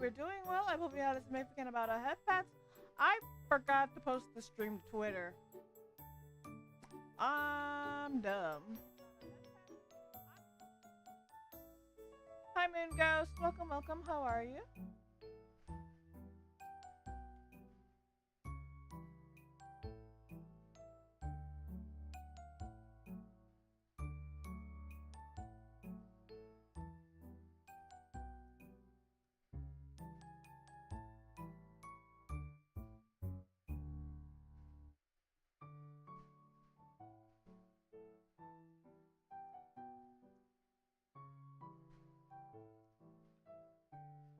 hope you're doing well. I hope you had a significant amount of head pats. I forgot to post the stream to Twitter. I'm dumb. Hi, Moon Ghost. Welcome, welcome. How are you?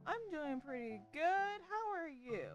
I'm doing pretty good. How are you?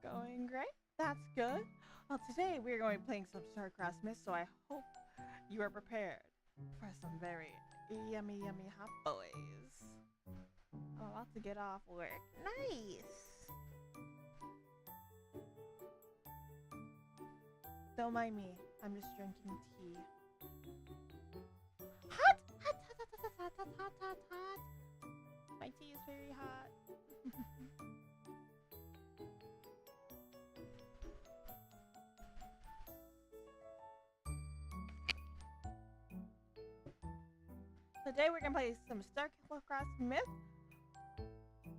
Going great. That's good. Well, today we're going to be playing some Starcross Myth, so I hope you are prepared for some very yummy, yummy hot boys. I'm about to get off work. Nice! Don't mind me. I'm just drinking tea. Hot! Hot, hot, hot, hot, hot, hot, hot, hot, hot. My tea is very hot. Today we're gonna play some Starcross Myth.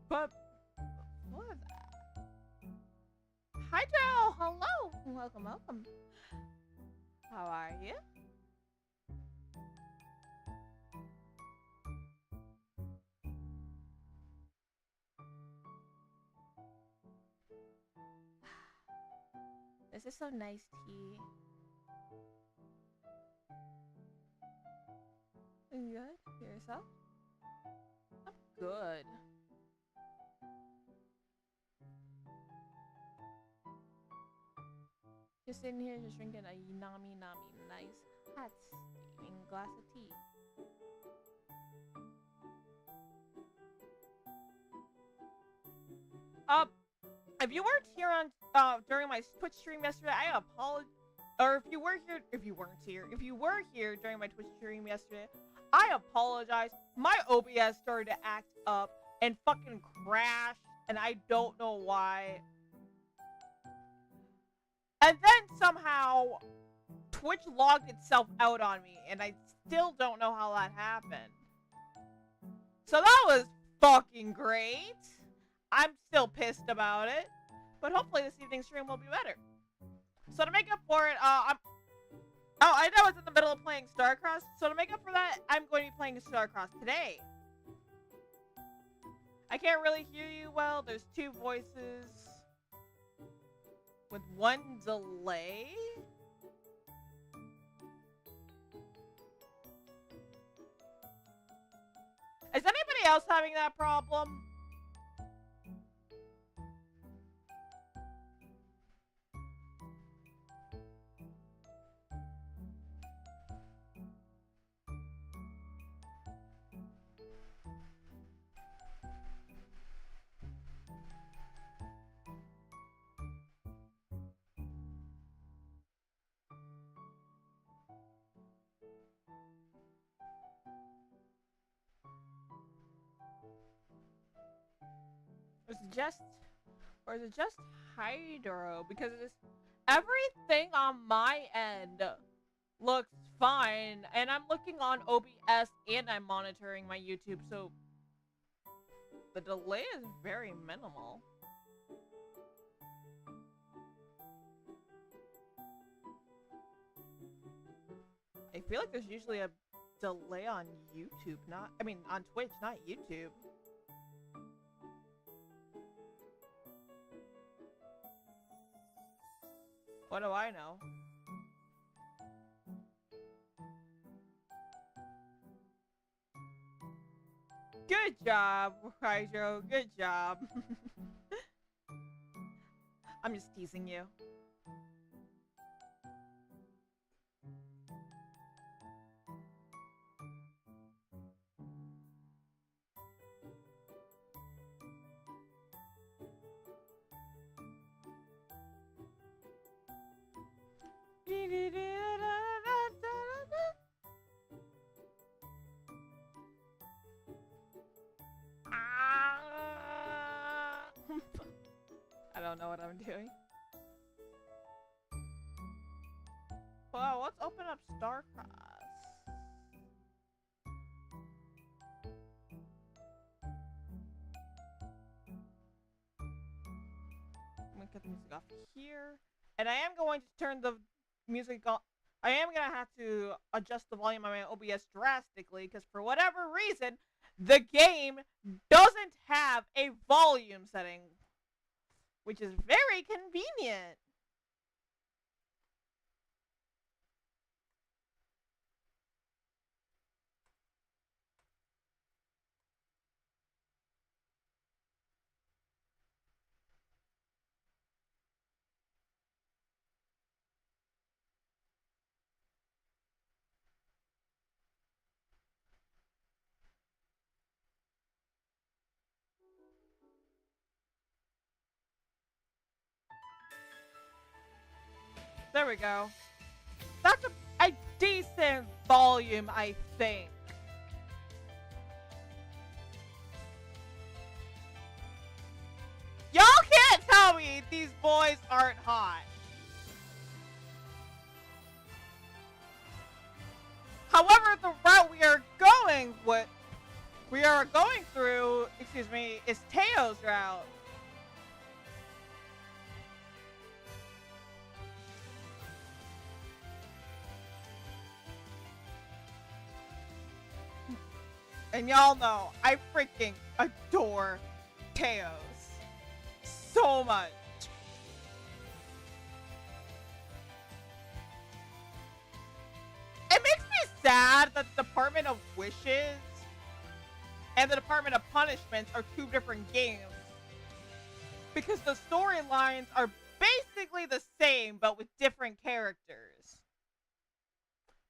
But what is that? Hi Joe! Hello! Welcome, welcome. How are you? This is so nice tea. You good? Yourself? I'm good. Just sitting here, just drinking a nami nice hot steaming glass of tea. If you weren't here on during my Twitch stream yesterday, I apologize. Or if you were here during my Twitch stream yesterday, I apologize. My OBS started to act up and fucking crash, and I don't know why. And then somehow Twitch logged itself out on me, and I still don't know how that happened. So that was fucking great. I'm still pissed about it, but hopefully this evening's stream will be better. So to make up for it, I know it's in the middle of playing Starcross, so to make up for that, I'm going to be playing Starcross today. I can't really hear you well. There's two voices with one delay. Is anybody else having that problem? Or is it just Hydro? Because everything on my end looks fine, and I'm looking on OBS and I'm monitoring my YouTube, so the delay is very minimal. I feel like there's usually a delay on YouTube, on Twitch, not YouTube. What do I know? Good job, Hydro. Good job. I'm just teasing you. I don't know what I'm doing. Well, let's open up Starcross. I'm gonna cut the music off here. And I am going to turn the music on. I am gonna have to adjust the volume on my OBS drastically because for whatever reason, the game doesn't have a volume setting, which is very convenient. There we go. That's a decent volume, I think. Y'all can't tell me these boys aren't hot. However, the route we are going through, excuse me, is Teo's route. And y'all know, I freaking adore Pauws so much. It makes me sad that the Department of Wishes and the Department of Punishments are two different games. Because the storylines are basically the same, but with different characters.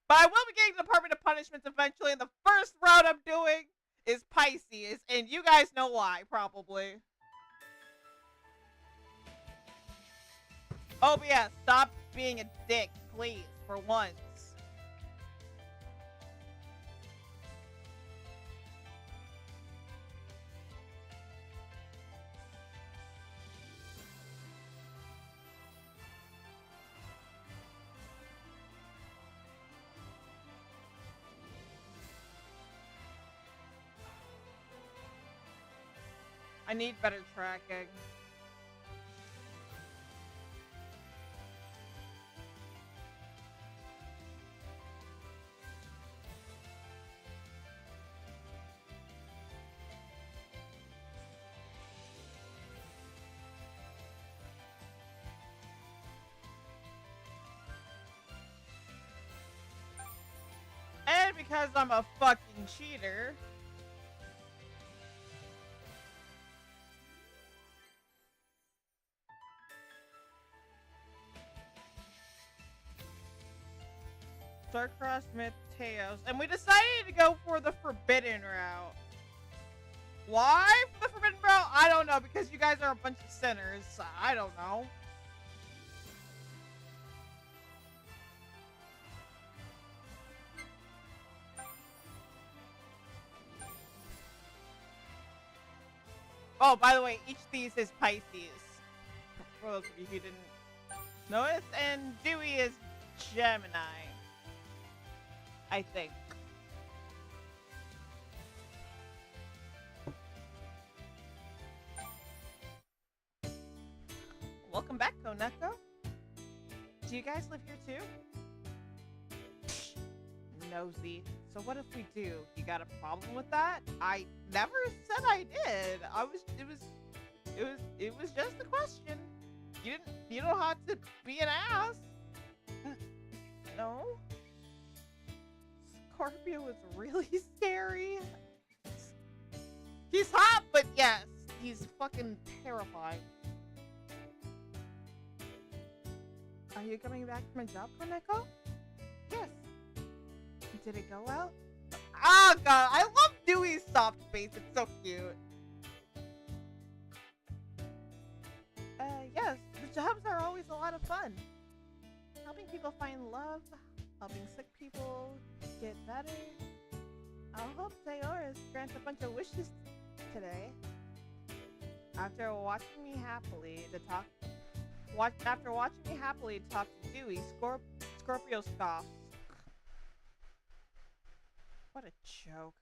But I will be getting the Department of Punishments eventually, and the first route I'm doing is Pisces, and you guys know why, probably. Oh, but yeah, stop being a dick, please, for once. I need better tracking. And because I'm a fucking cheater. Starcross, Myth, Teows, and we decided to go for the forbidden route. Why for the forbidden route? I don't know, because you guys are a bunch of sinners. I don't know. Oh, by the way, each of these is Pisces. For those of you who didn't notice, and Dewey is Gemini. I think. Welcome back, Koneko. Do you guys live here too? Nosy. So what if we do? You got a problem with that? I never said I did. It was just a question. You don't have to be an ass. No. Scorpio is really scary. He's hot, but yes, he's fucking terrifying. Are you coming back from a job, Koneko? Yes. Did it go well? Oh god, I love Dewey's soft face. It's so cute. Yes, the jobs are always a lot of fun. Helping people find love, helping sick people get better. I hope Theoris grants a bunch of wishes today. After watching me happily talk to Dewey, Scorpio scoffs. What a joke.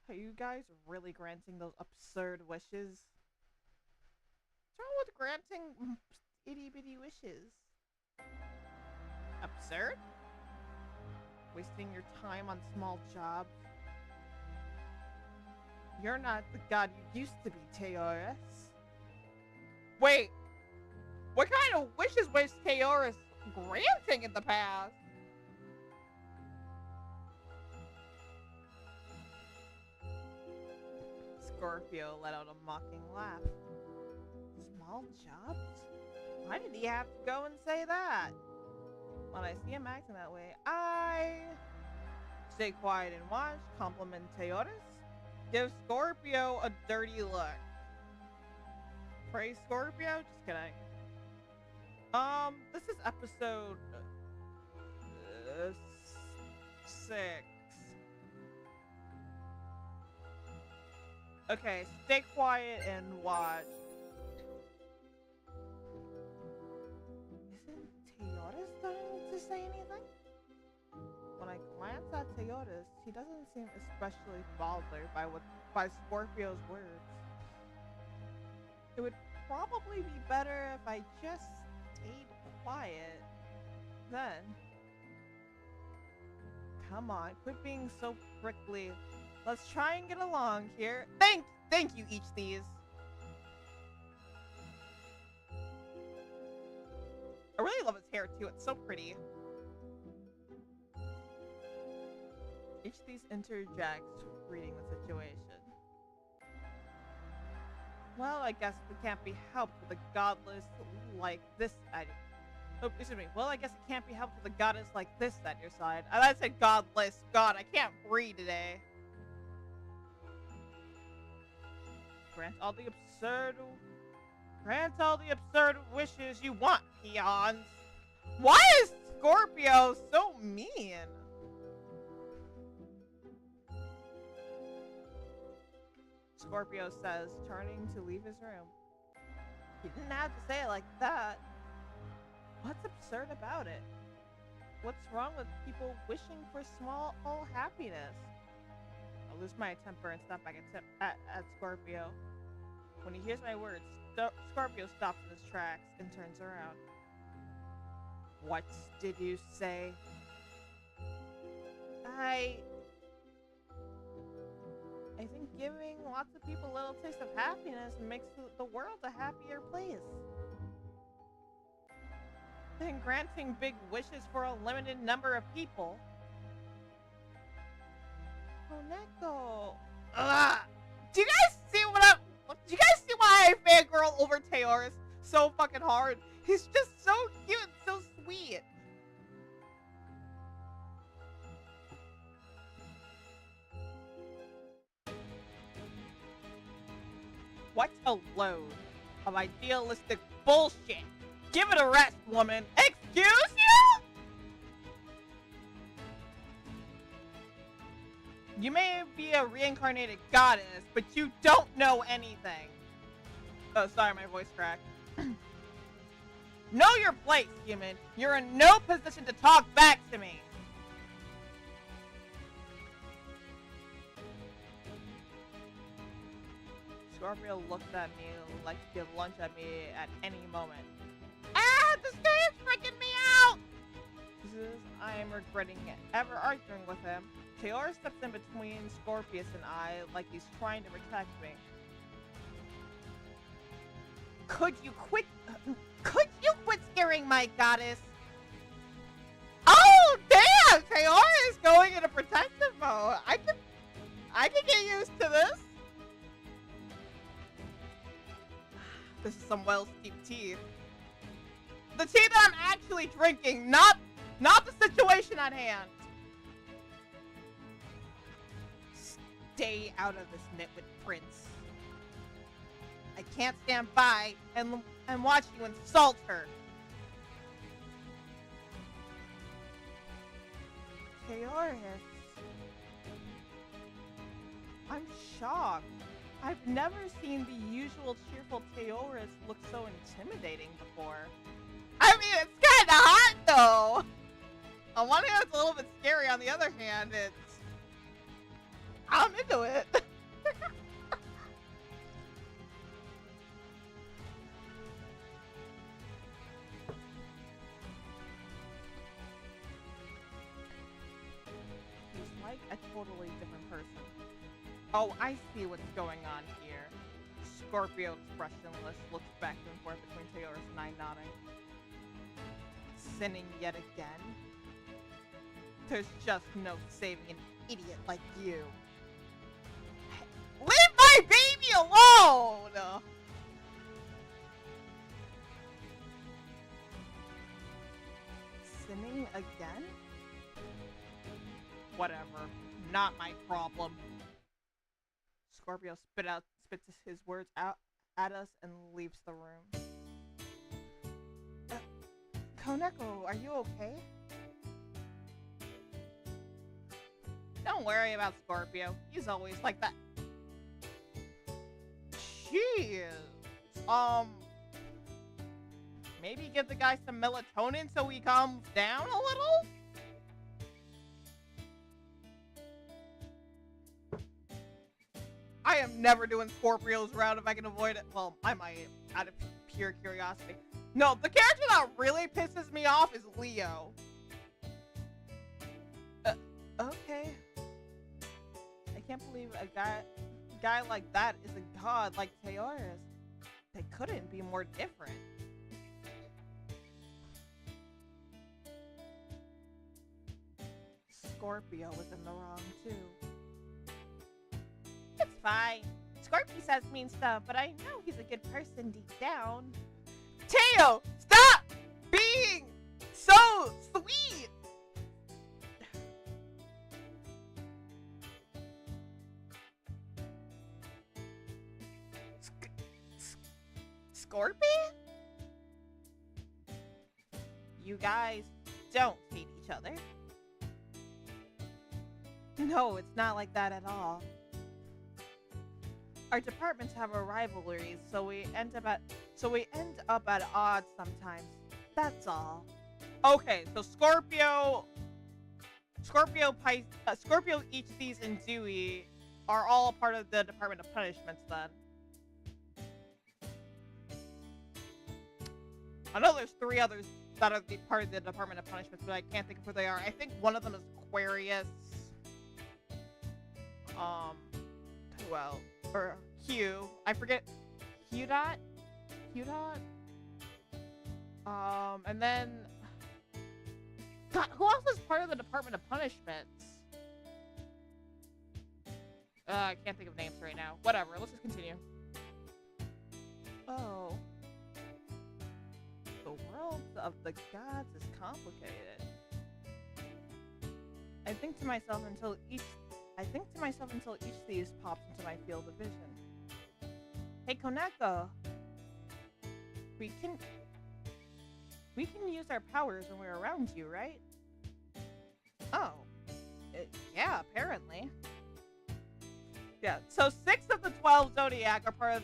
Are you guys really granting those absurd wishes? What's wrong with granting itty-bitty wishes? Absurd? Wasting your time on small jobs? You're not the god you used to be, Theoris. Wait! What kind of wishes was Theoris granting in the past? Scorpio let out a mocking laugh. Small jobs? Why did he have to go and say that? When I see him acting that way, I stay quiet and watch, compliment Theoris, give Scorpio a dirty look. Praise Scorpio? Just kidding. This is episode 6. Okay, stay quiet and watch. Isn't Theoris going to say anything? When I glance at Theoris, he doesn't seem especially bothered by Scorpio's words. It would probably be better if I just stayed quiet. Then, come on, quit being so prickly. Let's try and get along here. Thank you, each these. I really love his hair too. It's so pretty. Each of these interjects, reading the situation. Well, I guess we can't be helped with a godless like this at your... Oh, excuse me. Well, I guess it can't be helped with a goddess like this at your side. I said godless. God, I can't breathe today. Grant all the absurd wishes you want, peons. Why is Scorpio so mean? Scorpio says, turning to leave his room. You didn't have to say it like that. What's absurd about it? What's wrong with people wishing for small happiness? I'll lose my temper and stop back at Scorpio. When he hears my words, Scorpio stops in his tracks and turns around. What did you say? I think giving lots of people a little taste of happiness makes the world a happier place. Than granting big wishes for a limited number of people. Koneko. Ugh. Do you guys see why I fangirl over Theoris so fucking hard? He's just so cute and so sweet. What a load of idealistic bullshit. Give it a rest, woman. Excuse you? You may be a reincarnated goddess, but you don't know anything. Oh, sorry, my voice cracked. Know your place, human. You're in no position to talk back to me. Scorpio looked at me like he'd give lunch at me at any moment. Ah, this game's freaking me out! I am regretting ever arguing with him. Theoris steps in between Scorpius and I like he's trying to protect me. Could you hearing, my goddess. Oh, damn! Taylor is going into protective mode. I can get used to this. This is some well-steeped tea. The tea that I'm actually drinking, not the situation at hand. Stay out of this nitwit, Prince. I can't stand by and watch you insult her. Theoris. I'm shocked. I've never seen the usual cheerful Theoris look so intimidating before. I mean, it's kind of hot, though. On one hand, it's a little bit scary. On the other hand, I'm into it. He's like a totally different person. Oh, I see what's going on here. Scorpio, expressionless, looks back and forth between Taylor's and I nodding. Sinning yet again? There's just no saving an idiot like you. Leave my baby alone! Sinning again? Whatever. Not my problem. Scorpio spits his words out at us and leaves the room. Koneko, are you okay? Don't worry about Scorpio. He's always like that. Jeez. Maybe give the guy some melatonin so he calms down a little? I am never doing Scorpio's route if I can avoid it. Well, I might, out of pure curiosity. No, the character that really pisses me off is Leo. Okay. I can't believe a guy like that is a god like Theoris. They couldn't be more different. Scorpio was in the wrong too. It's fine. Scorpio says mean stuff, but I know he's a good person deep down. Teo, stop being so sweet. Scorpio? You guys don't hate each other. No, it's not like that at all. Our departments have a rivalry, so we end up at odds sometimes. That's all. Okay, so Scorpio, HCs, and Dewey are all part of the Department of Punishments then. I know there's 3 others that are part of the Department of Punishments, but I can't think of who they are. I think one of them is Aquarius. Who else? Or Q. I forget. Q dot? And then... God, who else is part of the Department of Punishments? I can't think of names right now. Whatever, let's just continue. Oh. The world of the gods is complicated. I think to myself until each of these pops into my field of vision. Hey, Koneko. We can use our powers when we're around you, right? Oh. Yeah, apparently. Yeah, so 6 of the 12 Zodiac are part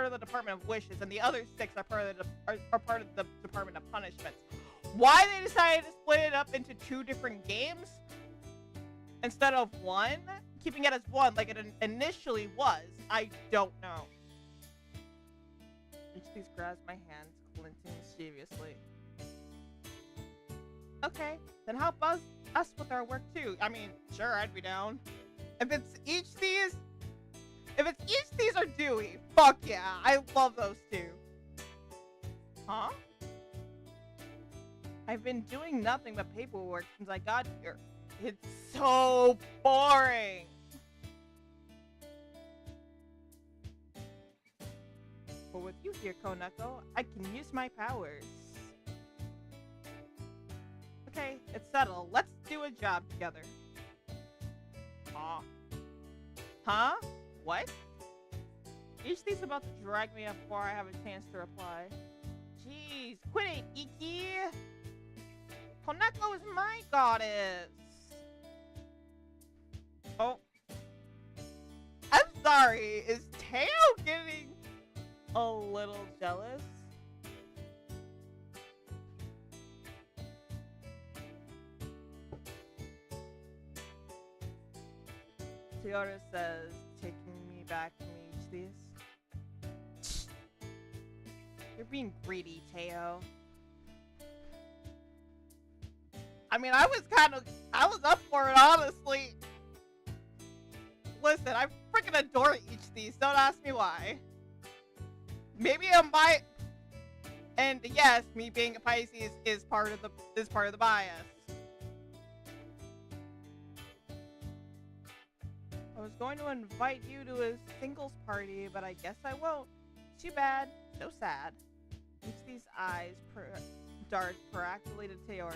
of the Department of Wishes, and the other 6 are part of the Department of Punishments. Why they decided to split it up into 2 different games instead of 1, keeping it as 1 like it initially was, I don't know. Each of these grabs my hands, glinting mischievously. Okay, then help us with our work too. I mean, sure, I'd be down. If it's each these or Dewey, fuck yeah, I love those 2. Huh? I've been doing nothing but paperwork since I got here. It's so boring. But with you here, Koneko, I can use my powers. Okay, it's settled. Let's do a job together. Aw. Huh? What? Ishti's about to drag me up before I have a chance to reply. Jeez, quit it, Iki! Koneko is my goddess! Oh. I'm sorry, is Teo getting a little jealous? Toyota says, taking me back to me, these. You're being greedy, Teo. I mean, I was up for it, honestly. Listen, I freaking adore each of these. Don't ask me why. Maybe I'm and yes, me being a Pisces is part of the bias. I was going to invite you to a singles party, but I guess I won't. Too bad. So sad. Each of these eyes dart proactively to Teoris.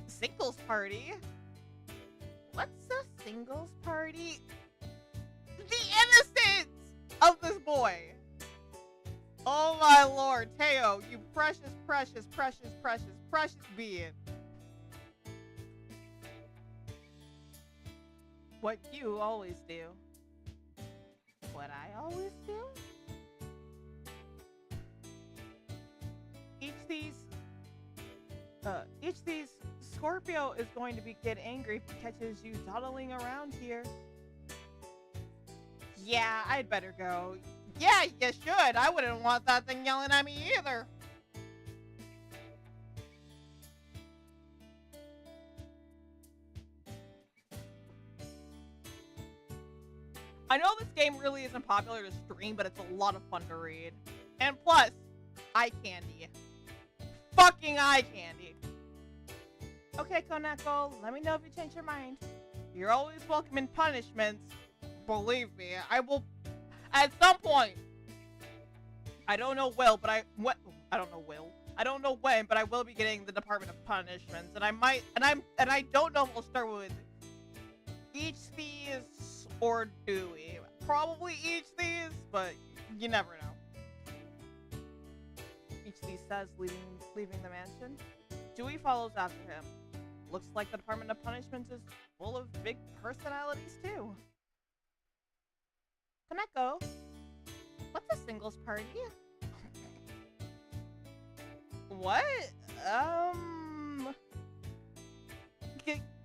Singles party? What's a singles party? The innocence of this boy! Oh my lord, Teo, you precious, precious, precious, precious, precious being. What you always do. What I always do? Each of these Scorpio is going to get angry if he catches you dawdling around here. Yeah, I'd better go. Yeah, you should. I wouldn't want that thing yelling at me either. I know this game really isn't popular to stream, but it's a lot of fun to read. And plus, eye candy. Fucking eye candy. Okay, Koneko, let me know if you change your mind. You're always welcome in punishments. Believe me, I will. At some point. I don't know when, but I don't know when, but I will be getting the Department of Punishments, and I don't know if I'll start with each these or Dewey. Probably each these, but you never know. Each these says leaving the mansion. Dewey follows after him. Looks like the Department of Punishments is full of big personalities too. Koneko, what's a singles party? What?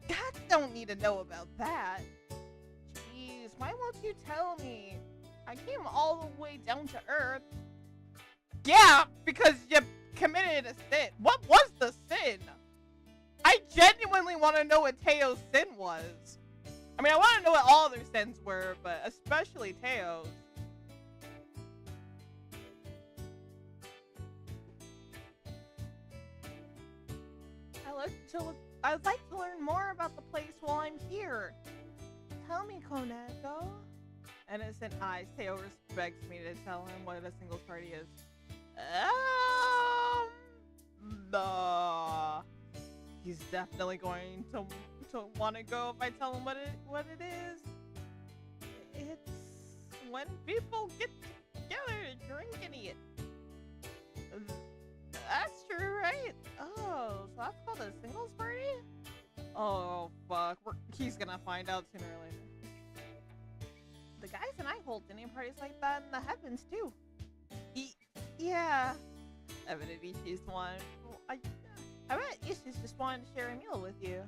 Gods don't need to know about that. Jeez, why won't you tell me? I came all the way down to Earth. Yeah, because you committed a sin. What was the sin? I genuinely want to know what Teo's sin was. I mean, I want to know what all their sins were, but especially Teo's. I'd like to learn more about the place while I'm here. Tell me, Koneko. Innocent eyes, Teo begs me to tell him what a singles party is. Nah. He's definitely going to want to go if I tell him what it is. It's when people get together to drink and eat. That's true, right? Oh, so that's called a singles party? Oh, fuck. He's gonna find out sooner or later. The guys and I hold dinner parties like that in the heavens, too. Yeah. I bet Ichi's one. I bet Ichi's just wanted to share a meal with you.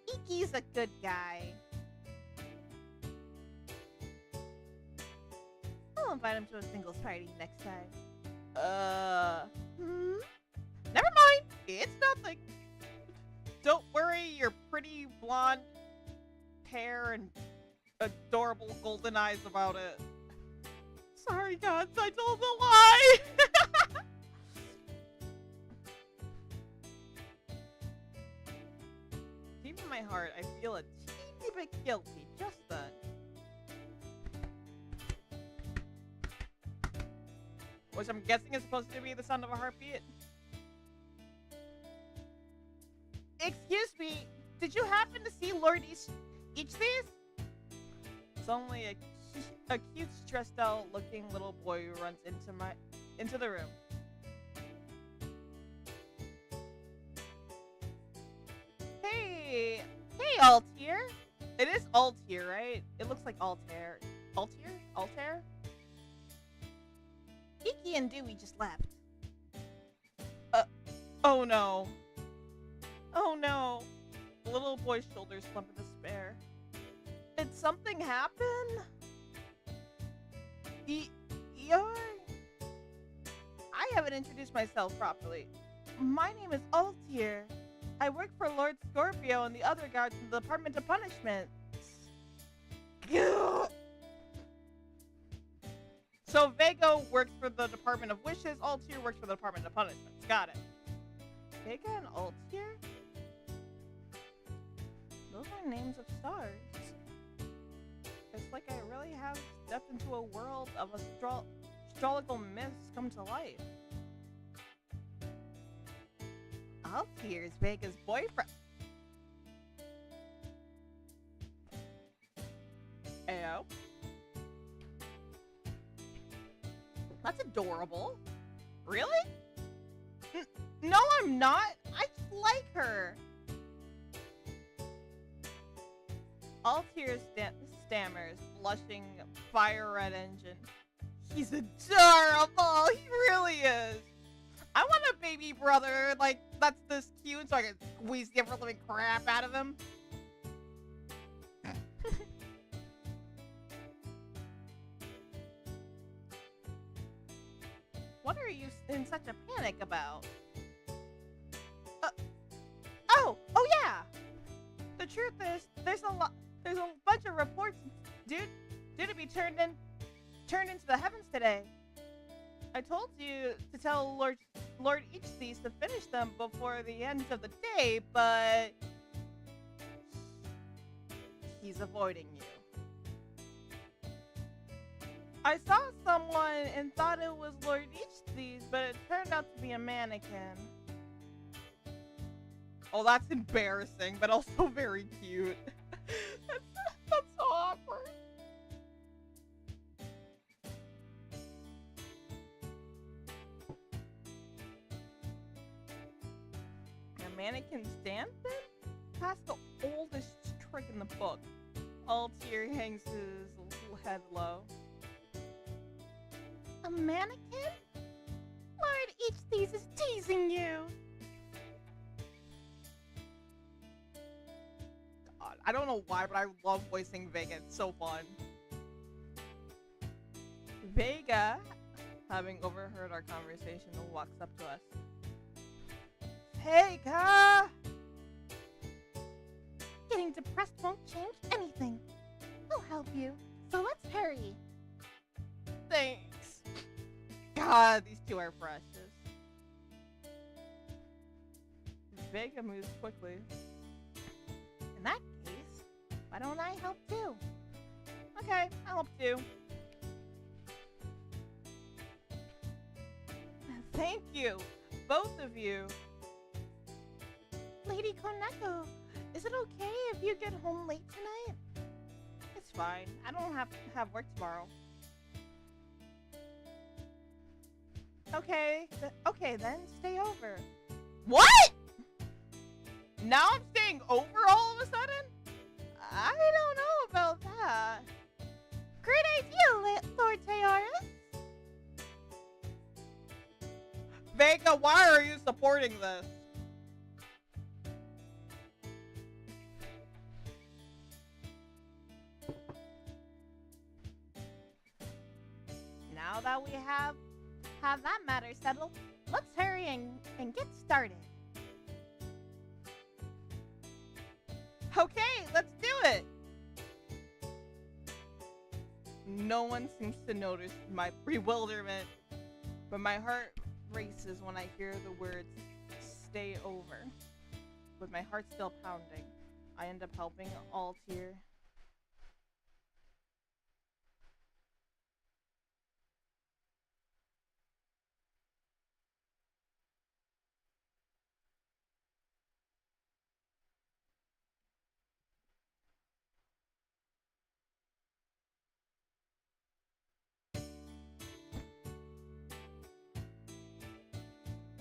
Iki's a good guy. I'll invite him to a singles party next time. Never mind. It's nothing. Don't worry your pretty blonde hair and adorable golden eyes about it. Sorry, gods, I told a lie. my heart, I feel a teeny bit guilty just then. Which I'm guessing is supposed to be the sound of a heartbeat. Excuse me, did you happen to see Lord each these? Suddenly, a cute, stressed out looking little boy runs into the room. Hey, Altair. It is Altair, right? It looks like Altair. Altair? Iki and Dewey just left. Oh no. Oh no. The little boy's shoulders slump in despair. Did something happen? I haven't introduced myself properly. My name is Altair. I work for Lord Scorpio and the other guards in the Department of Punishments. So Vega works for the Department of Wishes, Altair works for the Department of Punishments. Got it. Vega and Altair? Those are names of stars. It's like I really have stepped into a world of astrological myths come to life. Altair is Vega's boyfriend. Ayo. That's adorable. Really? No, I'm not. I just like her. Altair stammers, blushing fire red engine. He's adorable. He really is. I want a baby brother like that's this cute so I can squeeze the ever living crap out of him. What are you in such a panic about? Oh yeah. The truth is, there's a bunch of reports due to be turned into the heavens today. I told you to tell Lord Ichthys to finish them before the end of the day, but he's avoiding you. I saw someone and thought it was Lord Ichthys, but it turned out to be a mannequin. Oh, that's embarrassing, but also very cute. That's so awkward. A mannequin stand then? That's the oldest trick in the book. Altair hangs his head low. A mannequin? Lord Ichthys is teasing you. God, I don't know why, but I love voicing Vega. It's so fun. Vega, having overheard our conversation, walks up to us. Vega! Getting depressed won't change anything. I'll help you. So let's hurry. Thanks. God, these two are precious. Vega moves quickly. In that case, why don't I help too? Okay, I'll help too. Thank you, both of you. Lady Koneko, is it okay if you get home late tonight? It's fine. I don't have to have work tomorrow. Okay, okay then, stay over. What? Now I'm staying over all of a sudden? I don't know about that. Great idea, Lord Teoris. Vega, why are you supporting this? Now that we have that matter settled, let's hurry and get started. Okay, let's do it! No one seems to notice my bewilderment, but my heart races when I hear the words, stay over, with my heart still pounding. I end up helping Altier.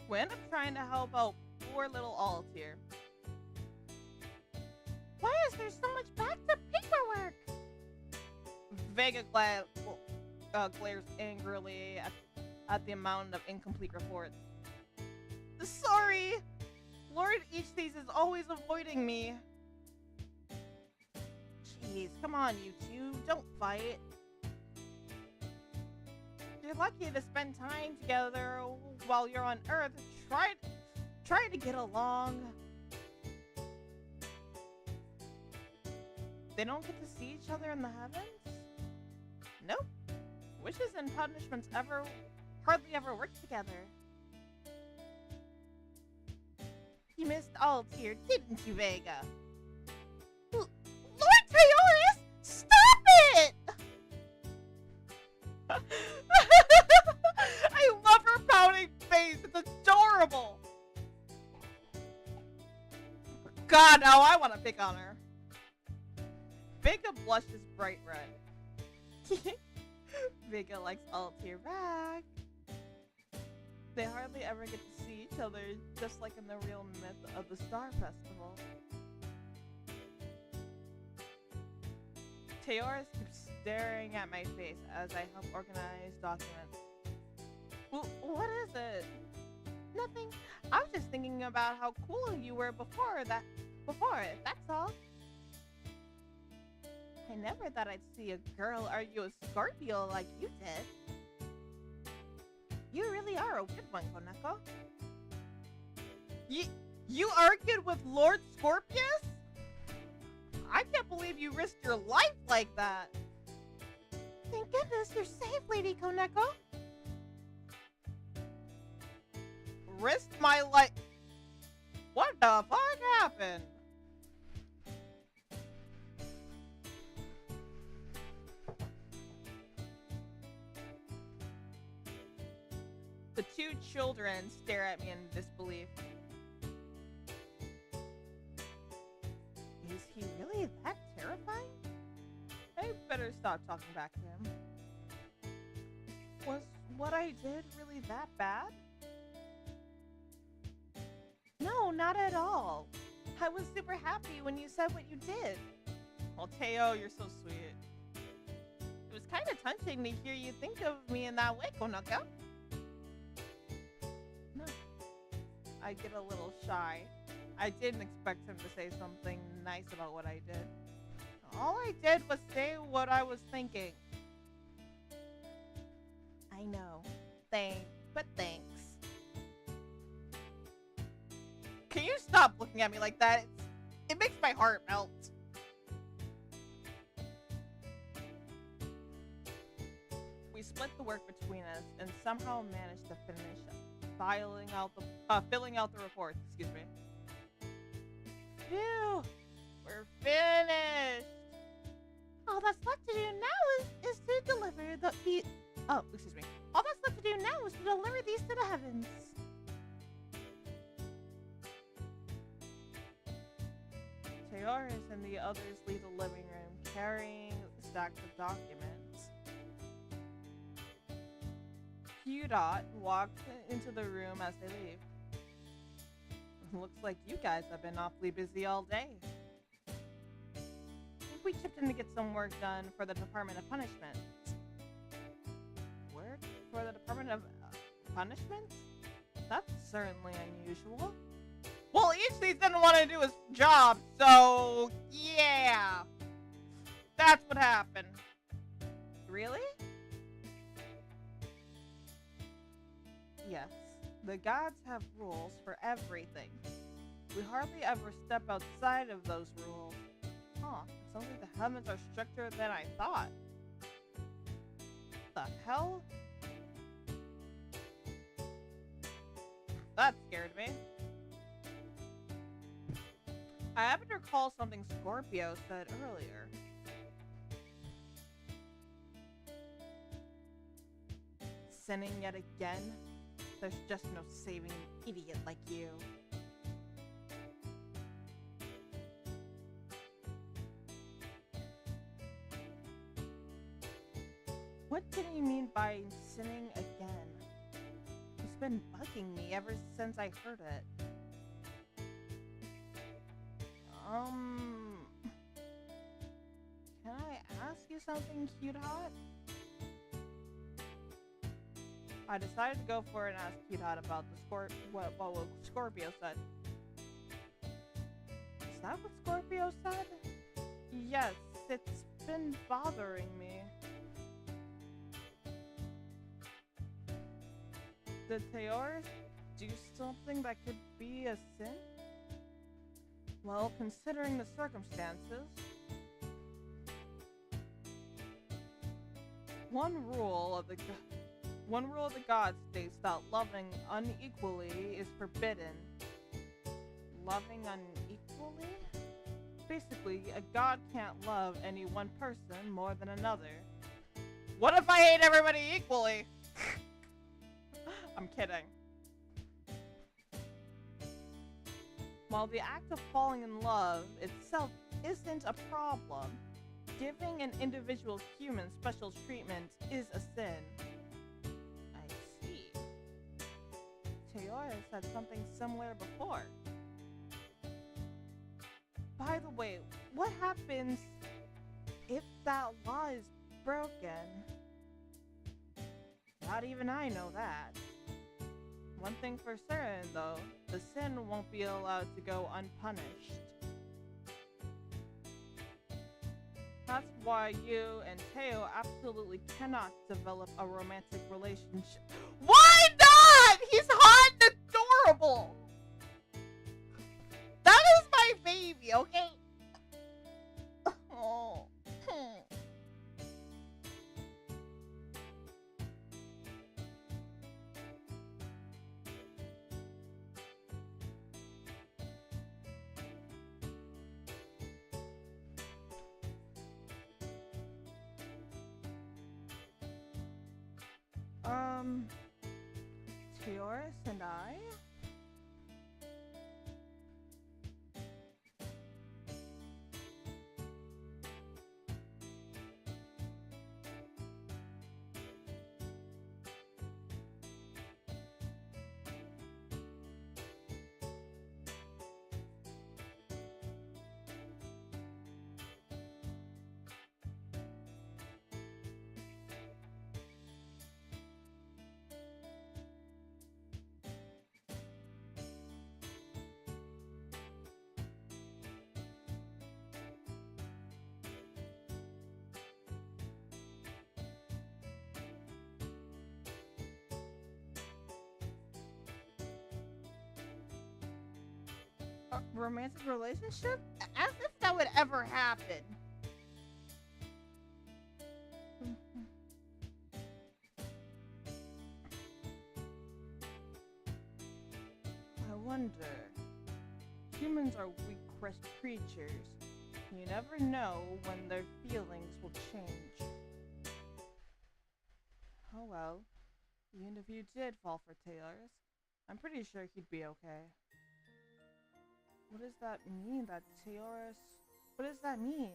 We end up trying to help out poor little Altier. Why is there so much backed up paperwork? Vega glares angrily at the amount of incomplete reports. Sorry! Lord Eachthese is always avoiding me. Jeez, come on, you two. Don't fight. You're lucky to spend time together while you're on Earth. Try to get along. They don't get to see each other in the heavens? Nope. Wishes and punishments hardly ever work together. You missed Altier, didn't you, Vega? Lord Tyoris, stop it! I love her pouting face. It's adorable. God, now I want to pick on her. Vega blushes bright red. Vega likes Altier back. They hardly ever get to see each other, just like in the real myth of the Star Festival. Tyoris keeps staring at my face as I help organize documents. What is it? Nothing. I was just thinking about how cool you were before it, that's all. I never thought I'd see a girl argue a Scorpio like you did. You really are a good one, Koneko. You argued with Lord Scorpius? I can't believe you risked your life like that. Thank goodness you're safe, Lady Koneko. Risked my life? What the fuck happened? The two children stare at me in disbelief. Is he really that terrifying? I better stop talking back to him. Was what I did really that bad? No, not at all. I was super happy when you said what you did. Well, Teo, you're so sweet. It was kind of touching to hear you think of me in that way, Koneko. No. I get a little shy. I didn't expect him to say something nice about what I did. All I did was say what I was thinking. I know. But thanks. Can you stop looking at me like that? It makes my heart melt. We split the work between us and somehow managed to finish filling out the reports. Excuse me. Phew, we're finished. All that's left to do now is to deliver the oh, excuse me. All that's left to do now is to deliver these to the heavens. Tyoris and the others leave the living room carrying stacks of documents. Q-Dot walks into the room as they leave. Looks like you guys have been awfully busy all day. We chipped in to get some work done for the Department of Punishment. Work for the Department of Punishment? That's certainly unusual. Well, each of these didn't want to do his job, so yeah. That's what happened. Really? Yes, the gods have rules for everything. We hardly ever step outside of those rules. Huh, it sounds like the heavens are stricter than I thought. The hell? That scared me. I happen to recall something Scorpio said earlier. Sinning yet again? There's just no saving an idiot like you. What did he mean by sinning again? It's been bugging me ever since I heard it. Can I ask you something, cute hot? I decided to go for it and ask cute hot about the what Scorpio said. Is that what Scorpio said? Yes, it's been bothering me. Did Theoris do something that could be a sin? Well, considering the circumstances, one rule of the gods states that loving unequally is forbidden. Loving unequally? Basically, a god can't love any one person more than another. What if I hate everybody equally? I'm kidding. While the act of falling in love itself isn't a problem, giving an individual human special treatment is a sin. I see. Theoris said something similar before. By the way, what happens if that law is broken? Not even I know that. One thing for certain, though, the sin won't be allowed to go unpunished. That's why you and Teo absolutely cannot develop a romantic relationship. Why not? He's hot and adorable! That is my baby, okay? Oh. Theoris and I? A romantic relationship? As if that would ever happen. I wonder. Humans are weak creatures. You never know when their feelings will change. Oh well. Even if you did fall for Taylor's, I'm pretty sure he'd be okay. What does that mean? That Theoris... What does that mean?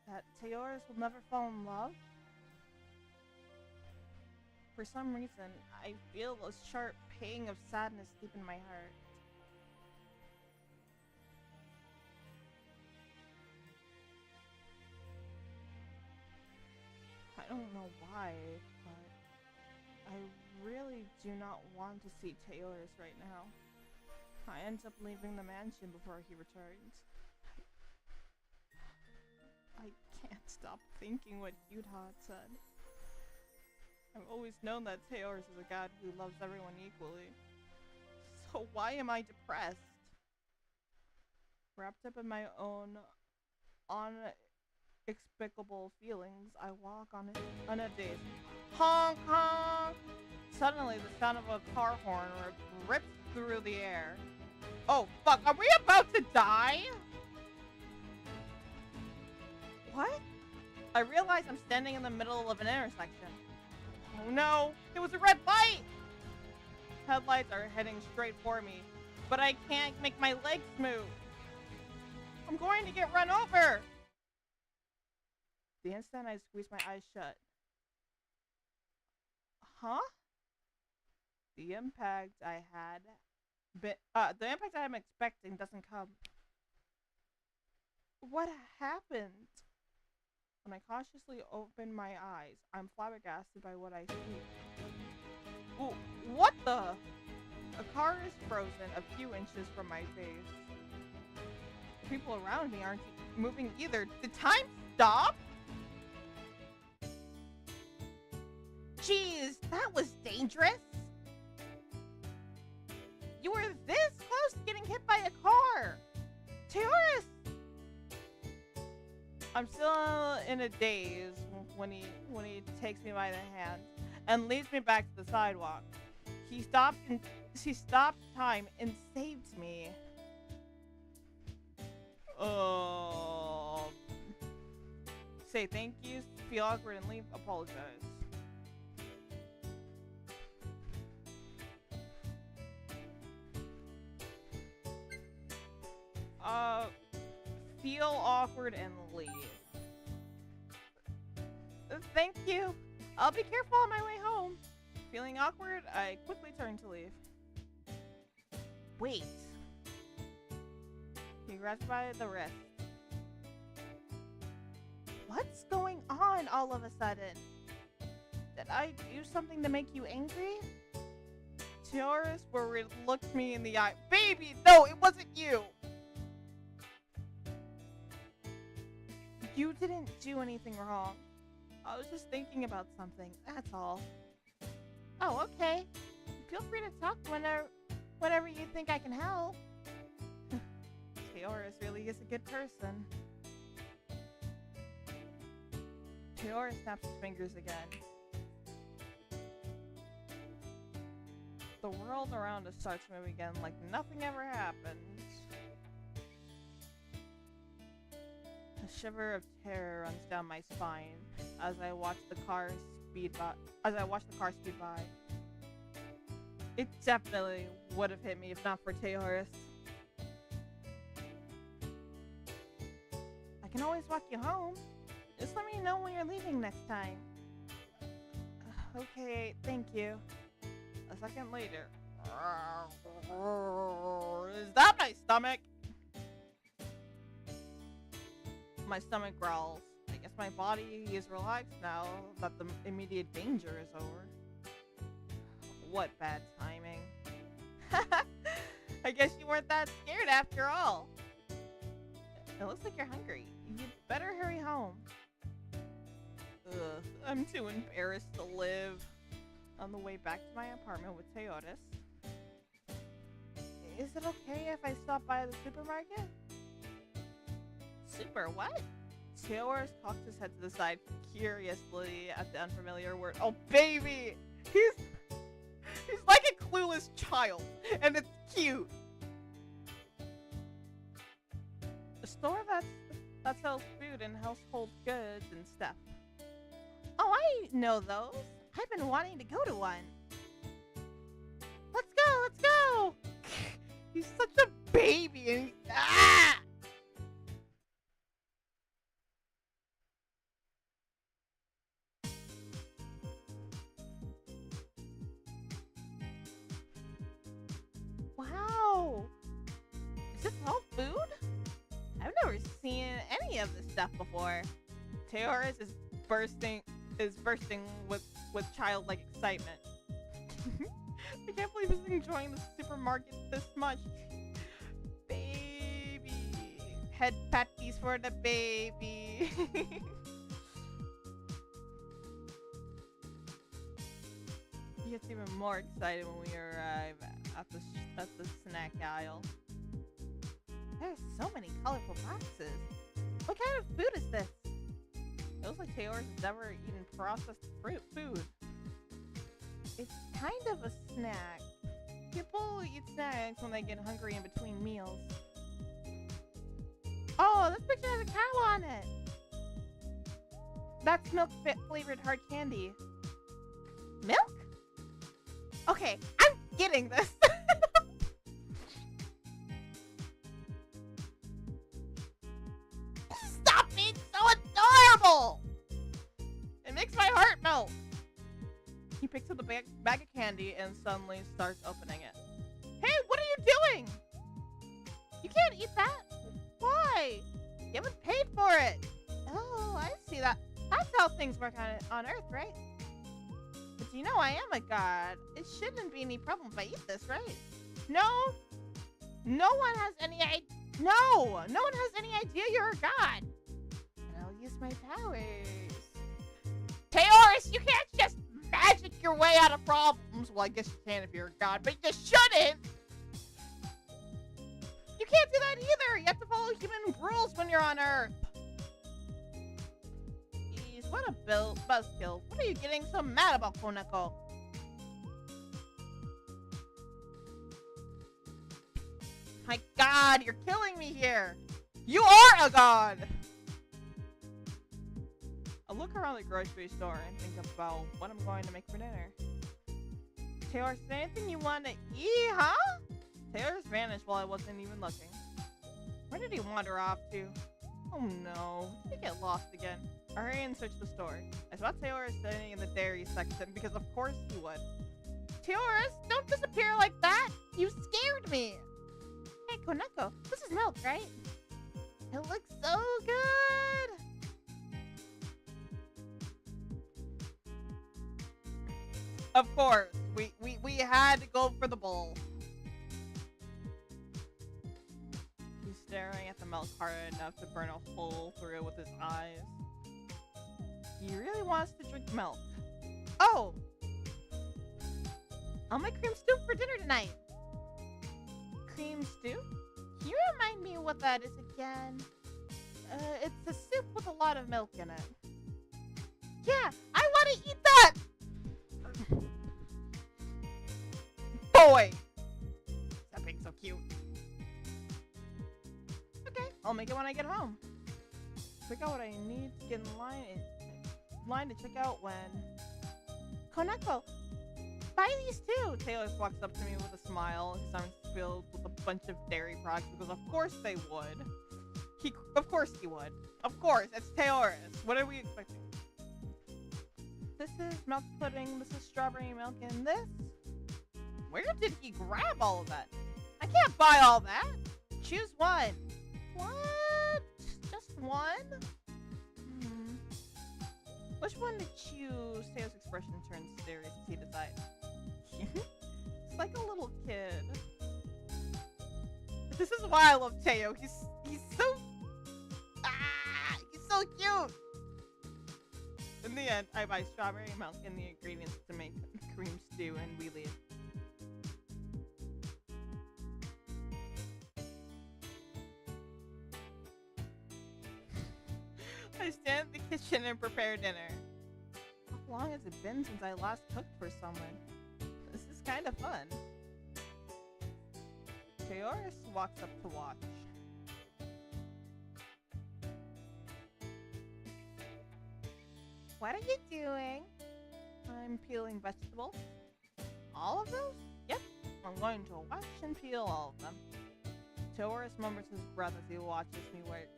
That Theoris will never fall in love? For some reason, I feel a sharp pang of sadness deep in my heart. I don't know why, but I really do not want to see Theoris right now. I end up leaving the mansion before he returns. I can't stop thinking what Yudha said. I've always known that Theoris is a god who loves everyone equally. So why am I depressed? Wrapped up in my own inexplicable feelings, I walk on a daze. Honk honk! Suddenly the sound of a car horn rips through the air. Oh, fuck. Are we about to die? What? I realize I'm standing in the middle of an intersection. Oh no, it was a red light! Headlights are heading straight for me, but I can't make my legs move. I'm going to get run over! The instant I squeeze my eyes shut. Huh? The impact I'm expecting doesn't come. What happened? When I cautiously open my eyes, I'm flabbergasted by what I see. Ooh, what the? A car is frozen a few inches from my face. The people around me aren't moving either. Did time stop? Jeez, that was dangerous. You were this close to getting hit by a car. Tourist! I'm still in a daze when he takes me by the hand and leads me back to the sidewalk. He stopped time and saved me. Say thank you, feel awkward, and leave. Apologize. Feel awkward and leave. Thank you. I'll be careful on my way home. Feeling awkward, I quickly turn to leave. Wait. He grabs by the wrist. What's going on all of a sudden? Did I do something to make you angry? Taurus looked me in the eye. Baby, no, it wasn't you. You didn't do anything wrong. I was just thinking about something, that's all. Oh, okay. Feel free to talk whenever you think I can help. Taurus really is a good person. Taurus snaps his fingers again. The world around us starts to move again like nothing ever happened. A shiver of terror runs down my spine as I watch the car speed by. It definitely would have hit me if not for Taurus. I can always walk you home. Just let me know when you're leaving next time. Okay, thank you. A second later. Is that my stomach? My stomach growls. I guess my body is relaxed now that the immediate danger is over. What bad timing. I guess you weren't that scared after all. It looks like you're hungry. You'd better hurry home. Ugh, I'm too embarrassed to live. On the way back to my apartment with Taurus. Is it okay if I stop by the supermarket? Super what? Taurus cocks his head to the side curiously at the unfamiliar word. Oh baby! He's like a clueless child, and it's cute. A store that sells food and household goods and stuff. Oh, I know those. I've been wanting to go to one. Let's go, let's go! He's such a baby and ah! Wow! Is this all food? I've never seen any of this stuff before. Taurus is bursting with childlike excitement. I can't believe he's enjoying the supermarket this much. Baby. Head patties for the baby. He gets even more excited when we arrive at the snack aisle. There's so many colorful boxes. What kind of food is this? It looks like Taylor has never eaten processed food. It's kind of a snack. People eat snacks when they get hungry in between meals. Oh, this picture has a cow on it. That's milk flavored hard candy. Milk? Okay, I'm getting this. Stop being so adorable! It makes my heart melt. He picks up the bag of candy and suddenly starts opening it. Hey, what are you doing? You can't eat that. Why? You haven't paid for it. Oh, I see that. That's how things work on Earth, right? But you know I am a god. It shouldn't be any problem if I eat this, right? No. No one has any idea. No one has any idea you're a god. And I'll use my powers. Teoris, you can't just magic your way out of problems. Well, I guess you can if you're a god, but you shouldn't. You can't do that either. You have to follow human rules when you're on Earth. Jeez, what a buzzkill. What are you getting so mad about, Koneko? My god, you're killing me here. You are a god. I look around the grocery store and think about what I'm going to make for dinner. Taylor, is there anything you want to eat, huh? Taylor's vanished while I wasn't even looking. Where did he wander off to? Oh no, did he get lost again? I hurry and search the store. I saw Taylor sitting in the dairy section because of course he would. Taylor, don't disappear like that! You scared me! Hey, Koneko, this is milk, right? It looks so good! Of course, we had to go for the bowl. He's staring at the milk hard enough to burn a hole through it with his eyes. He really wants to drink milk. Oh! I'll make cream stew for dinner tonight. Cream stew? Can you remind me what that is again? It's a soup with a lot of milk in it. Yeah, I want to eat that! Boy! Stop being so cute. Okay, I'll make it when I get home. Check out what I need to get in line to check out when... Koneko, buy these too! Taylor walks up to me with a smile. His arms filled with a bunch of dairy products because of course they would. Of course he would. Of course, it's Taylor. What are we expecting? This is milk pudding, this is strawberry milk, and this? Where did he grab all of that? I can't buy all that! Choose one. What? Just one? Which one to choose? Taylor's expression turns serious as he decides. It's like a little kid. This is why I love Teo. He's so... he's so cute! In the end, I buy strawberry milk and the ingredients to make cream stew and we leave. I stand in the kitchen and prepare dinner. How long has it been since I last cooked for someone? This is kind of fun. Teoris walks up to watch. What are you doing? I'm peeling vegetables. All of those? Yep. I'm going to watch and peel all of them. Teoris murmurs his breath as he watches me work.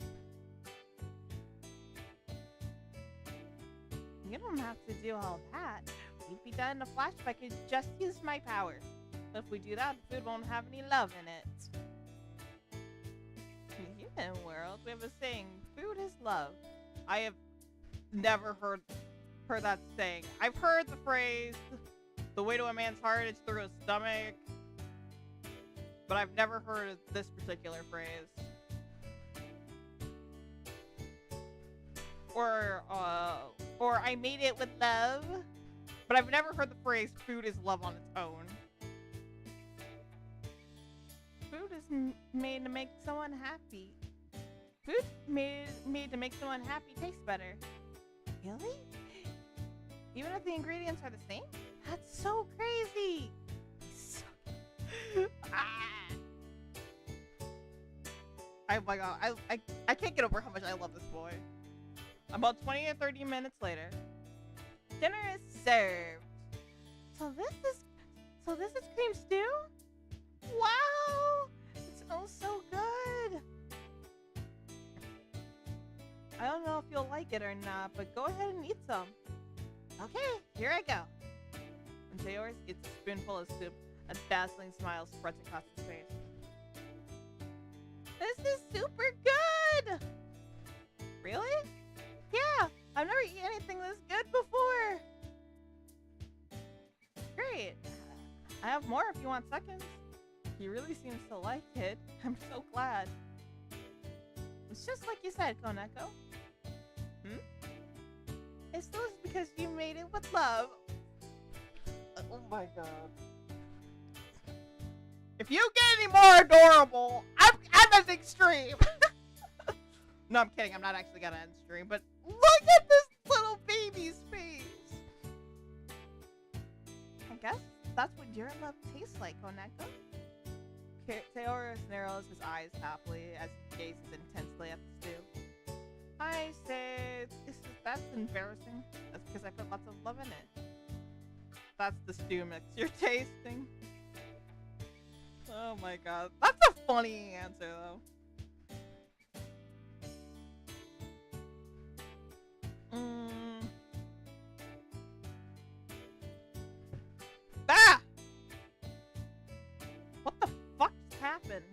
You don't have to do all that. We'd be done in a flash if I could just use my power. But if we do that, the food won't have any love in it. In the human world, we have a saying, food is love. I have never heard that saying. I've heard the phrase, the way to a man's heart is through his stomach. But I've never heard of this particular phrase. Or I made it with love. But I've never heard the phrase, food is love on its own. Food is made to make someone happy. Food made to make someone happy tastes better. Really? Even if the ingredients are the same? That's so crazy! Ah. Oh my god, I can't get over how much I love this boy. About 20 or 30 minutes later, dinner is served. So this is cream stew? Wow! It smells so good. I don't know if you'll like it or not, but go ahead and eat some. Okay, here I go. And Taylor gets a spoonful of soup. A dazzling smile spreads across his face. This is super good! Really? Yeah, I've never eaten anything this good before. Great. I have more if you want seconds. He really seems to like it. I'm so glad. It's just like you said, Koneko. It's just because you made it with love. Oh my god. If you get any more adorable, I'm at the extreme. No, I'm kidding. I'm not actually gonna end stream, but look at this little baby's face. I guess that's what your love tastes like, Koneko. Teoris narrows his eyes happily as he gazes intensely at the stew. I say, that's embarrassing. That's because I put lots of love in it. That's the stew mix you're tasting. Oh my god. That's a funny answer, though. Ah! What the fuck just happened?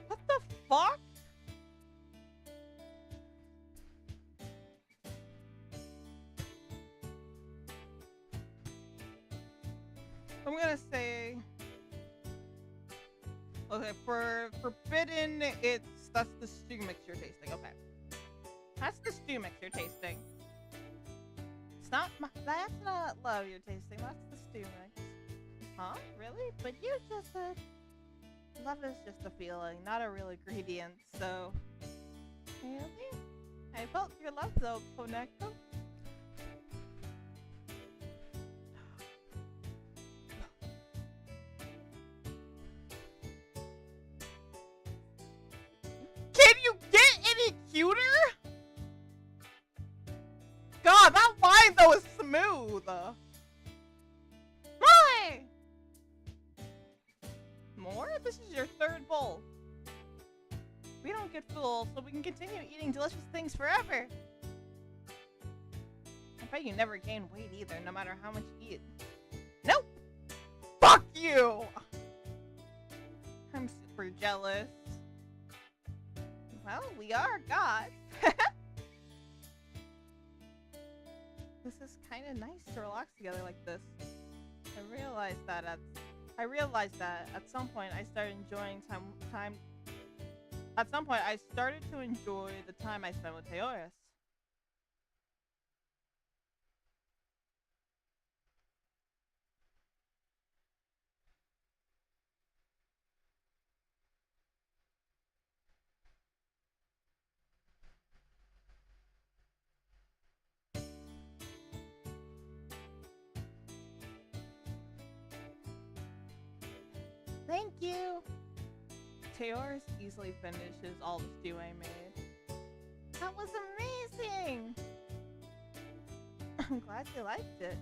What the fuck? I'm gonna say, okay, for forbidden, that's the stew mix you're tasting. Okay, that's the stew mix you're tasting. It's not that's not love you're tasting. That's the stew mix. Huh? Really? But you just said love is just a feeling, not a real ingredient. So, really? I felt your love though, Koneko. Cuter? God, that line though is smooth. My! More? This is your third bowl. We don't get full, so we can continue eating delicious things forever. I bet you never gain weight either, no matter how much you eat. Nope! Fuck you! I'm super jealous. Well, we are gods. This is kind of nice to relax together like this. I realized that at some point I started enjoying time. At some point I started to enjoy the time I spent with Teoris. Thank you! Teoris easily finishes all the stew I made. That was amazing! I'm glad you liked it.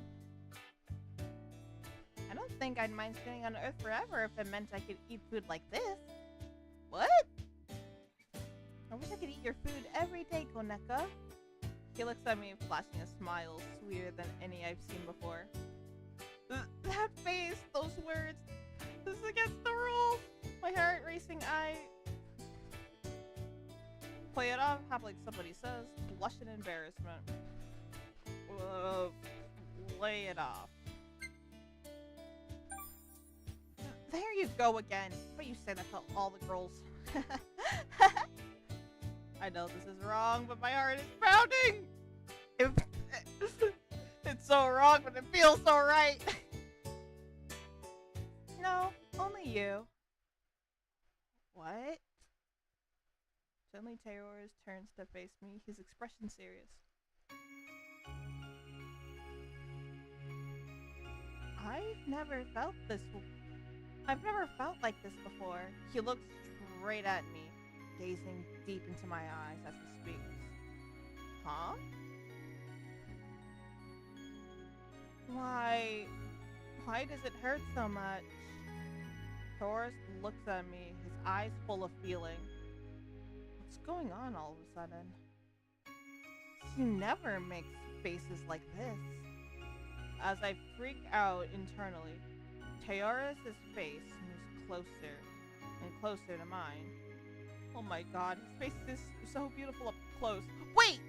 I don't think I'd mind staying on Earth forever if it meant I could eat food like this. What? I wish I could eat your food every day, Koneko. He looks at me, flashing a smile sweeter than any I've seen before. That face, those words. This is against the rules! My heart racing, I play it off, happily somebody says, blush in embarrassment. Lay it off. There you go again. But you say that to all the girls. I know this is wrong, but my heart is pounding! It's so wrong, but it feels so right! No, only you. What? Suddenly Taylor turns to face me, his expression serious. I've never felt like this before. He looks straight at me, gazing deep into my eyes as he speaks. Huh? Why does it hurt so much? Taurus looks at me, his eyes full of feeling. What's going on all of a sudden? He never makes faces like this. As I freak out internally, Taurus' face moves closer and closer to mine. Oh my god, his face is so beautiful up close. Wait!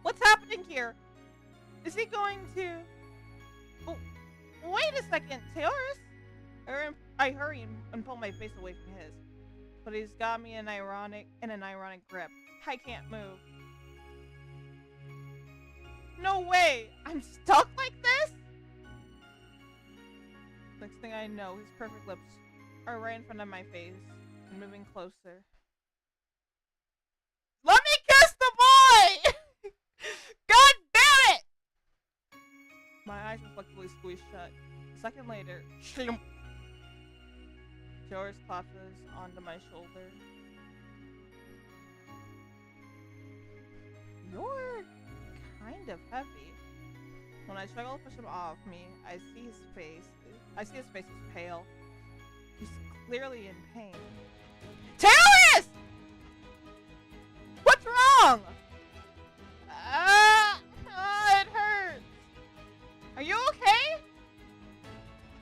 What's happening here? Is he going to... Oh, wait a second, Taurus? I hurry and pull my face away from his. But he's got me in an ironic grip. I can't move. No way! I'm stuck like this? Next thing I know, his perfect lips are right in front of my face and moving closer. Let me kiss the boy! God damn it! My eyes reflectively squeezed shut. A second later, George collapses onto my shoulder. You're kind of heavy. When I struggle to push him off me, I see his face is pale. He's clearly in pain. Taurus! What's wrong? It hurts. Are you okay?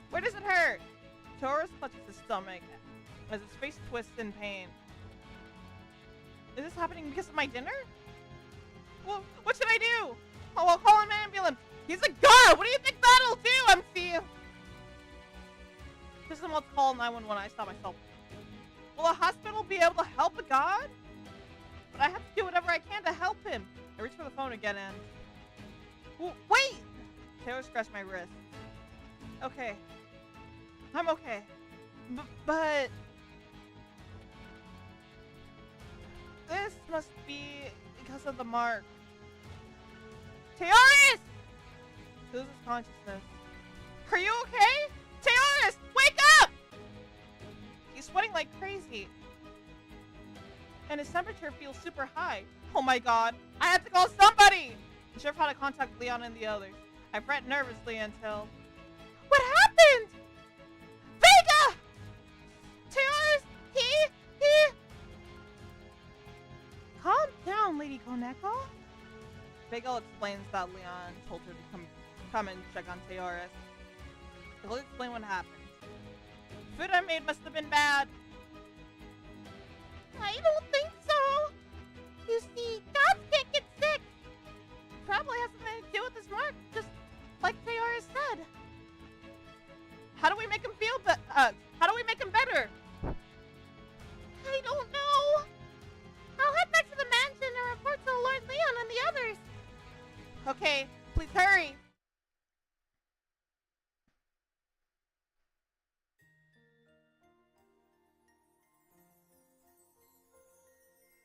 Where does it hurt? Taurus clutches his stomach as his face twists in pain. Is this happening because of my dinner? Well, what should I do? Oh, I'll call an ambulance. He's a god! What do you think that'll do, MC? This is what's called 911. I stop myself. Will a hospital be able to help a god? But I have to do whatever I can to help him. I reach for the phone again and... Wait! Taylor scratched my wrist. Okay. I'm okay. But... This must be because of the mark. Taurus! Loses consciousness. Are you okay? Taurus, wake up! He's sweating like crazy. And his temperature feels super high. Oh my god, I have to call somebody! I should have tried to contact Leon and the others. I fret nervously until... What happened? Vega! Taurus, he... Calm down, Lady Koneko. Vega explains that Leon told her to come and check on Taurus. He'll explain what happened. Food I made must have been bad. I don't think so. You see, gods can't get sick. Probably has something to do with his mark, just like Taurus said. How do we make him feel how do we make him better? I don't know. I'll head back to the mansion and report to Lord Leon and the others. Okay, please hurry.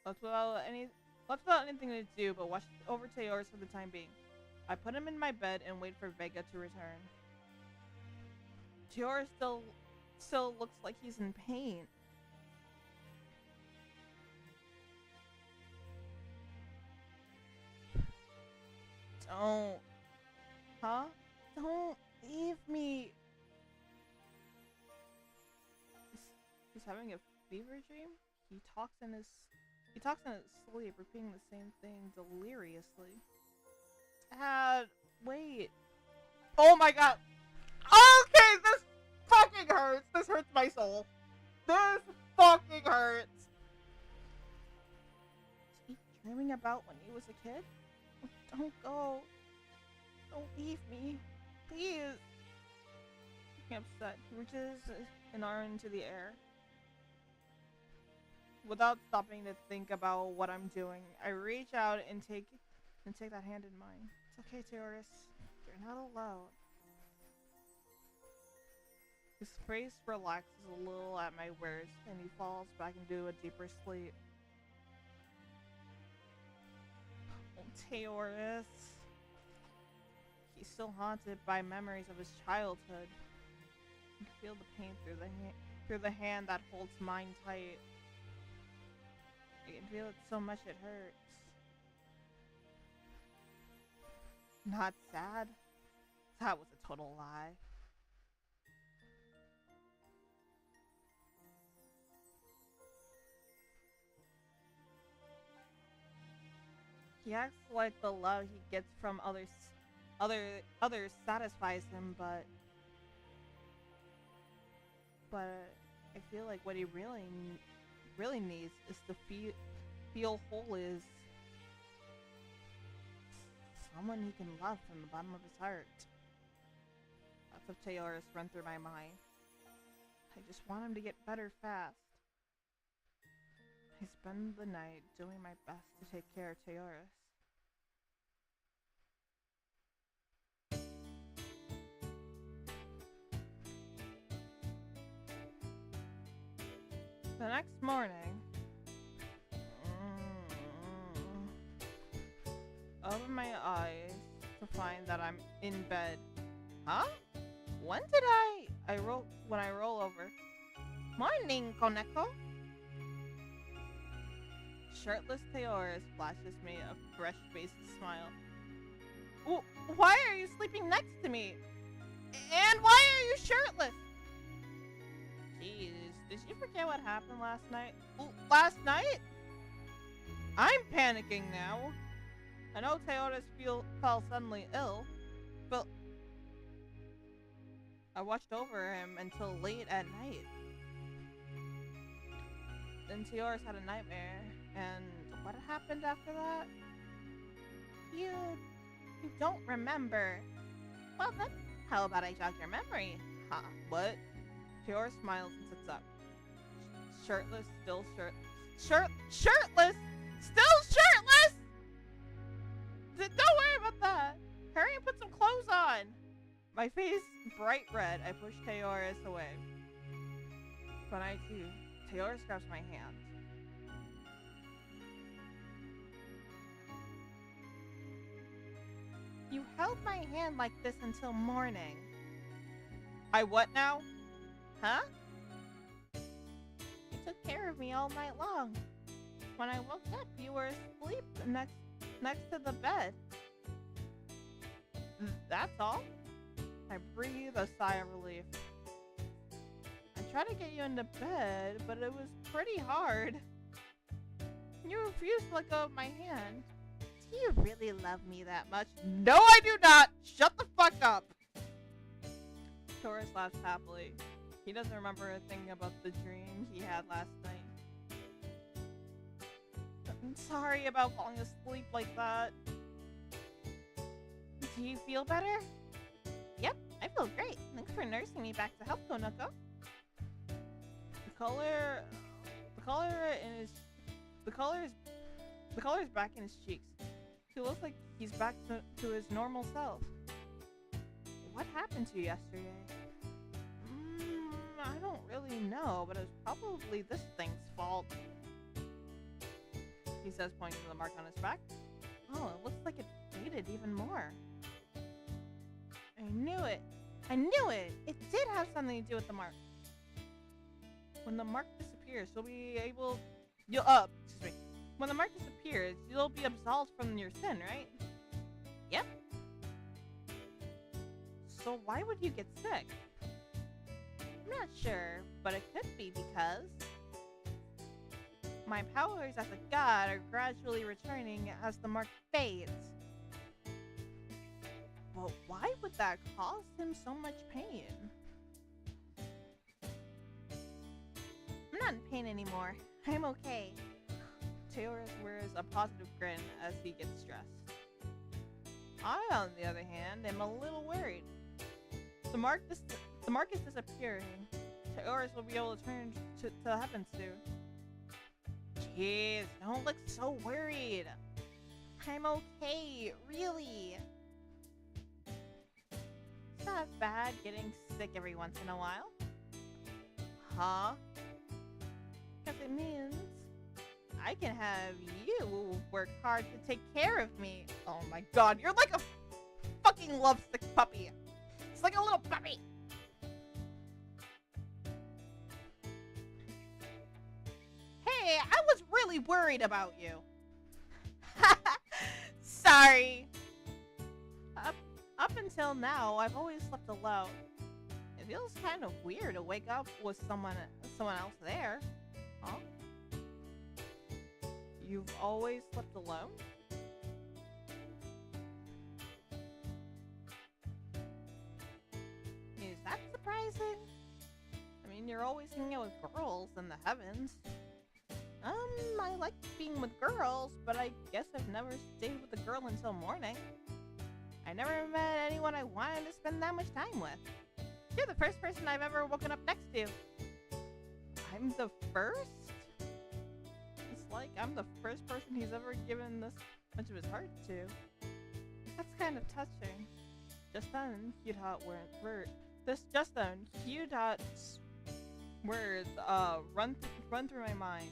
Left without anything to do but watch over Taurus for the time being. I put him in my bed and wait for Vega to return. Taurus still looks like he's in pain. Don't. Huh? Don't leave me. He's having a fever dream? He talks in his sleep, repeating the same thing deliriously. Dad, wait. Oh my god. Okay, this fucking hurts. This hurts my soul. This fucking hurts. Is he dreaming about when he was a kid? Don't go. Don't leave me. Please. Getting upset. He reaches an arm into the air. Without stopping to think about what I'm doing, I reach out and take that hand in mine. It's okay, Taurus. You're not alone. His face relaxes a little at my words, and he falls back into a deeper sleep. Teoris. He's still haunted by memories of his childhood. You can feel the pain through the hand that holds mine tight. I can feel it so much it hurts. Not sad. That was a total lie. He acts like the love he gets from others satisfies him, but I feel like what he really needs is to feel whole, is someone he can love from the bottom of his heart. Thoughts of Teoris run through my mind. I just want him to get better fast. I spend the night doing my best to take care of Teoris. The next morning, open my eyes to find that I'm in bed. Huh? When did when I roll over? Morning, Koneko. Shirtless Teoris flashes me a fresh-faced smile. Why are you sleeping next to me? And why are you shirtless? Jeez, did you forget what happened last night? Last night? I'm panicking now. I know Teoris fell suddenly ill, but I watched over him until late at night. Then Teoris had a nightmare, and what happened after that? You don't remember. Well then, how about I jog your memory? Huh, what? Teoris smiles and sits up. Shirtless, still shirtless! Still shirtless! Don't worry about that. Hurry and put some clothes on. My face bright red, I push Teoris away. When I do, Teoris grabs my hand. You held my hand like this until morning. I what now? Huh? You took care of me all night long. When I woke up, you were asleep next to the bed. That's all? I breathe a sigh of relief. I tried to get you into bed, but it was pretty hard. You refused to let go of my hand. Do you really love me that much? No, I do not! Shut the fuck up! Taurus laughs happily. He doesn't remember a thing about the dream he had last night. I'm sorry about falling asleep like that. Do you feel better? Yep, I feel great. Thanks for nursing me back to health, Konoko. The color is back in his cheeks. He looks like he's back to his normal self. What happened to you yesterday? I don't really know, but it was probably this thing's fault. He says, pointing to the mark on his back. Oh, it looks like it faded even more. I knew it! I knew it! It did have something to do with the mark. When the mark disappears, you'll be able... excuse me. When the mark disappears, you'll be absolved from your sin, right? Yep. So why would you get sick? I'm not sure, but it could be because my powers as a god are gradually returning as the mark fades. But why would that cause him so much pain? I'm not in pain anymore. I'm okay. Taurus wears a positive grin as he gets stressed. I, on the other hand, am a little worried. The mark is disappearing. Taurus will be able to turn to heaven soon. Jeez, don't look so worried. I'm okay, really. It's not bad getting sick every once in a while. Huh? Because it means I can have you work hard to take care of me. Oh my god, you're like a fucking lovesick puppy. It's like a little puppy. Hey, I was really worried about you. Sorry. Up until now, I've always slept alone. It feels kind of weird to wake up with someone else there. Huh? You've always slept alone? Is that surprising? I mean, you're always hanging out with girls in the heavens. I like being with girls, but I guess I've never stayed with a girl until morning. I never met anyone I wanted to spend that much time with. You're the first person I've ever woken up next to. I'm the first? It's like I'm the first person he's ever given this much of his heart to. That's kind of touching. Just then, Q-Dot Q-Dot's words run through my mind.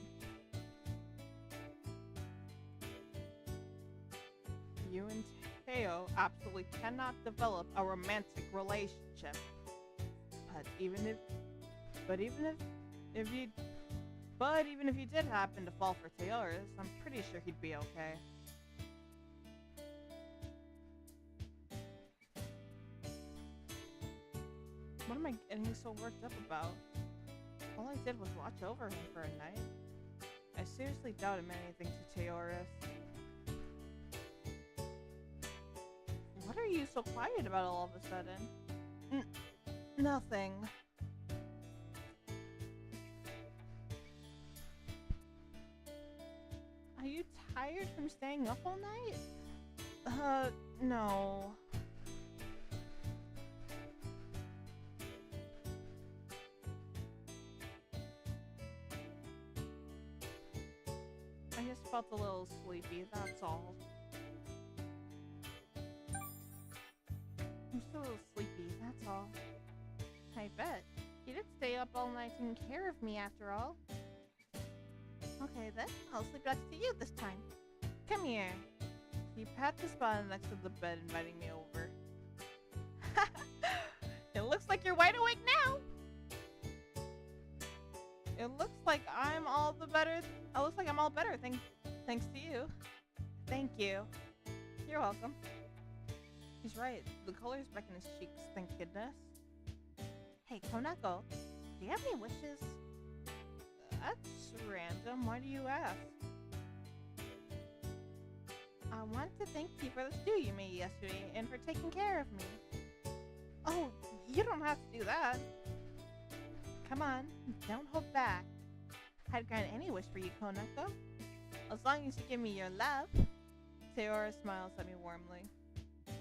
You and Teo absolutely cannot develop a romantic relationship. But even if you did happen to fall for Teoris, I'm pretty sure he'd be okay. What am I getting so worked up about? All I did was watch over him for a night. I seriously doubt him anything to Teoris. What are you so quiet about all of a sudden? Nothing. Are you tired from staying up all night? No. I just felt a little sleepy, that's all. I'm still a little sleepy, that's all. I bet. You did stay up all night taking care of me after all. Okay then, I'll sleep next to you this time. Come here. He pat the spot next to the bed, inviting me over. It looks like you're wide awake now. It looks like I'm all better thanks to you. Thank you. You're welcome. He's right. The color's back in his cheeks, thank goodness. Hey, Konako, do you have any wishes? That's random. Why do you ask? I want to thank you for the stew you made yesterday and for taking care of me. Oh, you don't have to do that. Come on, don't hold back. I'd grant any wish for you, Konako. As long as you give me your love. Teora smiles at me warmly.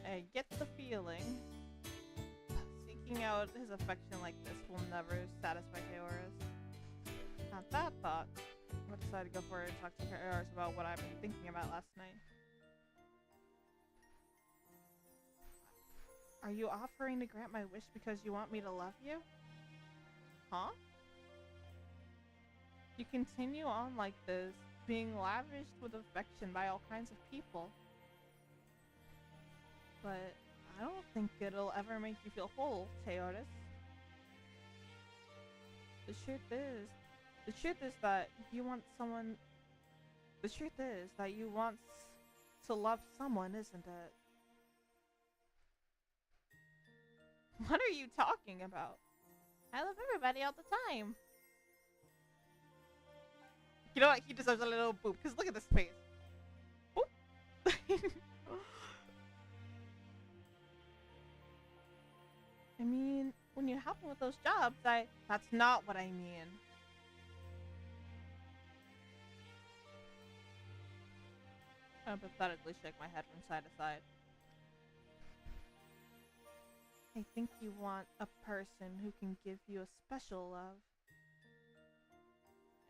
I get the feeling seeking out his affection like this will never satisfy Teora's. At that thought, I decided to go forward and talk to Teoris about what I've been thinking about last night. Are you offering to grant my wish because you want me to love you? Huh? You continue on like this, being lavished with affection by all kinds of people. But I don't think it'll ever make you feel whole, Teoris. The truth is that you want to love someone, isn't it? What are you talking about? I love everybody all the time. You know what? He deserves a little boop, because look at this face. Boop. I mean, when you help me with those jobs, that's not what I mean. I pathetically shake my head from side to side. I think you want a person who can give you a special love.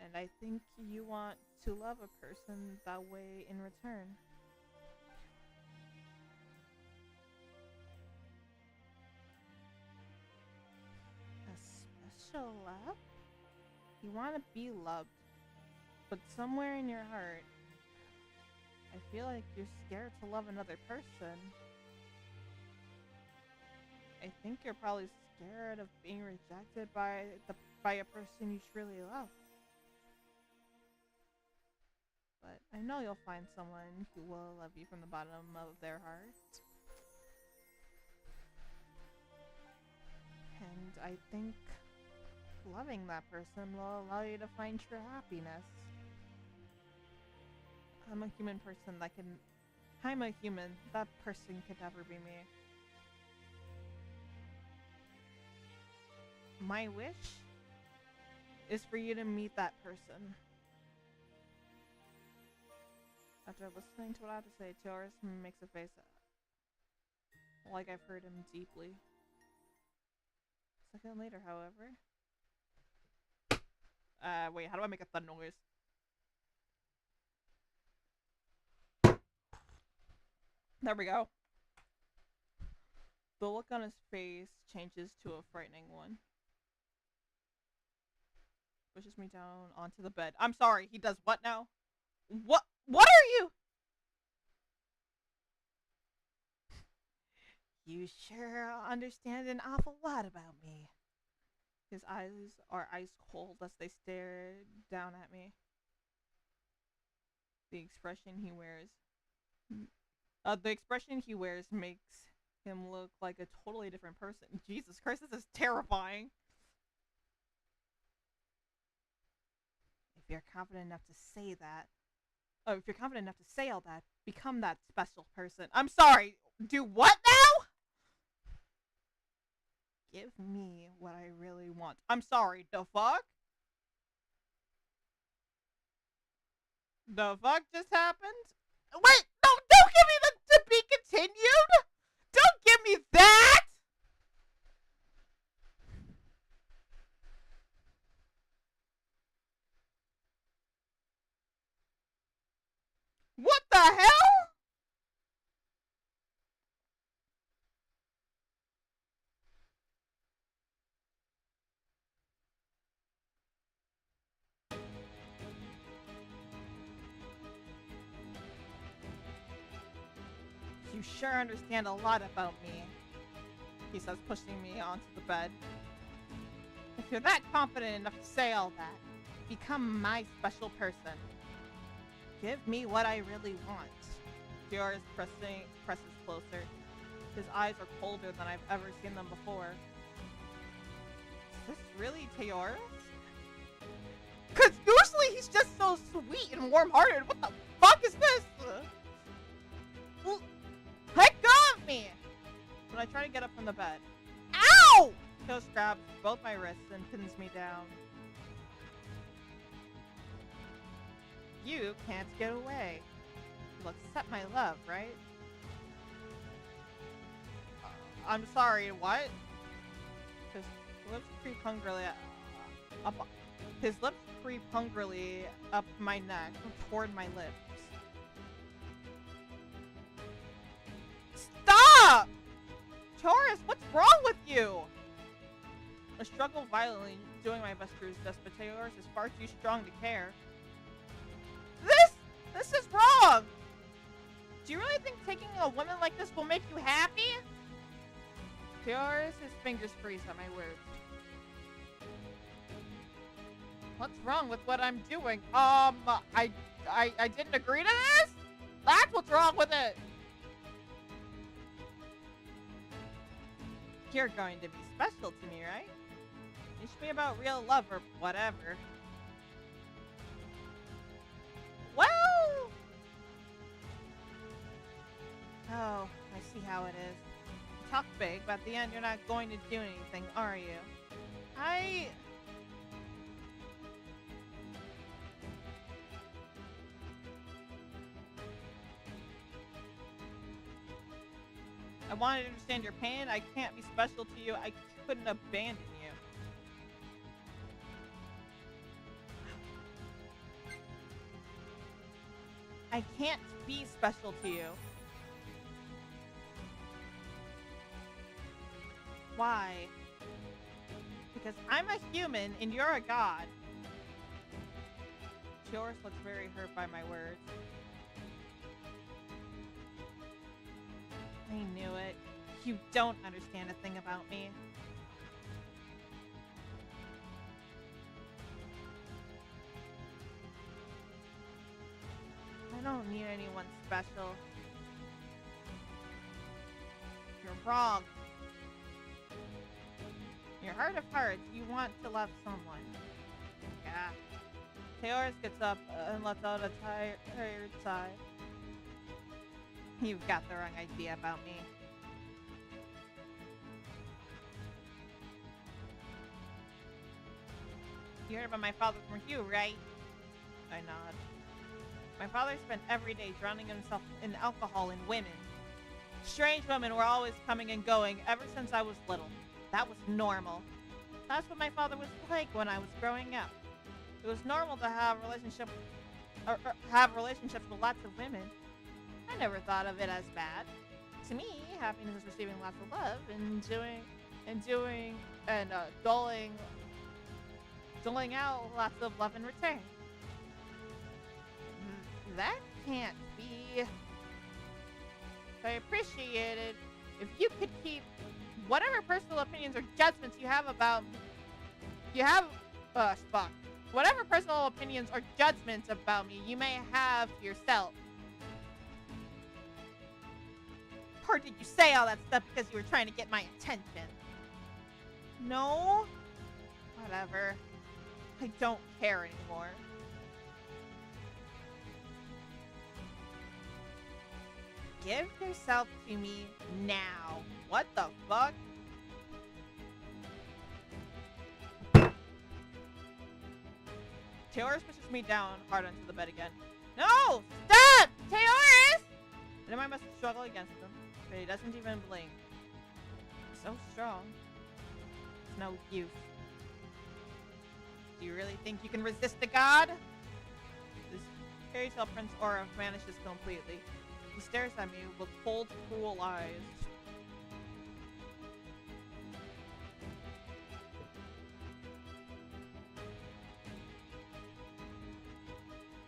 And I think you want to love a person that way in return. A special love? You want to be loved. But somewhere in your heart, I feel like you're scared to love another person. I think you're probably scared of being rejected by a person you truly love. But I know you'll find someone who will love you from the bottom of their heart. And I think loving that person will allow you to find true happiness. I'm a human. That person could never be me. My wish is for you to meet that person. After listening to what I have to say, Taurus makes a face like I've heard him deeply. A second later, however... wait, how do I make a thud noise? There we go. The look on his face changes to a frightening one. Pushes me down onto the bed. I'm sorry, he does what now? What are you? You sure understand an awful lot about me. His eyes are ice cold as they stare down at me. The expression he wears makes him look like a totally different person. Jesus Christ, this is terrifying. If you're confident enough to say all that, become that special person. I'm sorry, do what now? Give me what I really want. I'm sorry, the fuck? The fuck just happened? Wait, no, don't give me the to be continued! Don't give me that! What the hell? You sure understand a lot about me, he says, pushing me onto the bed. If you're that confident enough to say all that, become my special person. Give me what I really want. Taurus presses closer. His eyes are colder than I've ever seen them before. Is this really Taurus? Cause usually he's just so sweet and warm-hearted. What the fuck is this? Let go of me! When I try to get up from the bed. Ow! Taurus grabs both my wrists and pins me down. You can't get away. You'll accept my love, right? I'm sorry, what? His lips creep hungrily up my neck toward my lips. Stop! Taurus, what's wrong with you? I struggle violently, doing my best to resist, but Taurus is far too strong to care. This is wrong! Do you really think taking a woman like this will make you happy? Taurus' fingers freeze at my words. What's wrong with what I'm doing? I didn't agree to this? That's what's wrong with it! You're going to be special to me, right? Teach me about real love or whatever. Well... Oh, I see how it is. You talk big, but at the end you're not going to do anything, are you? I want to understand your pain. I can't be special to you. I couldn't abandon you. I can't be special to you. Why? Because I'm a human and you're a god. Teoris looks very hurt by my words. I knew it. You don't understand a thing about me. I don't need anyone special. You're wrong. In your heart of hearts, you want to love someone. Yeah. Teoris gets up and lets out a tired sigh. You've got the wrong idea about me. You heard about my father from Hugh, right? I nod. My father spent every day drowning himself in alcohol and women. Strange women were always coming and going ever since I was little. That was normal. That's what my father was like when I was growing up. It was normal to have relationships with lots of women. I never thought of it as bad. To me, happiness is receiving lots of love and doling out lots of love in return. That can't be. I appreciate it if you could keep whatever personal opinions or judgments you have about whatever personal opinions or judgments about me you may have to yourself. Or did you say all that stuff because you were trying to get my attention? No? Whatever. I don't care anymore. Give yourself to me now. What the fuck? Teoris pushes me down hard onto the bed again. No! Stop! Teoris! And then I must struggle against him, but he doesn't even blink. He's so strong. It's no use. Do you really think you can resist a god? This fairy tale prince aura vanishes completely. He stares at me with cold, cruel eyes.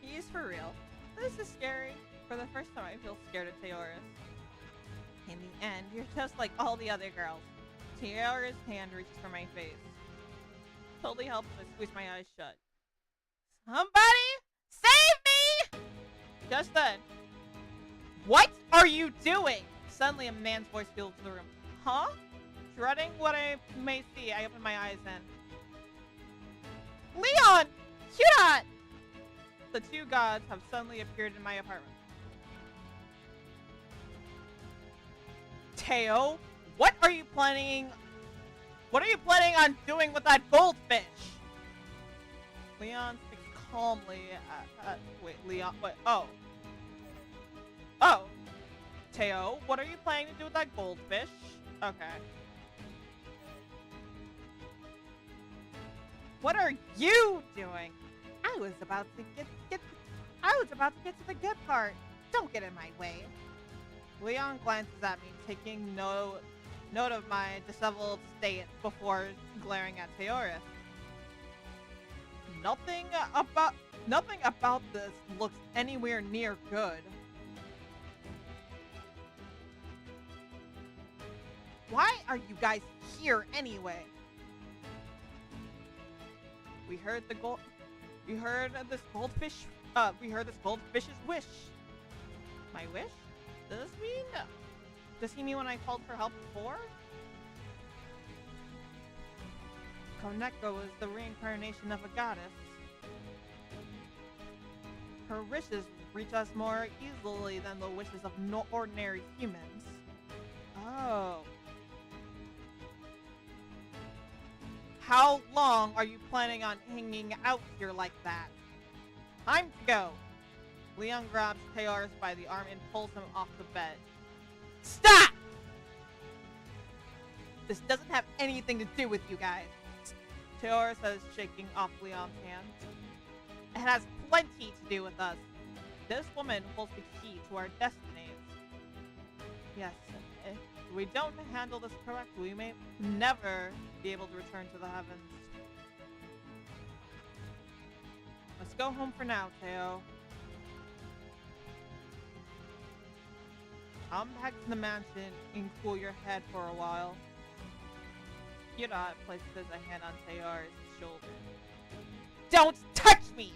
He's for real. This is scary. For the first time, I feel scared of Teoris. In the end, you're just like all the other girls. Teoris' hand reaches for my face. Totally helpless, I squeeze my eyes shut. Somebody save me! Just then. What are you doing? Suddenly a man's voice fills the room. Huh? Dreading what I may see, I open my eyes and... Leon! Cute! The two gods have suddenly appeared in my apartment. Teo, what are you planning on doing with that goldfish? Leon speaks calmly. Oh. Teo, what are you planning to do with that goldfish? Okay. What are you doing? I was about to get to the good part. Don't get in my way. Leon glances at me, taking note of my disheveled state before glaring at Teoris. Nothing about this looks anywhere near good. Why are you guys here anyway? We heard this goldfish's wish. My wish? Does he mean when I called for help before? Koneko is the reincarnation of a goddess. Her wishes reach us more easily than the wishes of ordinary humans. Oh. How long are you planning on hanging out here like that? Time to go. Leon grabs Teoris by the arm and pulls him off the bed. Stop! This doesn't have anything to do with you guys. Teoris says, shaking off Leon's hand. It has plenty to do with us. This woman holds the key to our destinies. Yes, if we don't handle this correctly, we may never be able to return to the heavens. Let's go home for now, Teo. Come back to the mansion and cool your head for a while. Yudot places a hand on Teor's shoulder. Don't touch me!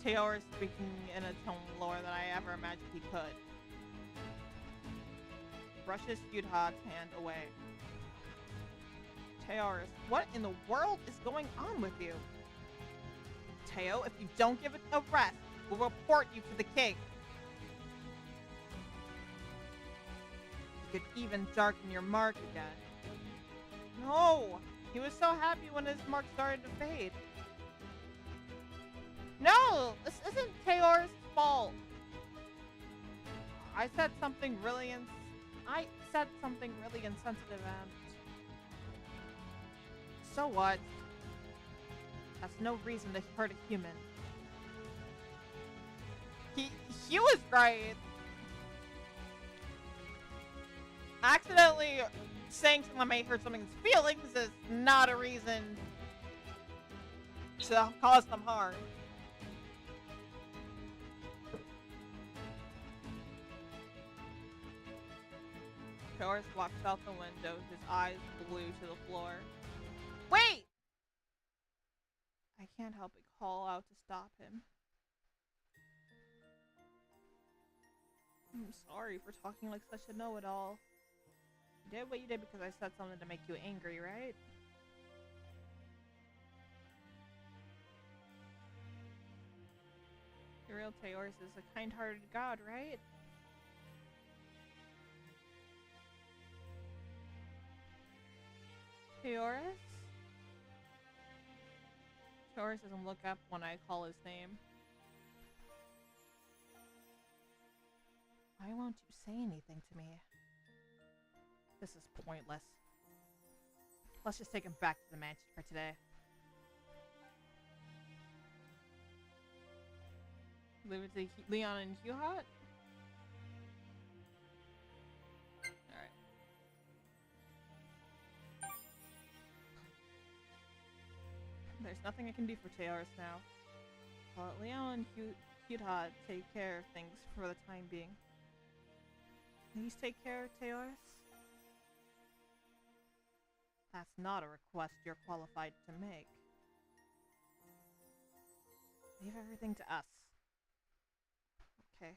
Teor is speaking in a tone lower than I ever imagined he could. Brushes Yudot's hand away. Teor, what in the world is going on with you? Teo, if you don't give it a rest, we'll report you to the king. You could even darken your mark again. No! He was so happy when his mark started to fade. No! This isn't Teor's fault. I said something really insensitive and... So what? That's no reason to hurt a human. He was right. Accidentally saying someone may hurt someone's feelings is not a reason to cause them harm. Taurus walks out the window, his eyes glued to the floor. Wait! I can't help but call out to stop him. I'm sorry for talking like such a know-it-all. You did what you did because I said something to make you angry, right? The real Taurus is a kind-hearted god, right? Taurus? Taurus doesn't look up when I call his name. Why won't you say anything to me? This is pointless. Let's just take him back to the mansion for today. Leave it to Leon and Huhat? Alright. There's nothing I can do for Taurus now. I'll let Leon and Huhat take care of things for the time being. Please take care of Taurus. That's not a request you're qualified to make. Leave everything to us. Okay.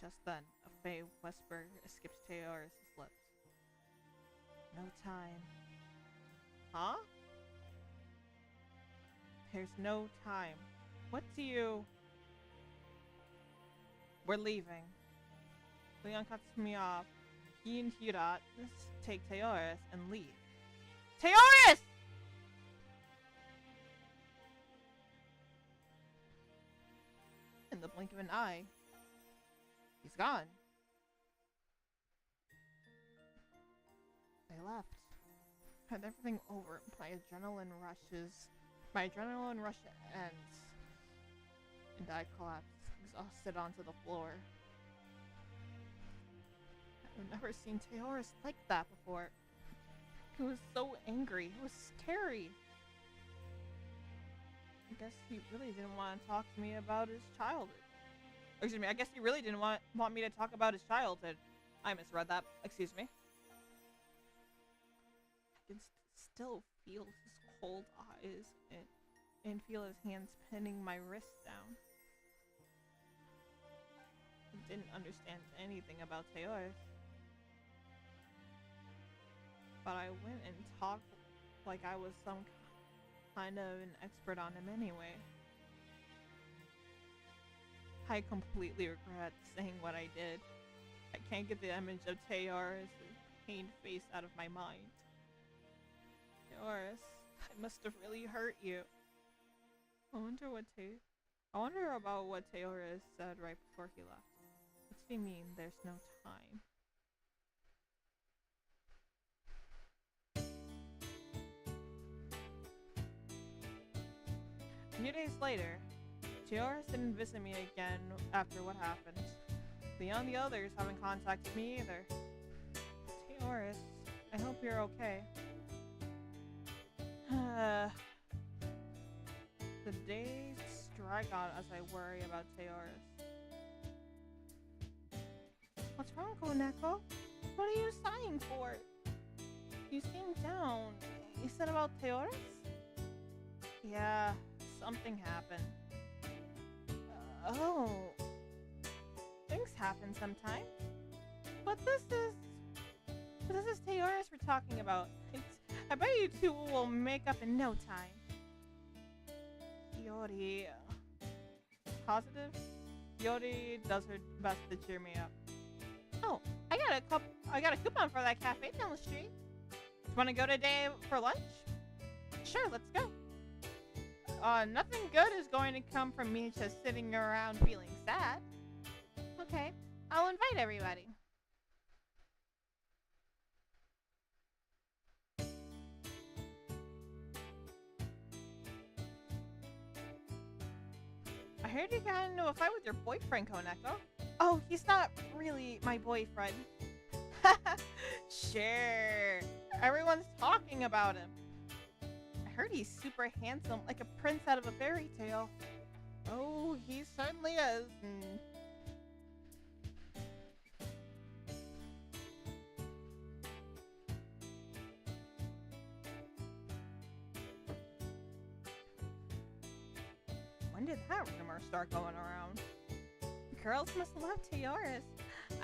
Just then, a faint whisper escapes Taurus' lips. No time. Huh? There's no time. What do you... We're leaving. Leon cuts me off. He and Hudat take Taurus and leave. Taurus! In the blink of an eye, he's gone. They left. Had everything over. My adrenaline rush ends. And I collapse, exhausted onto the floor. I've never seen Taurus like that before. He was so angry. It was scary. I guess he really didn't want to talk to me about his childhood. Excuse me, I guess he really didn't want me to talk about his childhood. I misread that. Excuse me. I can still feel his cold eyes and feel his hands pinning my wrist down. I didn't understand anything about Taurus. But I went and talked like I was some kind of an expert on him anyway. I completely regret saying what I did. I can't get the image of Taurus' pained face out of my mind. Taurus, I must have really hurt you. I wonder about what Taurus said right before he left. What's he mean there's no time? A few days later, Taurus didn't visit me again after what happened. Leon and the others haven't contacted me either. Taurus, I hope you're okay. The days drag on as I worry about Teoris. What's wrong, Koneko? What are you sighing for? You seem down. You said about Teoris? Yeah, something happened. Oh. Things happen sometimes. But this is Teoris we're talking about. I bet you two will make up in no time. Yori. Positive? Yori does her best to cheer me up. Oh, I got a coupon for that cafe down the street. Want to go today for lunch? Sure, let's go. Nothing good is going to come from me just sitting around feeling sad. Okay, I'll invite everybody. I heard you got into a fight with your boyfriend, Koneko. Oh, he's not really my boyfriend. Sure. Everyone's talking about him. I heard he's super handsome, like a prince out of a fairy tale. Oh, he certainly is. When did that rumor start going around? Girls must love Teoris.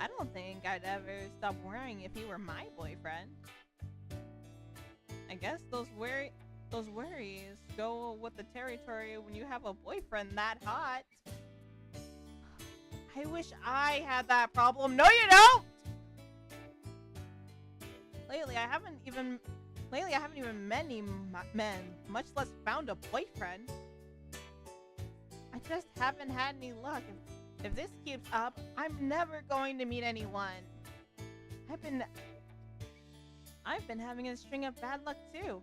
I don't think I'd ever stop worrying if he were my boyfriend. I guess those worries go with the territory when you have a boyfriend that hot. I wish I had that problem. No, you don't! Lately, I haven't even met any men, much less found a boyfriend. I just haven't had any luck. If this keeps up, I'm never going to meet anyone. I've been having a string of bad luck too.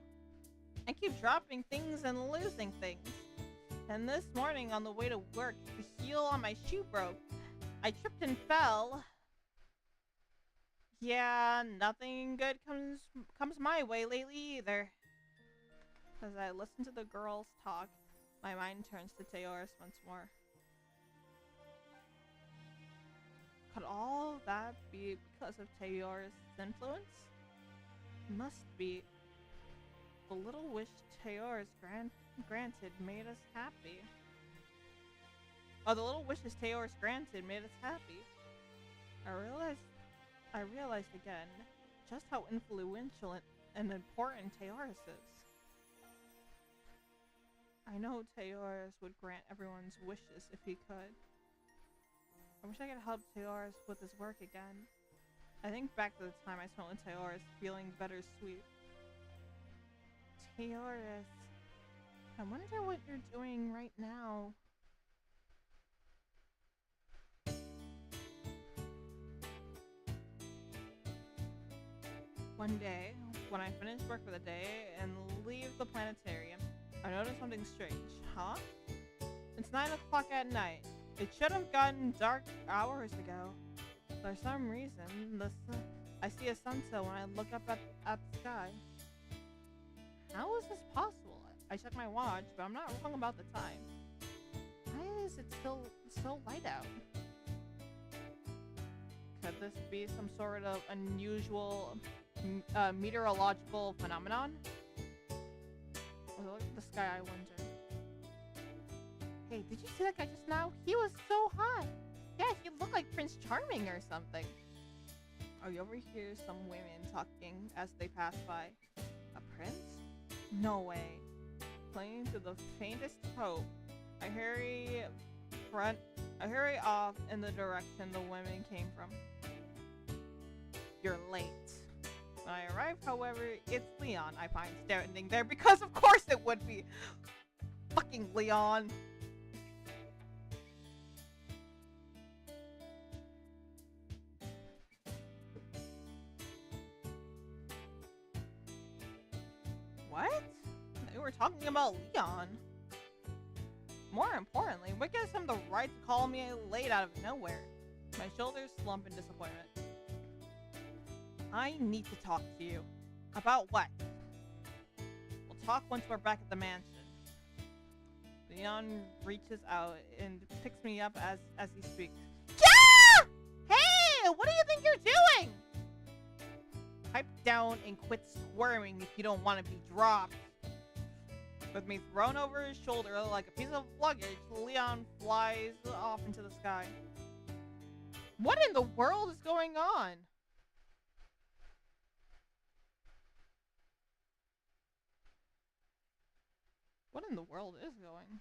I keep dropping things and losing things. And this morning on the way to work, the heel on my shoe broke. I tripped and fell. Yeah, nothing good comes my way lately either. As I listen to the girls talk, my mind turns to Teoris once more. Could all that be because of Teoris' influence? Must be. The little wish Teoris granted made us happy. Oh, the little wishes Teoris granted made us happy. I realized again just how influential and important Teoris is. I know Teoris would grant everyone's wishes if he could. I wish I could help Teoris with his work again. I think back to the time I spent with Teoris feeling bittersweet. Teoris, I wonder what you're doing right now. One day, when I finish work for the day and leave the planetarium, I noticed something strange. Huh? It's 9 o'clock at night. It should have gotten dark hours ago. For some reason, I see a sunset when I look up at the sky. How is this possible? I check my watch, but I'm not wrong about the time. Why is it still so light out? Could this be some sort of unusual meteorological phenomenon? Look at the sky, I wonder. Hey, did you see that guy just now? He was so hot! Yeah, he looked like Prince Charming or something. Oh, you overhear some women talking as they pass by. A prince? No way. Clinging to the faintest hope, I hurry off in the direction the women came from. You're late. When I arrive, however, it's Leon I find standing there because of course it would be. Fucking Leon. What? They were talking about Leon. More importantly, what gives him the right to call me late out of nowhere? My shoulders slump in disappointment. I need to talk to you. About what? We'll talk once we're back at the mansion. Leon reaches out and picks me up as he speaks. Yeah! Hey, what do you think you're doing? Pipe down and quit squirming if you don't want to be dropped. With me thrown over his shoulder like a piece of luggage, Leon flies off into the sky. What in the world is going on? What in the world is going?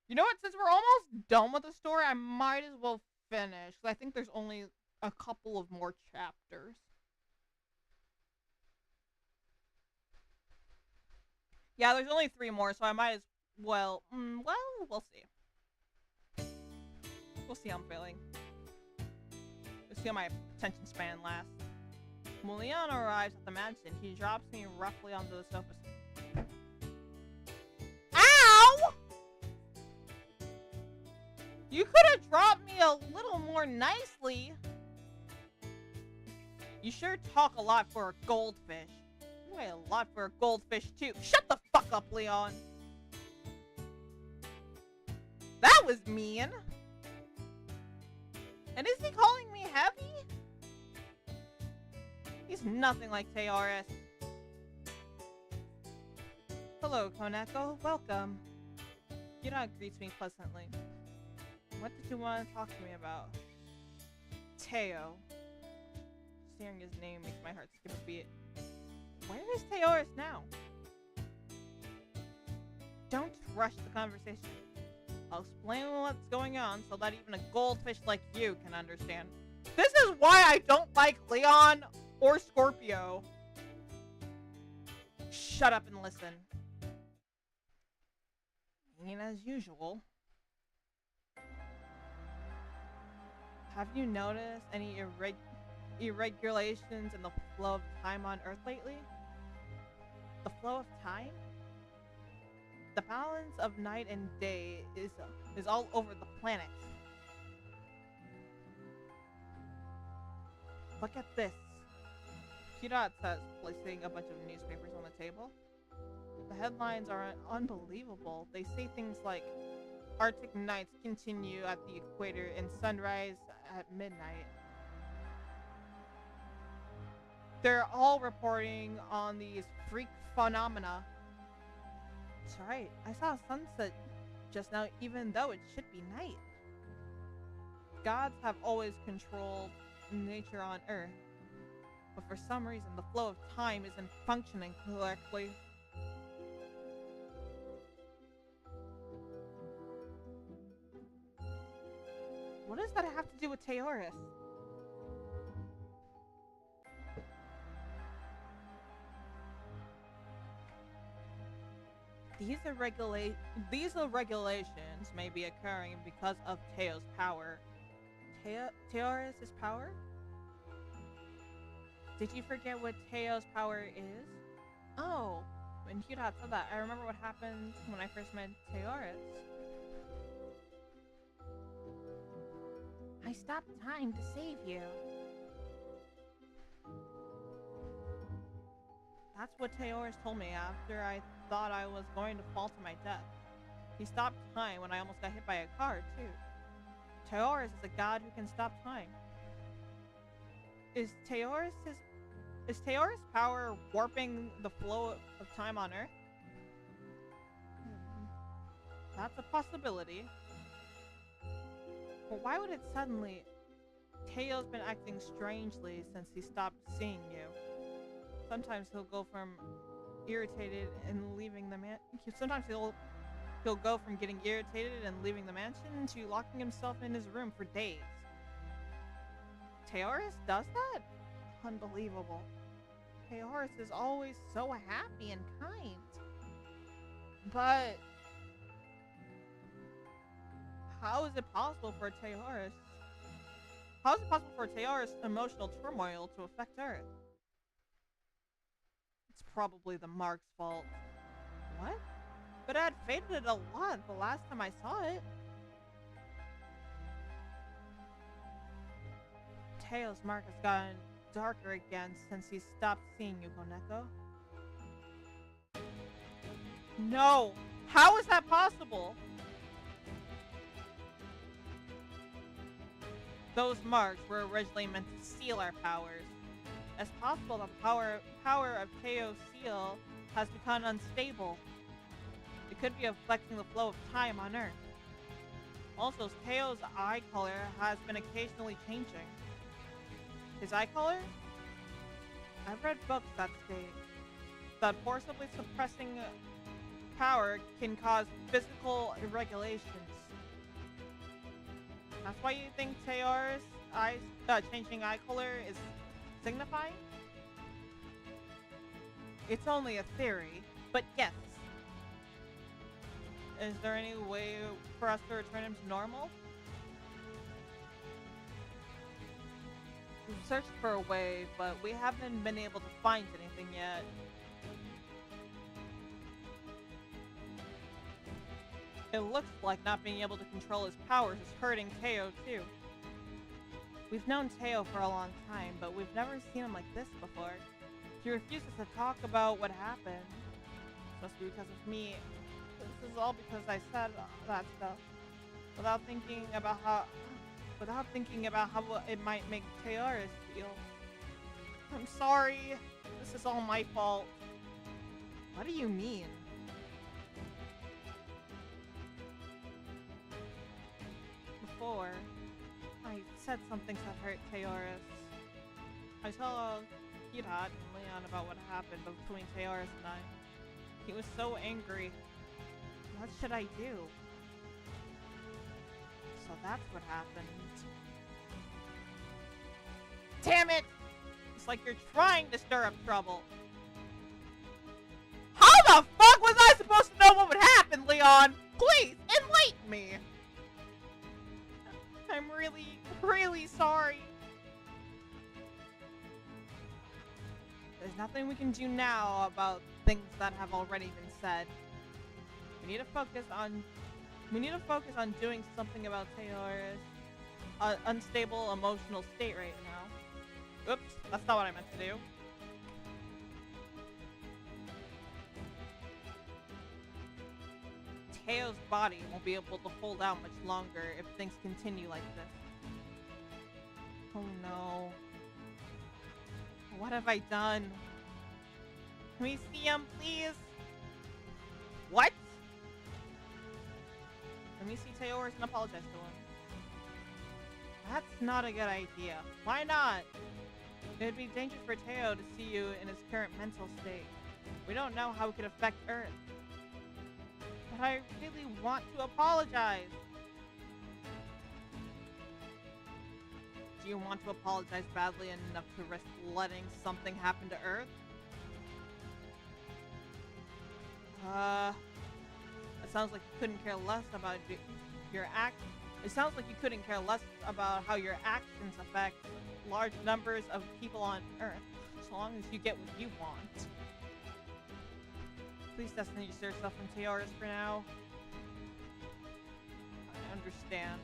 You know what? Since we're almost done with the story, I might as well finish. I think there's only a couple of more chapters. Yeah, there's only 3 more, so I might as well. Well, we'll see. We'll see how I'm feeling. We'll see how my attention span lasts. When Leon arrives at the mansion, he drops me roughly onto the sofa. Ow! You could have dropped me a little more nicely. You sure talk a lot for a goldfish. You weigh a lot for a goldfish, too. Shut the fuck up, Leon. That was mean. And is he calling me heavy? He's nothing like Teoris. Hello, Koneko. Welcome. Yuna greets me pleasantly. What did you want to talk to me about? Teo. Just hearing his name makes my heart skip a beat. Where is Teoris now? Don't rush the conversation. I'll explain what's going on so that even a goldfish like you can understand. This is why I don't like Leon or Scorpio. Shut up and listen. And as usual, have you noticed any irregularities in the flow of time on Earth lately? The flow of time? The balance of night and day is all over the planet. Look at this. Kidot says, placing a bunch of newspapers on the table. The headlines are unbelievable. They say things like, Arctic nights continue at the equator and sunrise at midnight. They're all reporting on these freak phenomena. That's right, I saw a sunset just now even though it should be night. Gods have always controlled nature on Earth, but for some reason the flow of time isn't functioning correctly. What does that have to do with Teoris? These regulations may be occurring because of Teo's power. Teoris' power? Did you forget what Teo's power is? Oh, when Hudot said that, I remember what happened when I first met Teoris. I stopped time to save you. That's what Teoris told me after I thought I was going to fall to my death. He stopped time when I almost got hit by a car, too. Teoris is a god who can stop time. Is Teoris' power warping the flow of time on Earth? That's a possibility. But why would it suddenly... Teo's been acting strangely since he stopped seeing you. Sometimes he'll go from irritated and leaving the Sometimes he'll go from getting irritated and leaving the mansion to locking himself in his room for days. Teoris does that? Unbelievable. Teoris is always so happy and kind. But... how is it possible for Teoris? How is it possible for Teoris' emotional turmoil to affect Earth? It's probably the Mark's fault. What? But it had faded a lot the last time I saw it. Teo's Mark has gotten darker again since he stopped seeing you, Koneko. No! How is that possible? Those marks were originally meant to seal our powers. It's possible that the power of Teo's seal has become unstable. It could be affecting the flow of time on Earth. Also, Teo's eye color has been occasionally changing. His eye color? I've read books that state that forcibly suppressing power can cause physical irregulations. That's why you think Teo's eyes changing eye color is signifying? It's only a theory, but yes. Is there any way for us to return him to normal? We've searched for a way, but we haven't been able to find anything yet. It looks like not being able to control his powers is hurting Teo too. We've known Teo for a long time, but we've never seen him like this before. He refuses to talk about what happened. It must be because of me. This is all because I said that stuff without thinking about how it might make Teoris feel. I'm sorry. This is all my fault. What do you mean? Before, I said something that hurt Teoris. I told Kirat and Leon about what happened between Teoris and I. He was so angry. What should I do? So that's what happened. Damn it! It's like you're trying to stir up trouble. How the fuck was I supposed to know what would happen, Leon? Please, enlighten me! I'm really, really sorry. There's nothing we can do now about things that have already been said. We need to focus on doing something about Teora's unstable emotional state right now. Oops, that's not what I meant to do. Teo's body won't be able to hold out much longer if things continue like this. Oh no. What have I done? Can we see him, please? What? Let me see Teoris and apologize to him. That's not a good idea. Why not? It would be dangerous for Teo to see you in his current mental state. We don't know how it could affect Earth. But I really want to apologize. Do you want to apologize badly enough to risk letting something happen to Earth? It sounds like you couldn't care less about your act. It sounds like you couldn't care less about how your actions affect large numbers of people on Earth, so long as you get what you want. Please distance yourself from Teoris for now. I understand.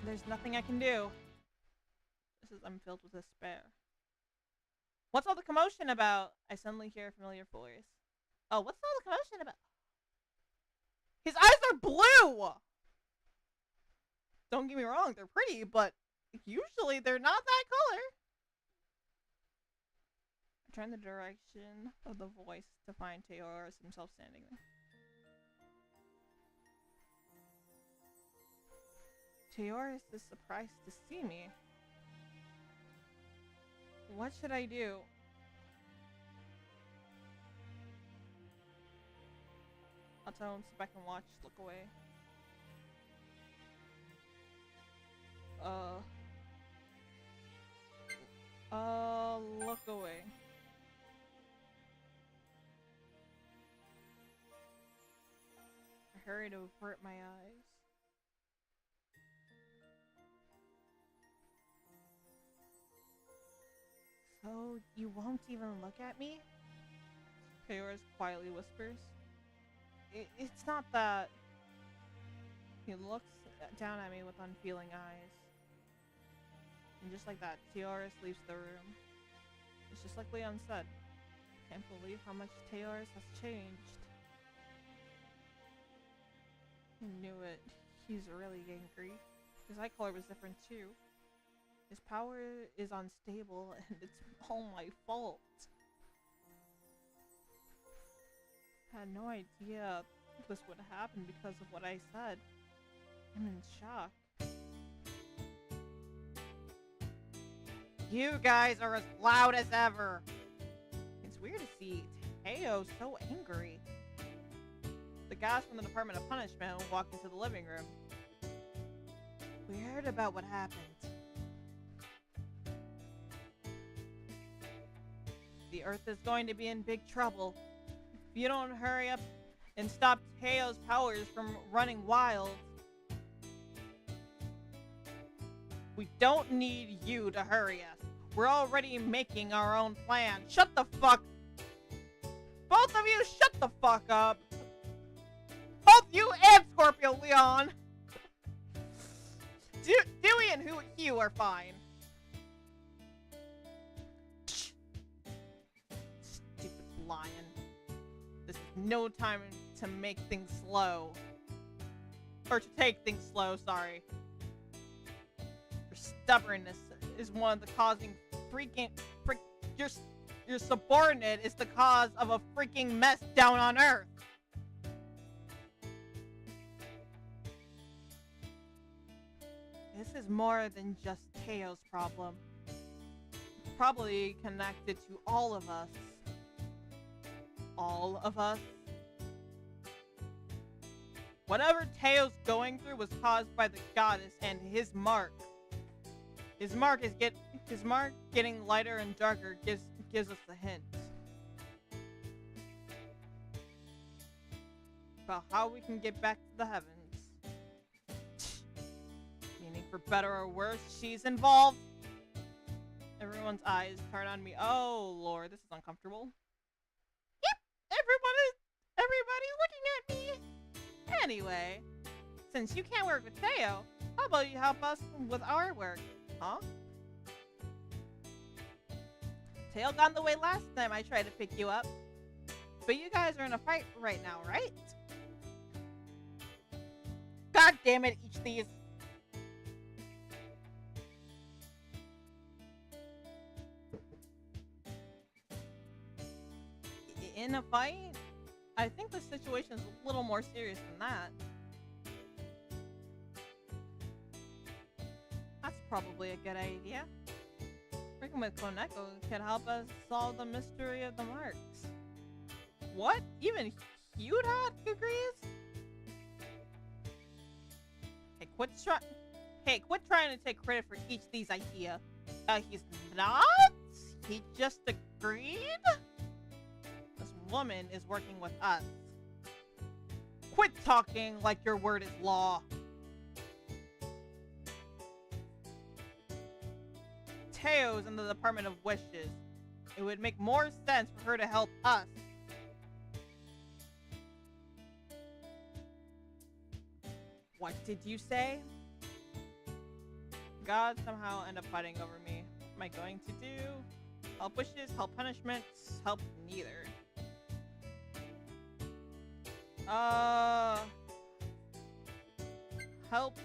There's nothing I can do. I'm filled with despair. What's all the commotion about? I suddenly hear a familiar voice. Oh, what's all the commotion about? His eyes are blue! Don't get me wrong, they're pretty, but usually they're not that color. I turn the direction of the voice to find Teoris himself standing there. Teoris is surprised to see me. What should I do? I'll tell him to sit back and watch, look away. Look away. I hurry to avert my eyes. So, you won't even look at me? Teoris quietly whispers. It's not that. He looks down at me with unfeeling eyes. And just like that, Teoris leaves the room. It's just like Leon said. Can't believe how much Teoris has changed. I knew it. He's really angry. His eye color was different too. His power is unstable and it's all my fault. I had no idea this would happen because of what I said. I'm in shock. You guys are as loud as ever. It's weird to see Teo so angry. The guys from the Department of Punishment walked into the living room. We heard about what happened. The Earth is going to be in big trouble. If you don't hurry up and stop Teo's powers from running wild. We don't need you to hurry us. We're already making our own plan. Shut the fuck. Both of you, shut the fuck up. Both you and Scorpio Leon. Dewey and Hugh are fine. Stupid lion. This is no time to make things slow. Or to take things slow, sorry. Your stubbornness is one of the causing your subordinate is the cause of a freaking mess down on Earth. This is more than just Teo's problem. It's probably connected to all of us. All of us. Whatever Teo's going through was caused by the goddess and his mark. His mark getting lighter and darker gives us a hint about how we can get back to the heavens. Meaning for better or worse, she's involved. Everyone's eyes turn on me. Oh Lord, this is uncomfortable. Yep, everybody's looking at me. Anyway, since you can't work with Teo, how about you help us with our work? Huh? Teo got in the way last time I tried to pick you up. But you guys are in a fight right now, right? God damn it, each these. In a fight? I think the situation is a little more serious than that. That's probably a good idea. Working with Koneko could help us solve the mystery of the marks. What? Even Hyudat agrees? Hey, quit trying to take credit for each of these ideas. He's not? He just agreed? This woman is working with us. Quit talking like your word is law. Teo's in the Department of Wishes. It would make more sense for her to help us. What did you say? God somehow end up fighting over me. What am I going to do? Help wishes, help punishments, help neither. Help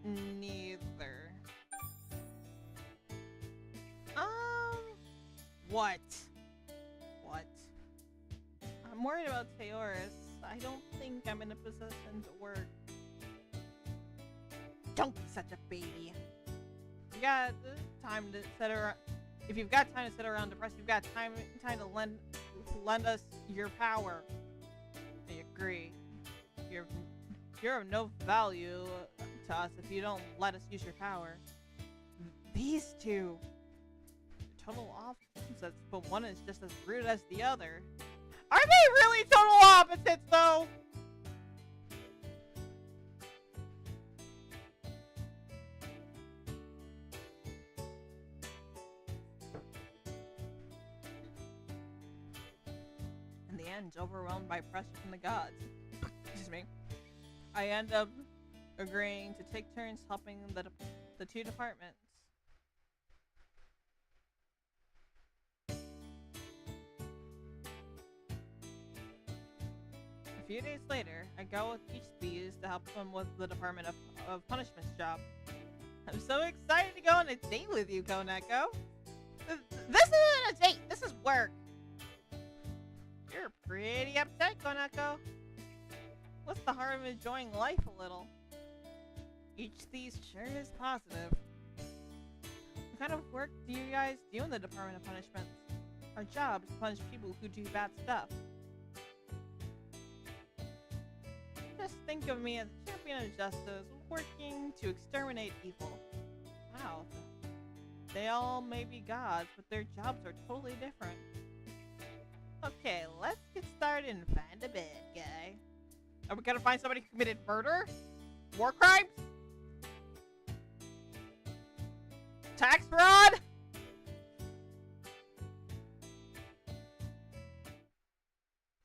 neither. What? What? I'm worried about Teoris. I don't think I'm in a position to work. Don't be such a baby. You got time to sit around. If you've got time to sit around depressed, you've got time to lend us your power. I agree. You're of no value to us if you don't let us use your power. These two. Total opposites, but one is just as rude as the other. Are they really total opposites, though? In the end, overwhelmed by pressure from the gods, excuse me, I end up agreeing to take turns helping the two departments. A few days later, I go with each of these to help them with the Department of Punishment's job. I'm so excited to go on a date with you, Koneko. This isn't a date, this is work. You're pretty upset, Koneko. What's the harm of enjoying life a little? Each of these sure is positive. What kind of work do you guys do in the Department of Punishment? Our job is to punish people who do bad stuff. Just think of me as a champion of justice, working to exterminate evil. Wow. They all may be gods, but their jobs are totally different. Okay, let's get started and find a bad guy. Are we gonna find somebody who committed murder? War crimes? Tax fraud?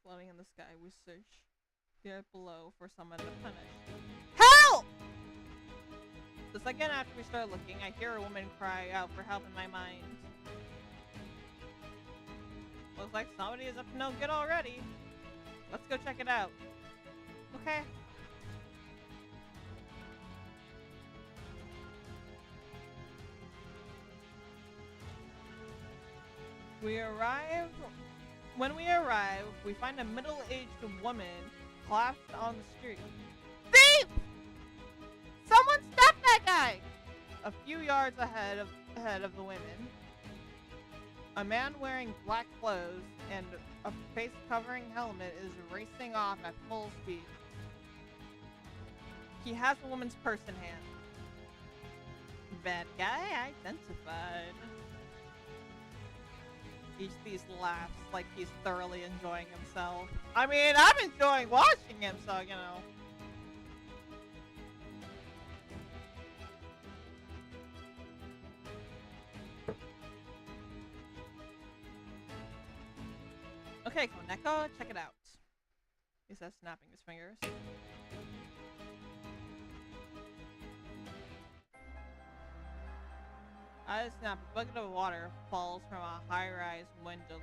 Floating in the sky, we search the earth below for someone to punish. Help! The second after we start looking, I hear a woman cry out for help in my mind. Looks like somebody is up to no good already. Let's go check it out. Okay. When we arrive, we find a middle-aged woman collapsed on the street. Thief! Someone stop that guy! A few yards ahead of the women, a man wearing black clothes and a face-covering helmet is racing off at full speed. He has a woman's purse in hand. Bad guy identified. Each of these laughs like he's thoroughly enjoying himself. I mean, I'm enjoying watching him, so, you know. Okay, Koneko, check it out. He says, snapping his fingers. I snap, a bucket of water falls from a high-rise window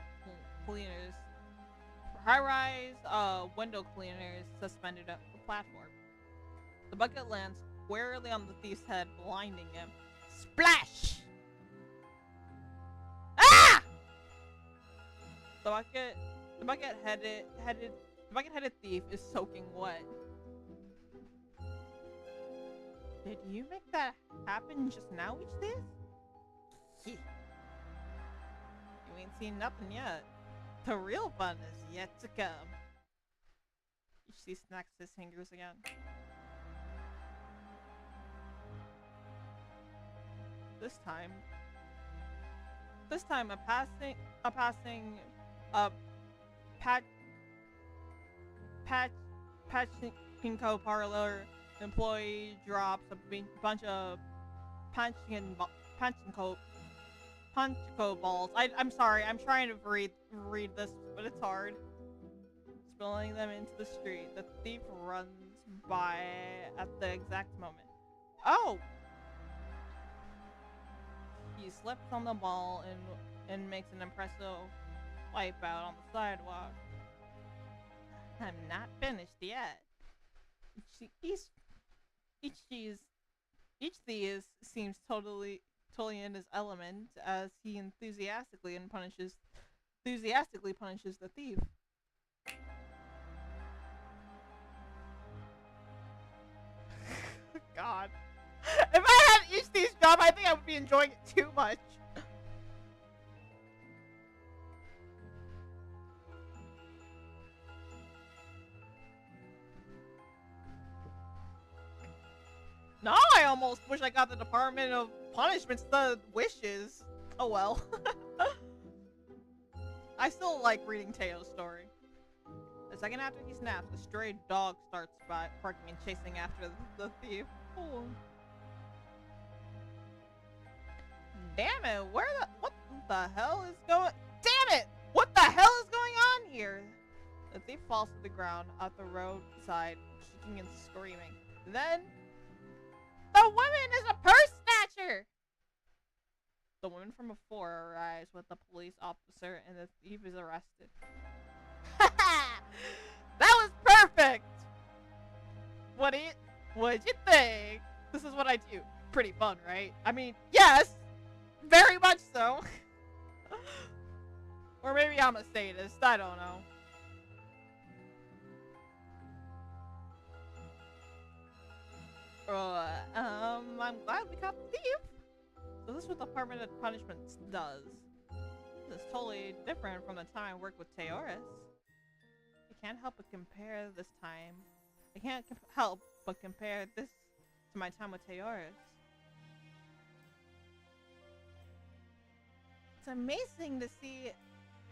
cleaners. Window cleaners suspended at the platform. The bucket lands squarely on the thief's head, blinding him. Splash! Ah! The bucket-headed thief is soaking wet. Did you make that happen just now, each this? You ain't seen nothing yet. The real fun is yet to come. She snacks his fingers again. This time a pachinko parlor employee drops a bunch of pachinko balls. I'm sorry, I'm trying to read this, but it's hard. Spilling them into the street. The thief runs by at the exact moment. Oh! He slips on the ball and makes an impressive wipe out on the sidewalk. I'm not finished yet. Each thieves seems totally in his element as he enthusiastically punishes the thief. God. If I had each thieves job, I think I would be enjoying it too much. Now I almost wish I got the Department of Punishment's the Wishes. Oh well. I still like reading Teo's story. The second after he snaps, a stray dog starts barking and chasing after the thief. Oh. Damn it, what the hell is going— Damn it! What the hell is going on here? The thief falls to the ground at the roadside, kicking and screaming. Then, The woman is a purse snatcher! The woman from before arrives with the police officer and the thief is arrested. That was perfect! What'd you think? This is what I do. Pretty fun, right? I mean, yes! Very much so. Or maybe I'm a sadist, I don't know. I'm glad we caught the thief. So this is what the Department of Punishments does. This is totally different from the time I worked with Teoris. I can't help but compare this time. I can't help but compare this to my time with Teoris. It's amazing to see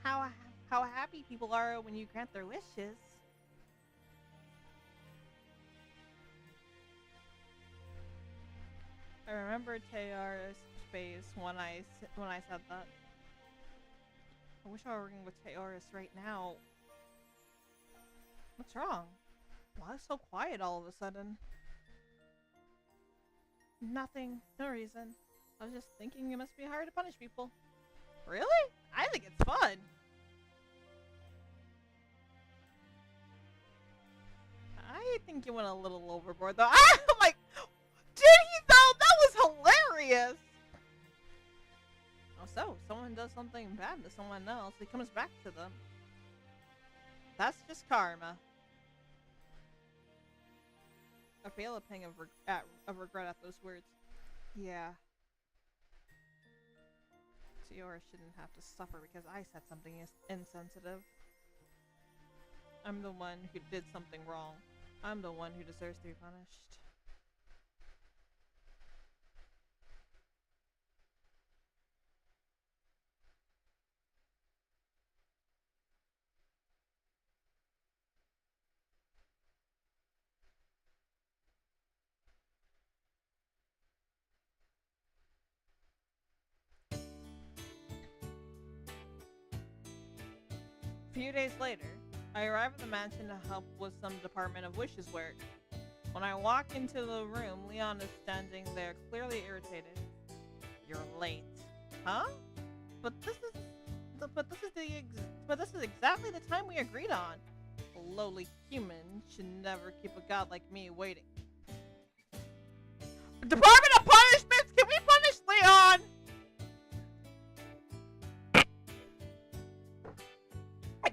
how happy people are when you grant their wishes. I remember Teoris' face when I said that. I wish I were working with Teoris right now. What's wrong? Why is it so quiet all of a sudden? Nothing. No reason. I was just thinking it must be hard to punish people. Really? I think it's fun. I think you went a little overboard though. I'm like, did he though? That was hilarious. Oh, so someone does something bad to someone else, it comes back to them. That's just karma. I feel a pang of regret at those words. Yeah. Teoris shouldn't have to suffer because I said something insensitive. I'm the one who did something wrong. I'm the one who deserves to be punished. A few days later, I arrive at the mansion to help with some Department of Wishes work. When I walk into the room, Leon is standing there, clearly irritated. You're late. Huh? But this is exactly the time we agreed on. A lowly human should never keep a god like me waiting. Department of Punishments, can we punish Leon?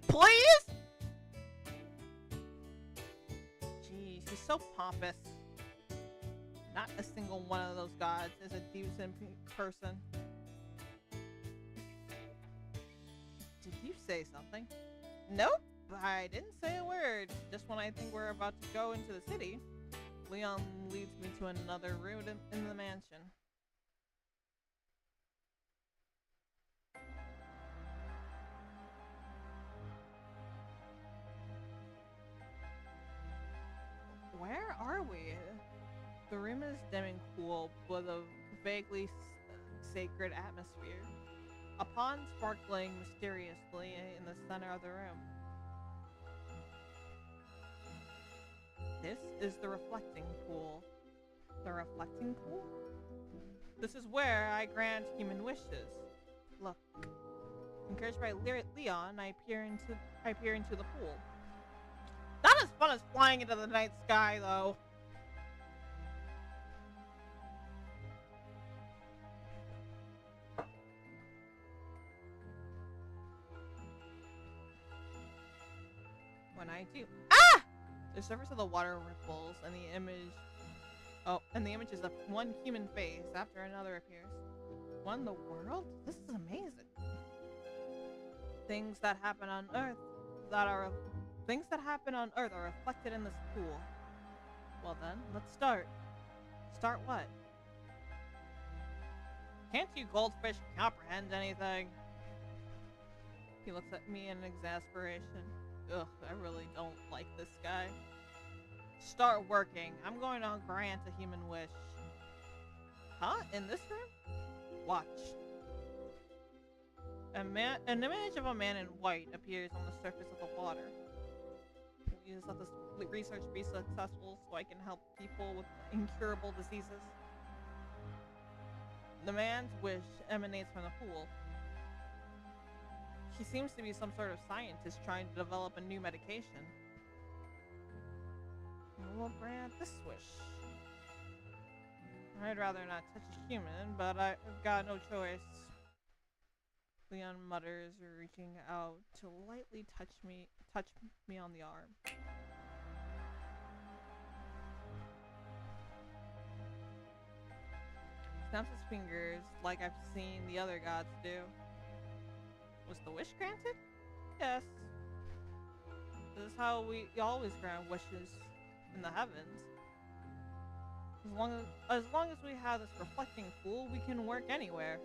Please? Jeez, he's so pompous. Not a single one of those gods is a decent person. Did you say something? Nope, I didn't say a word. Just when I think we're about to go into the city, Leon leads me to another room in the mansion. Where are we? The room is dim and cool, with a vaguely sacred atmosphere. A pond sparkling mysteriously in the center of the room. This is the reflecting pool. The reflecting pool? This is where I grant human wishes. Look. Encouraged by Leon, I peer into the pool. Not as fun as flying into the night sky, though. When I do. Ah! The surface of the water ripples, and the image. Oh, and the images of one human face after another appears. What in the world? This is amazing. Things that happen on Earth are reflected in this pool. Well then, let's start. Start what? Can't you goldfish comprehend anything? He looks at me in exasperation. Ugh, I really don't like this guy. Start working. I'm going to grant a human wish. Huh? In this room? Watch. An image of a man in white appears on the surface of the water. Please let this research be successful so I can help people with incurable diseases. The man's wish emanates from the pool. He seems to be some sort of scientist trying to develop a new medication. We'll grant this wish. I'd rather not touch a human, but I've got no choice. Leon mutters, reaching out to lightly touch me on the arm. Snaps his fingers like I've seen the other gods do. Was the wish granted? Yes. This is how we always grant wishes in the heavens. As long as we have this reflecting pool, we can work anywhere.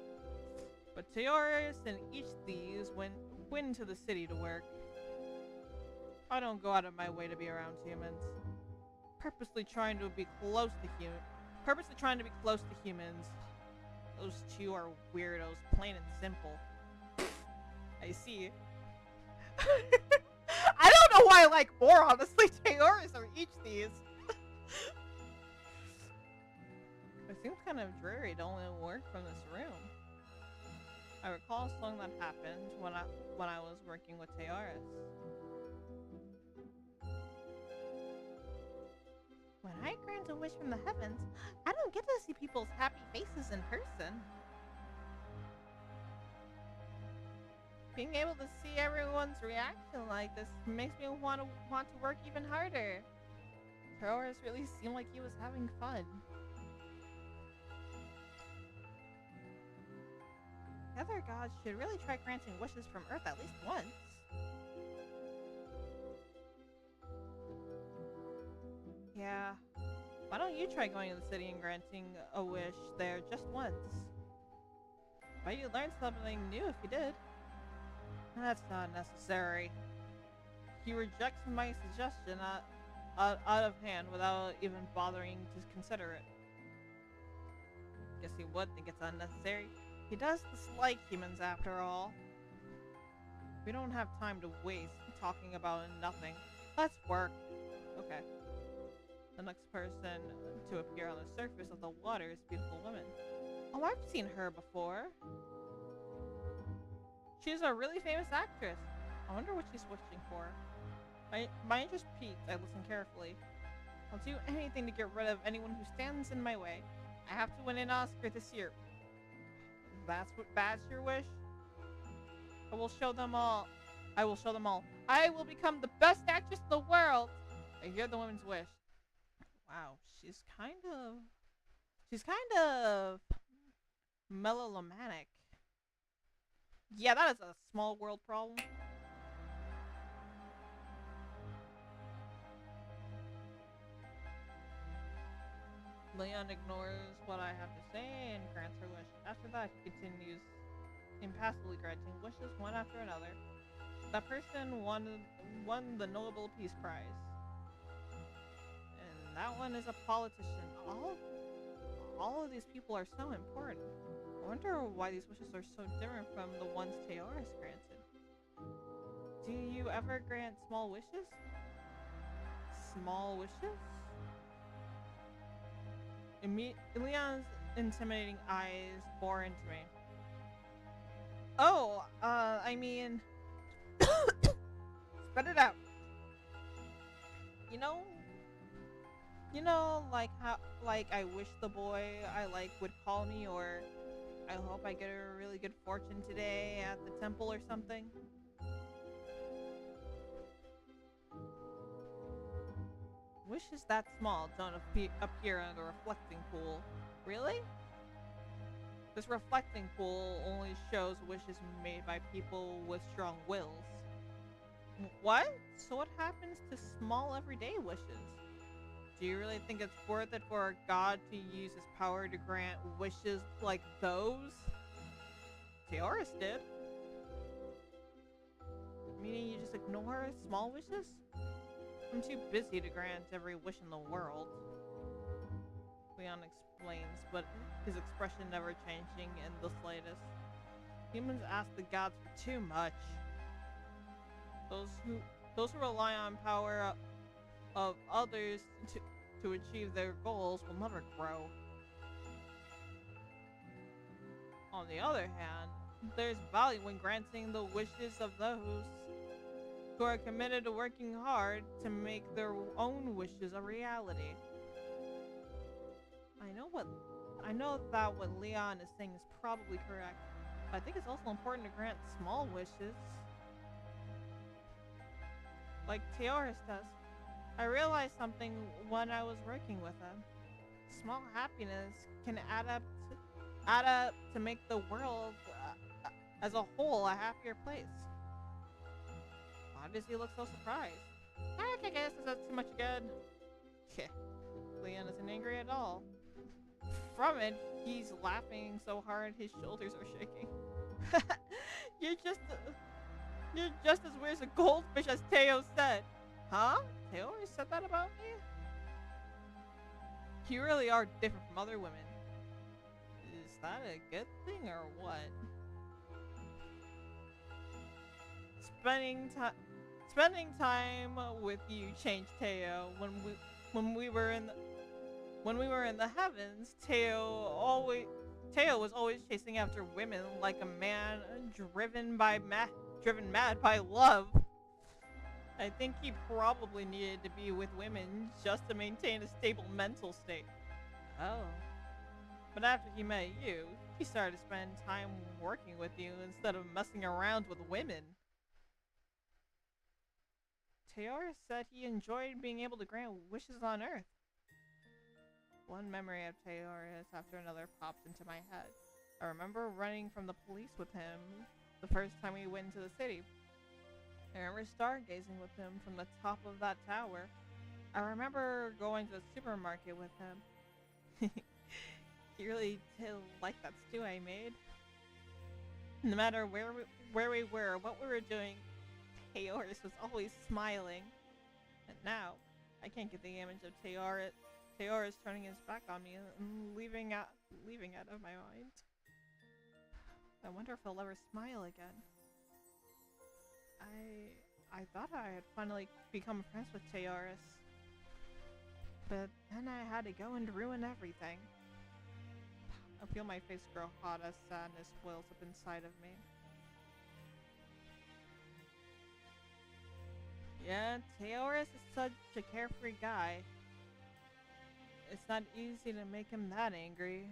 But Teoris and each thieves went to the city to work. I don't go out of my way to be around humans. Purposely trying to be close to humans. Those two are weirdos, plain and simple. I see. I don't know why I like more, honestly, Teoris or each these. It seems kind of dreary to only work from this room. I recall a song that happened when I was working with Teoris. When I grant a wish from the heavens, I don't get to see people's happy faces in person. Being able to see everyone's reaction like this makes me want to work even harder. Teoris really seemed like he was having fun. The other gods should really try granting wishes from Earth at least once. Yeah. Why don't you try going to the city and granting a wish there just once? Bet you'd learn something new if you did. That's not necessary. He rejects my suggestion out of hand without even bothering to consider it. Guess he would think it's unnecessary. He does dislike humans after all. We don't have time to waste talking about nothing. Let's work. Okay. The next person to appear on the surface of the water is a beautiful woman. Oh, I've seen her before. She's a really famous actress. I wonder what she's wishing for. My interest peaked. I listen carefully. I'll do anything to get rid of anyone who stands in my way. I have to win an Oscar this year. That's your wish? I will show them all. I will show them all. I will become the best actress in the world. I hear the woman's wish. Wow, she's kind of melodramatic. Yeah, that is a small world problem. Leon ignores what I have to say and grants her wish. After that, he continues impassively granting wishes one after another. That person won the Nobel Peace Prize. And that one is a politician. All of these people are so important. I wonder why these wishes are so different from the ones Teoris granted. Do you ever grant small wishes? Small wishes? Leon's intimidating eyes bore into me. Oh, I mean... spread it out. You know, like how, like I wish the boy I like would call me, or I hope I get a really good fortune today at the temple or something. Wishes that small don't appear in the reflecting pool. Really? This reflecting pool only shows wishes made by people with strong wills. What? So what happens to small everyday wishes? Do you really think it's worth it for a god to use his power to grant wishes like those? Teoris did. Meaning you just ignore small wishes? I'm too busy to grant every wish in the world. Leon explains, but his expression never changing in the slightest. Humans ask the gods for too much. Those who rely on power of others to achieve their goals will never grow. On the other hand, there's value in granting the wishes of those who are committed to working hard to make their own wishes a reality. I know that what Leon is saying is probably correct, but I think it's also important to grant small wishes. Like Teoris does. I realized something when I was working with him. Small happiness can add up to make the world as a whole a happier place. Why does he look so surprised? I guess is that too much good? Yeah, Leon isn't angry at all. From it, he's laughing so hard his shoulders are shaking. You're just as weird as a goldfish, as Teo said. Huh? Teo always said that about me? You really are different from other women. Is that a good thing or what? Spending time with you changed Teo. When we were in the heavens, Teo was always chasing after women like a man driven mad by love. I think he probably needed to be with women just to maintain a stable mental state. Oh. But after he met you, he started to spend time working with you instead of messing around with women. Teoris said he enjoyed being able to grant wishes on Earth. One memory of Teoris after another pops into my head. I remember running from the police with him the first time we went into the city. I remember stargazing with him from the top of that tower. I remember going to the supermarket with him. He really did like that stew I made. No matter where we were, what we were doing, Teoris was always smiling. And now, I can't get the image of Teoris turning his back on me and leaving out of my mind. I wonder if he'll ever smile again. I thought I had finally become friends with Teoris. But then I had to go and ruin everything. I feel my face grow hot as sadness wells up inside of me. Yeah, Teoris is such a carefree guy. It's not easy to make him that angry.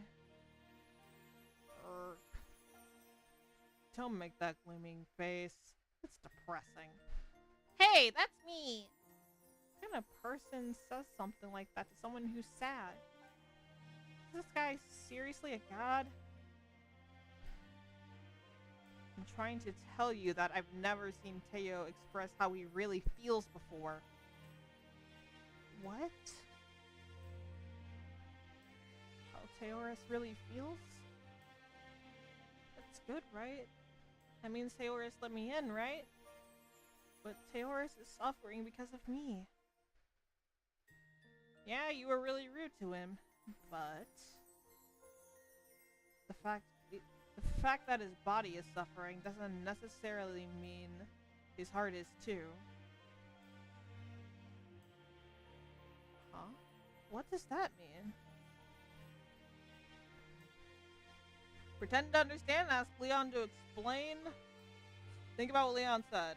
Don't make that gleaming face. It's depressing. Hey, that's me! What kind of person says something like that to someone who's sad? Is this guy seriously a god? I'm trying to tell you that I've never seen Teo express how he really feels before. What? How Teoris really feels? That's good, right? That means Teoris let me in, right? But Teoris is suffering because of me. Yeah, you were really rude to him, but the fact that his body is suffering doesn't necessarily mean his heart is too. Huh? What does that mean? Pretend to understand, ask Leon to explain. Think about what Leon said.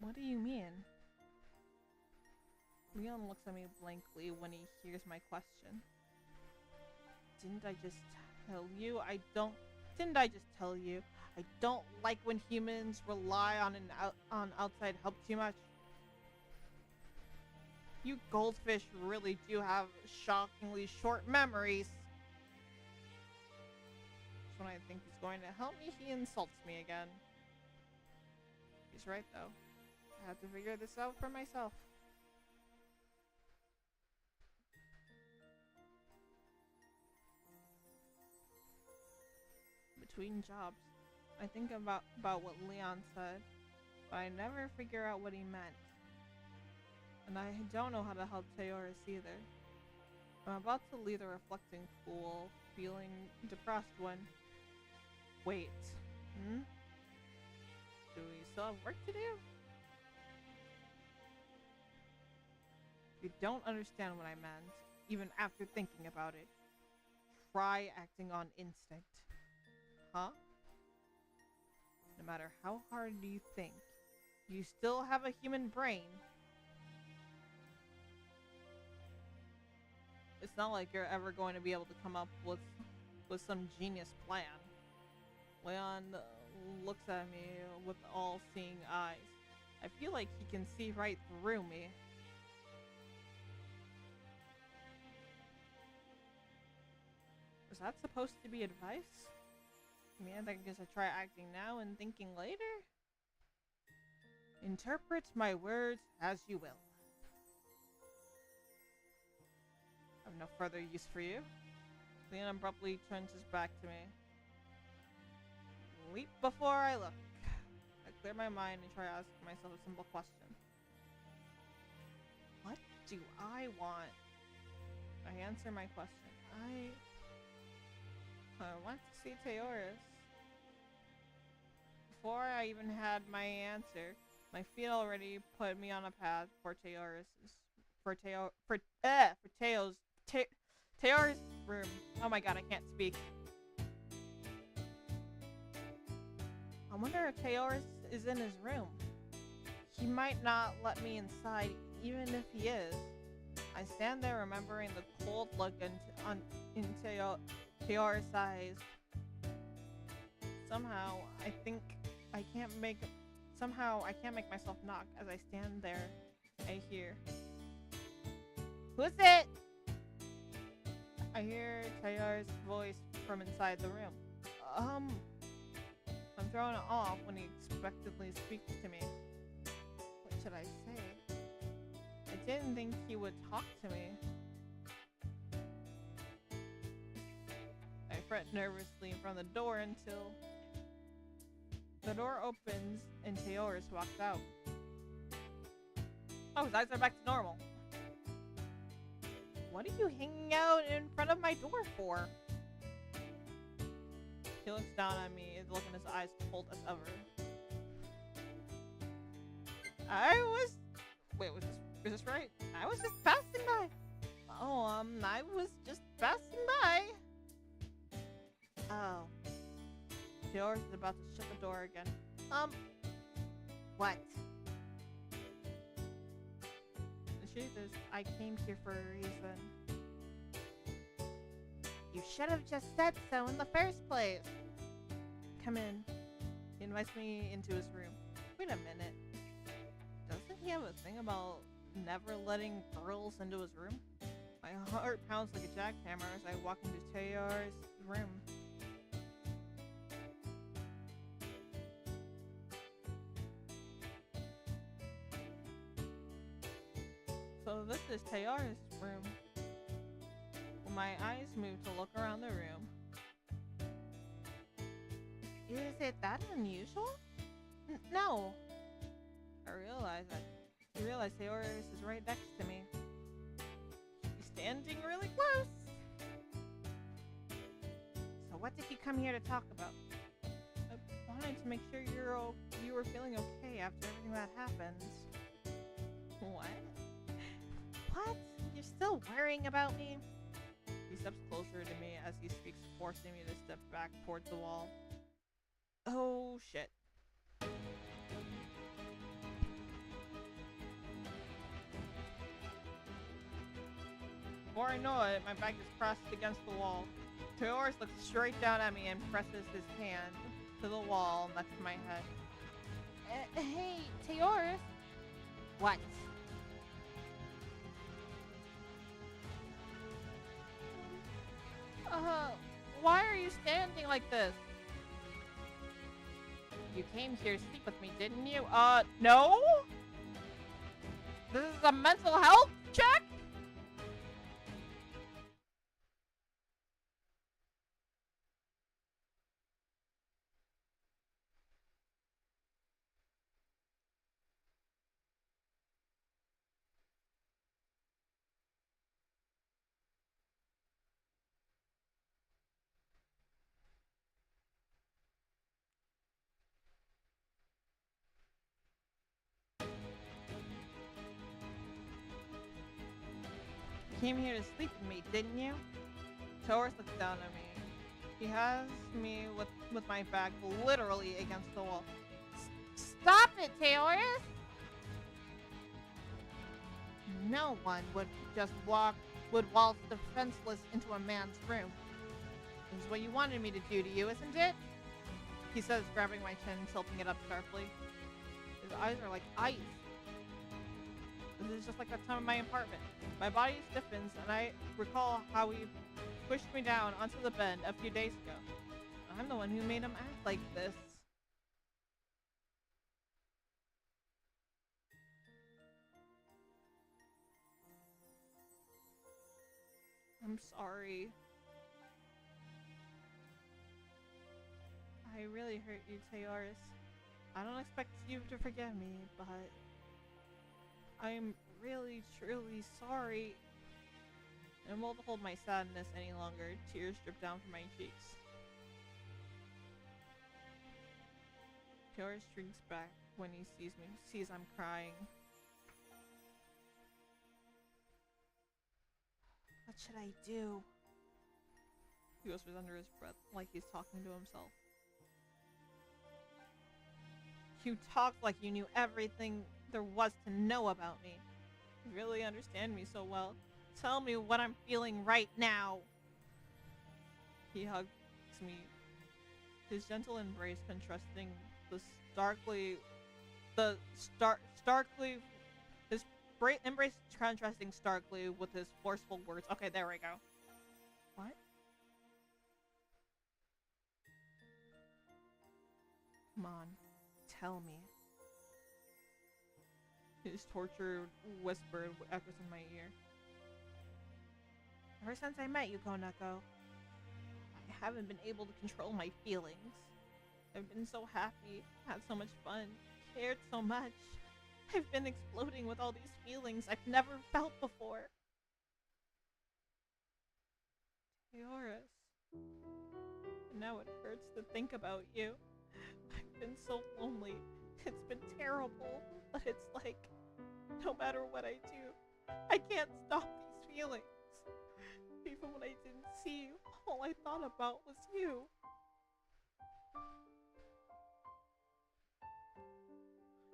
What do you mean? Leon looks at me blankly when he hears my question. Didn't I just tell you I don't like when humans rely on outside help too much? You goldfish really do have shockingly short memories. When I think he's going to help me, he insults me again. He's right though. I have to figure this out for myself. Between jobs, I think about what Leon said, but I never figure out what he meant. And I don't know how to help Teoris either. I'm about to leave the reflecting pool, feeling depressed when... Wait. Do we still have work to do? You don't understand what I meant, even after thinking about it. Try acting on instinct. Huh? No matter how hard you think, you still have a human brain. It's not like you're ever going to be able to come up with some genius plan. Leon looks at me with all-seeing eyes. I feel like he can see right through me. Was that supposed to be advice? I mean, I guess I try acting now and thinking later? Interpret my words as you will. I have no further use for you. Leon abruptly turns his back to me. Leap before I look. I clear my mind and try to ask myself a simple question. What do I want? I answer my question. I want to see Teoris. Before I even had my answer, my feet already put me on a path for Teoris' room. Oh my god, I can't speak. I wonder if Teoris is in his room. He might not let me inside, even if he is. I stand there remembering the cold look in Teoris' eyes. Somehow, I can't make myself knock as I stand there. I hear, "Who's it?" I hear Teoris' voice from inside the room. I'm thrown off when he expectedly speaks to me. What should I say? I didn't think he would talk to me. I fret nervously in front of the door until the door opens and Teoris walks out. Oh, his eyes are back to normal. What are you hanging out in front of my door for? He looks down at me, the look in his eyes cold as ever. Wait, is this right? I was just passing by. Oh, I was just passing by. Oh. Teoris is about to shut the door again. What? The truth is, I came here for a reason. You should have just said so in the first place. Come in. He invites me into his room. Wait a minute. Doesn't he have a thing about never letting girls into his room? My heart pounds like a jackhammer as I walk into Teoris' room. So this is Teoris' room. My eyes move to look around the room. Is it that unusual? No. I realize Teoris is right next to me. He's standing really close. So what did you come here to talk about? I wanted to make sure you were feeling okay after everything that happened. What? What? You're still worrying about me? He steps closer to me as he speaks, forcing me to step back towards the wall. Oh shit. Before I know it, my back is pressed against the wall. Teoris looks straight down at me and presses his hand to the wall next to my head. Hey, Teoris. What? Why are you standing like this? You came here to sleep with me, didn't you? No? This is a mental health check? came here to sleep with me, didn't you? Taurus looks down at me. He has me with my back literally against the wall. Stop it, Taurus! No one would just waltz defenseless into a man's room. This is what you wanted me to do to you, isn't it? He says, grabbing my chin, tilting it up sharply. His eyes are like ice. This is just like that time in my apartment. My body stiffens, and I recall how he pushed me down onto the bed a few days ago. I'm the one who made him act like this. I'm sorry. I really hurt you, Taurus. I don't expect you to forgive me, but I'm really, truly sorry. I won't hold my sadness any longer. Tears drip down from my cheeks. Taurus shrinks back when he sees I'm crying. What should I do? He whispers under his breath, like he's talking to himself. You talked like you knew everything there was to know about me. You really understand me so well. Tell me what I'm feeling right now. He hugs me. His gentle embrace contrasting embrace contrasting starkly with his forceful words. Okay, there we go. What? Come on, tell me. His tortured whisper echoes in my ear. Ever since I met you, Koneko, I haven't been able to control my feelings. I've been so happy, had so much fun, cared so much. I've been exploding with all these feelings I've never felt before. Taurus. Now it hurts to think about you. I've been so lonely. It's been terrible, but it's like, no matter what I do, I can't stop these feelings. Even when I didn't see you, all I thought about was you.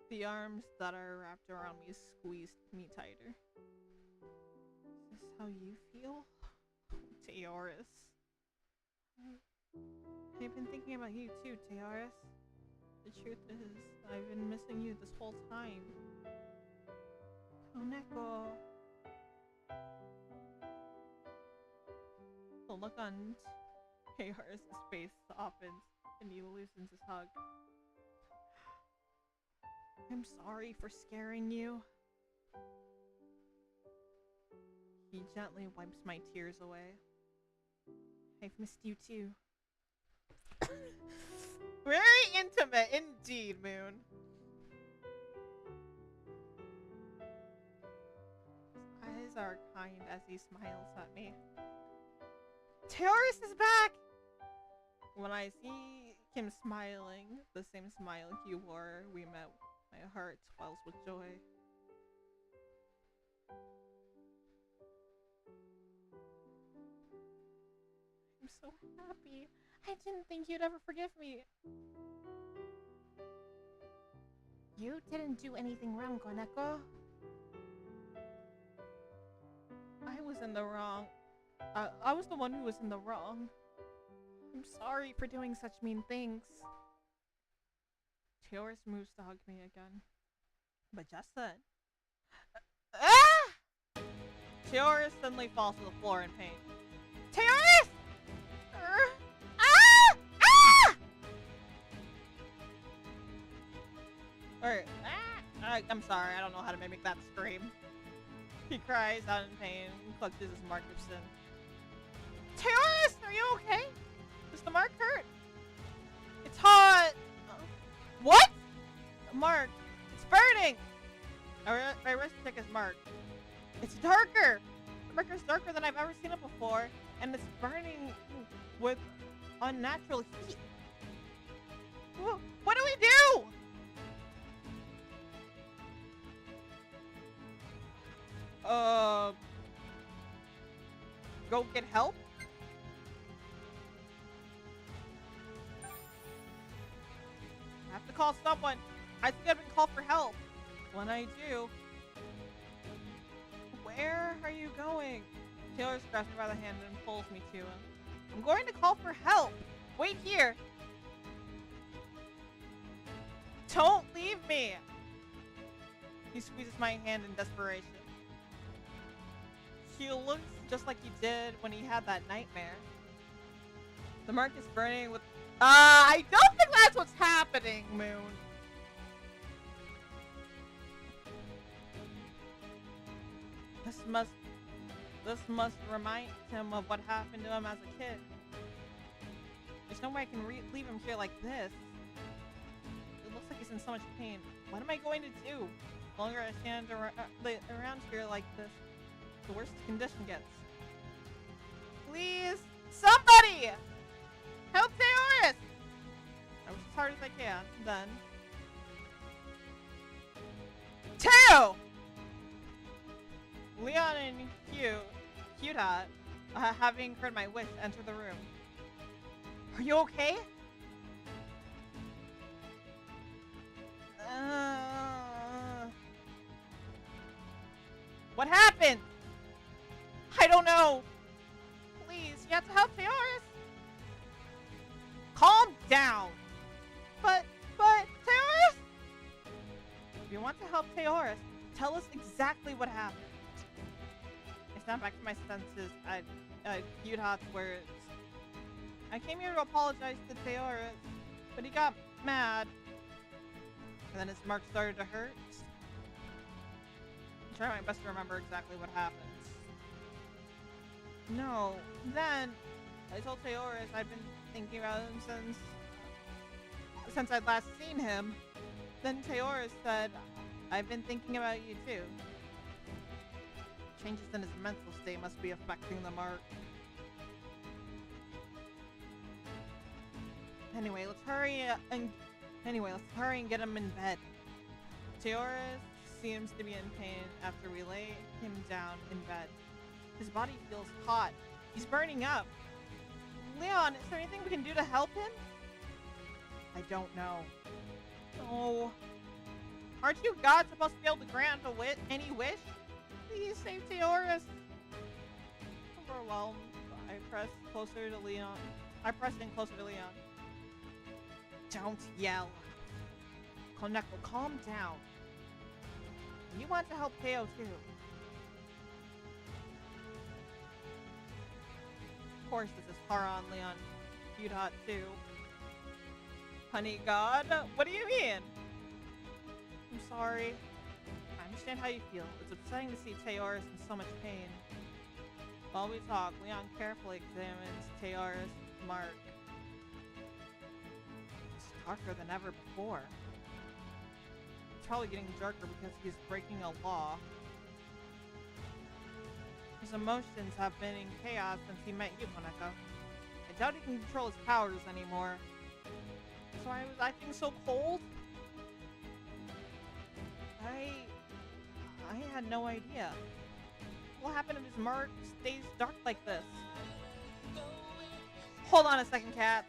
The arms that are wrapped around me squeezed me tighter. Is this how you feel? Taurus. I've been thinking about you too, Taurus. The truth is, I've been missing you this whole time. Koneko. The look on Taurus' face softens, and he loosens his hug. I'm sorry for scaring you. He gently wipes my tears away. I've missed you too. Very intimate indeed, Moon. His eyes are kind as he smiles at me. Taurus is back! When I see him smiling, the same smile he wore we met, my heart swells with joy. I'm so happy. I didn't think you'd ever forgive me. You didn't do anything wrong, Koneko. I was in the wrong. I was the one who was in the wrong. I'm sorry for doing such mean things. Taurus moves to hug me again. But just then... Ah! Taurus suddenly falls to the floor in pain. Taurus! Ah! Ah! I'm sorry, I don't know how to mimic that scream. He cries out in pain and clutches his mark of sin. Taurus, are you okay? Does the mark hurt? It's hot! What? The mark. It's burning! I rushed to check his mark. It's darker! The mark is darker than I've ever seen it before, and it's burning with unnatural heat. What do we do? go get help? I have to call someone. I think I've been called for help. When I do... Where are you going? Taylor grabs me by the hand and pulls me to him. I'm going to call for help. Wait here. Don't leave me. He squeezes my hand in desperation. He looks just like he did when he had that nightmare. The mark is burning with... I don't think that's what's happening, Moon. This must remind him of what happened to him as a kid. There's no way I can leave him here like this. It looks like he's in so much pain. What am I going to do? The longer I stand around here like this, the worse the condition gets. Please, somebody! Help Theoris! I wish as hard as I can, then. Teo! Leon and Cute Hot, having heard my wish, enter the room. Are you okay? What happened? I don't know. Please, you have to help Theoris. Calm down. But, Theoris? If you want to help Theoris, tell us exactly what happened. I snap back to my senses at Cute Hot's words. I came here to apologize to Theoris, but he got mad. And then his mark started to hurt. I'm trying my best to remember exactly what happened. No, then I told Theoris I'd been thinking about him since I'd last seen him. Then Theoris said, I've been thinking about you too. Changes in his mental state must be affecting the mark. Anyway, let's hurry and get him in bed. Theoris seems to be in pain after we lay him down in bed. His body feels hot. He's burning up. Leon, is there anything we can do to help him? I don't know. Oh. Aren't you God supposed to be able to grant any wish? Please save Theoris. Overwhelmed, I press in closer to Leon. Don't yell. Koneko, calm down. You want to help Teo too. Of course, this is Haran, Leon. Cute Hot too. Honey God, what do you mean? I'm sorry. I understand how you feel. It's upsetting to see Theoris in so much pain. While we talk, Leon carefully examines Theoris' mark. It's darker than ever before. It's probably getting darker because he's breaking a law. His emotions have been in chaos since he met you, Koneko. I doubt he can control his powers anymore. So I was acting so cold? I had no idea. What happened if his mark stays dark like this? Hold on a second, Cat.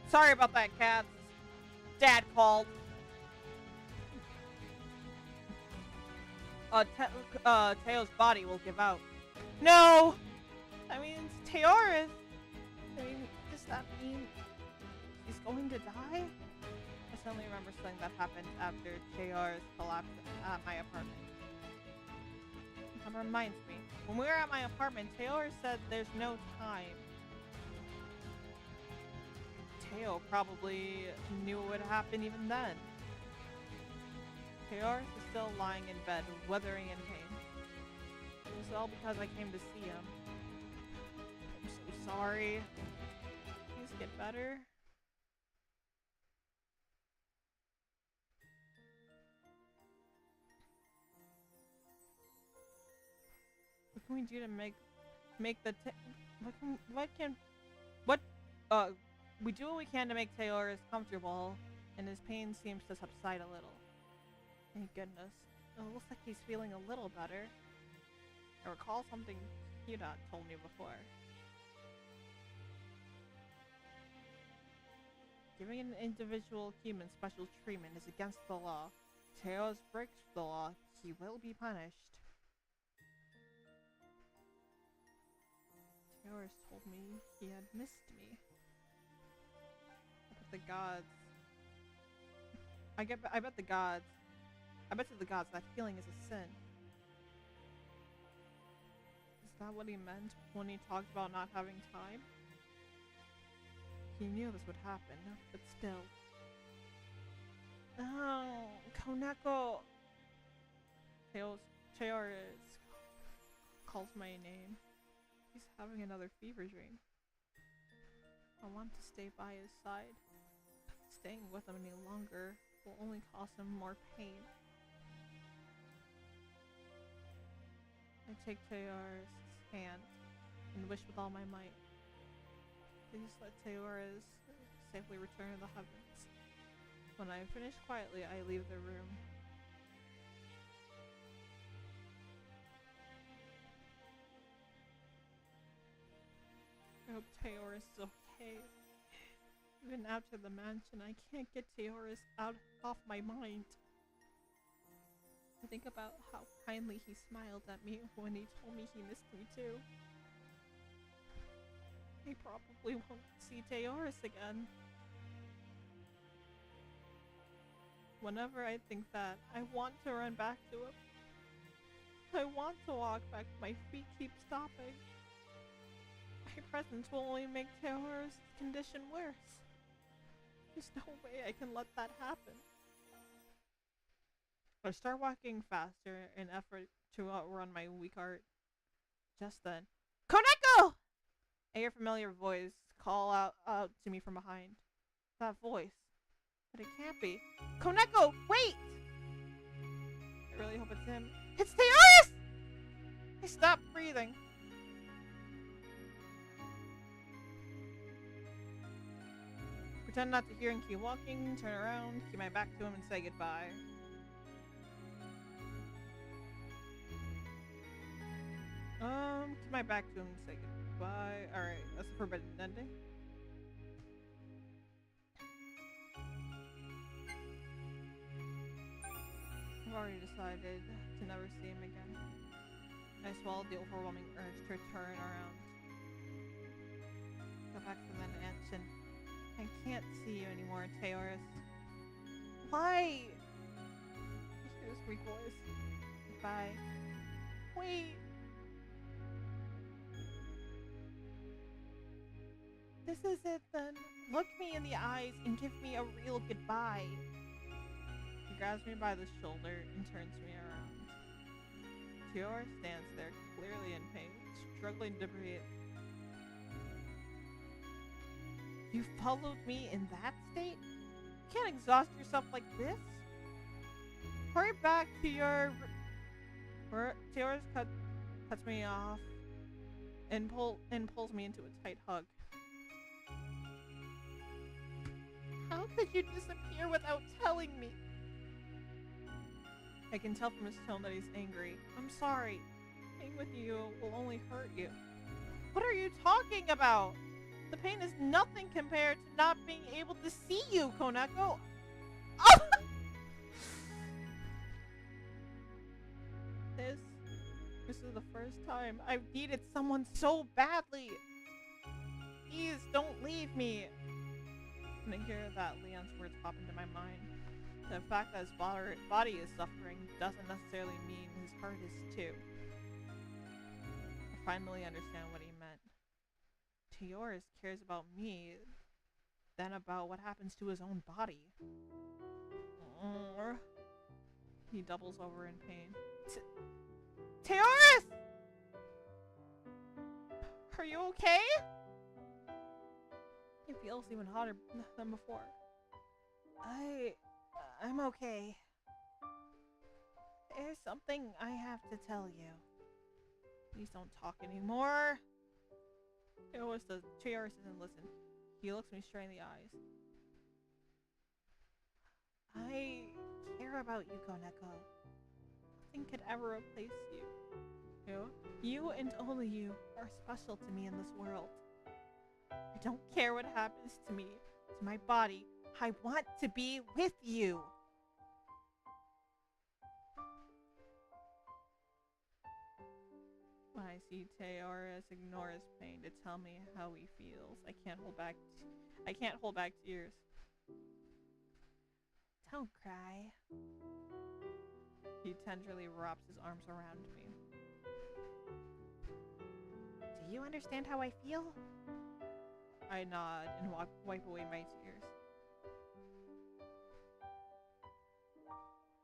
Sorry about that, Cat. Dad called. Teo's body will give out. No! That means Teoris. I mean, does that mean he's going to die? I suddenly remember something that happened after Teoris collapsed at my apartment. That reminds me. When we were at my apartment, Teoris said there's no time. Teo probably knew what would happen even then. Teoris is still lying in bed, withering in pain. It was all because I came to see him. I'm so sorry. Please get better. What can we do to make the we do what we can to make Teoris comfortable, and his pain seems to subside a little. Thank goodness. It looks like he's feeling a little better. I recall something Yuda told me before. Giving an individual human special treatment is against the law. If Teoris breaks the law, he will be punished. Teoris told me he had missed me. The gods. I bet to the gods that feeling is a sin. Is that what he meant when he talked about not having time? He knew this would happen, but still. Oh, Koneko. Teoris calls my name. He's having another fever dream. I want to stay by his side. Staying with him any longer will only cause him more pain. I take Teoris' hand and wish with all my might. Please let Teoris safely return to the heavens. When I finish quietly, I leave the room. I hope Teoris is okay. Even after the mansion, I can't get Teoris off my mind. I think about how kindly he smiled at me when he told me he missed me too. I probably won't see Teoris again. Whenever I think that, I want to run back to him. I want to walk back, my feet keep stopping. My presence will only make Teoris' condition worse. There's no way I can let that happen. I start walking faster in effort to outrun my weak heart. Just then, Koneko! I hear a familiar voice call out to me from behind. That voice. But it can't be. Koneko, wait! I really hope it's him. It's Teoris! I stop breathing. Pretend not to hear and keep walking, turn around, keep my back to him and say goodbye. Keep my back to him and say goodbye. Alright, that's a forbidden ending. I've already decided to never see him again. I swallowed the overwhelming urge to turn around. Go back to the mansion. I can't see you anymore, Teoris. Why? I hear his weak voice. Goodbye. Wait. This is it then. Look me in the eyes and give me a real goodbye. He grabs me by the shoulder and turns me around. Teoris stands there, clearly in pain, struggling to breathe. You followed me in that state? You can't exhaust yourself like this. Hurry back to your... Teoris cuts me off and pulls me into a tight hug. How could you disappear without telling me? I can tell from his tone that he's angry. I'm sorry. Being with you will only hurt you. What are you talking about? The pain is nothing compared to not being able to see you, Koneko. Oh! This is the first time I've needed someone so badly. Please don't leave me. And I hear that Leon's words pop into my mind. The fact that his body is suffering doesn't necessarily mean his heart is too. I finally understand what he meant. Teoris cares about me than about what happens to his own body. He doubles over in pain. Teoris! Are you okay? It feels even hotter than before. I'm okay. There's something I have to tell you. Please don't talk anymore. Teoris doesn't listen. He looks me straight in the eyes. I care about you, Koneko. Nothing could ever replace you. You and only you are special to me in this world. I don't care what happens to me, to my body. I want to be with you. When I see Teoris ignore his pain to tell me how he feels, I can't hold back tears. Don't cry. He tenderly wraps his arms around me. Do you understand how I feel? I nod and wipe away my tears.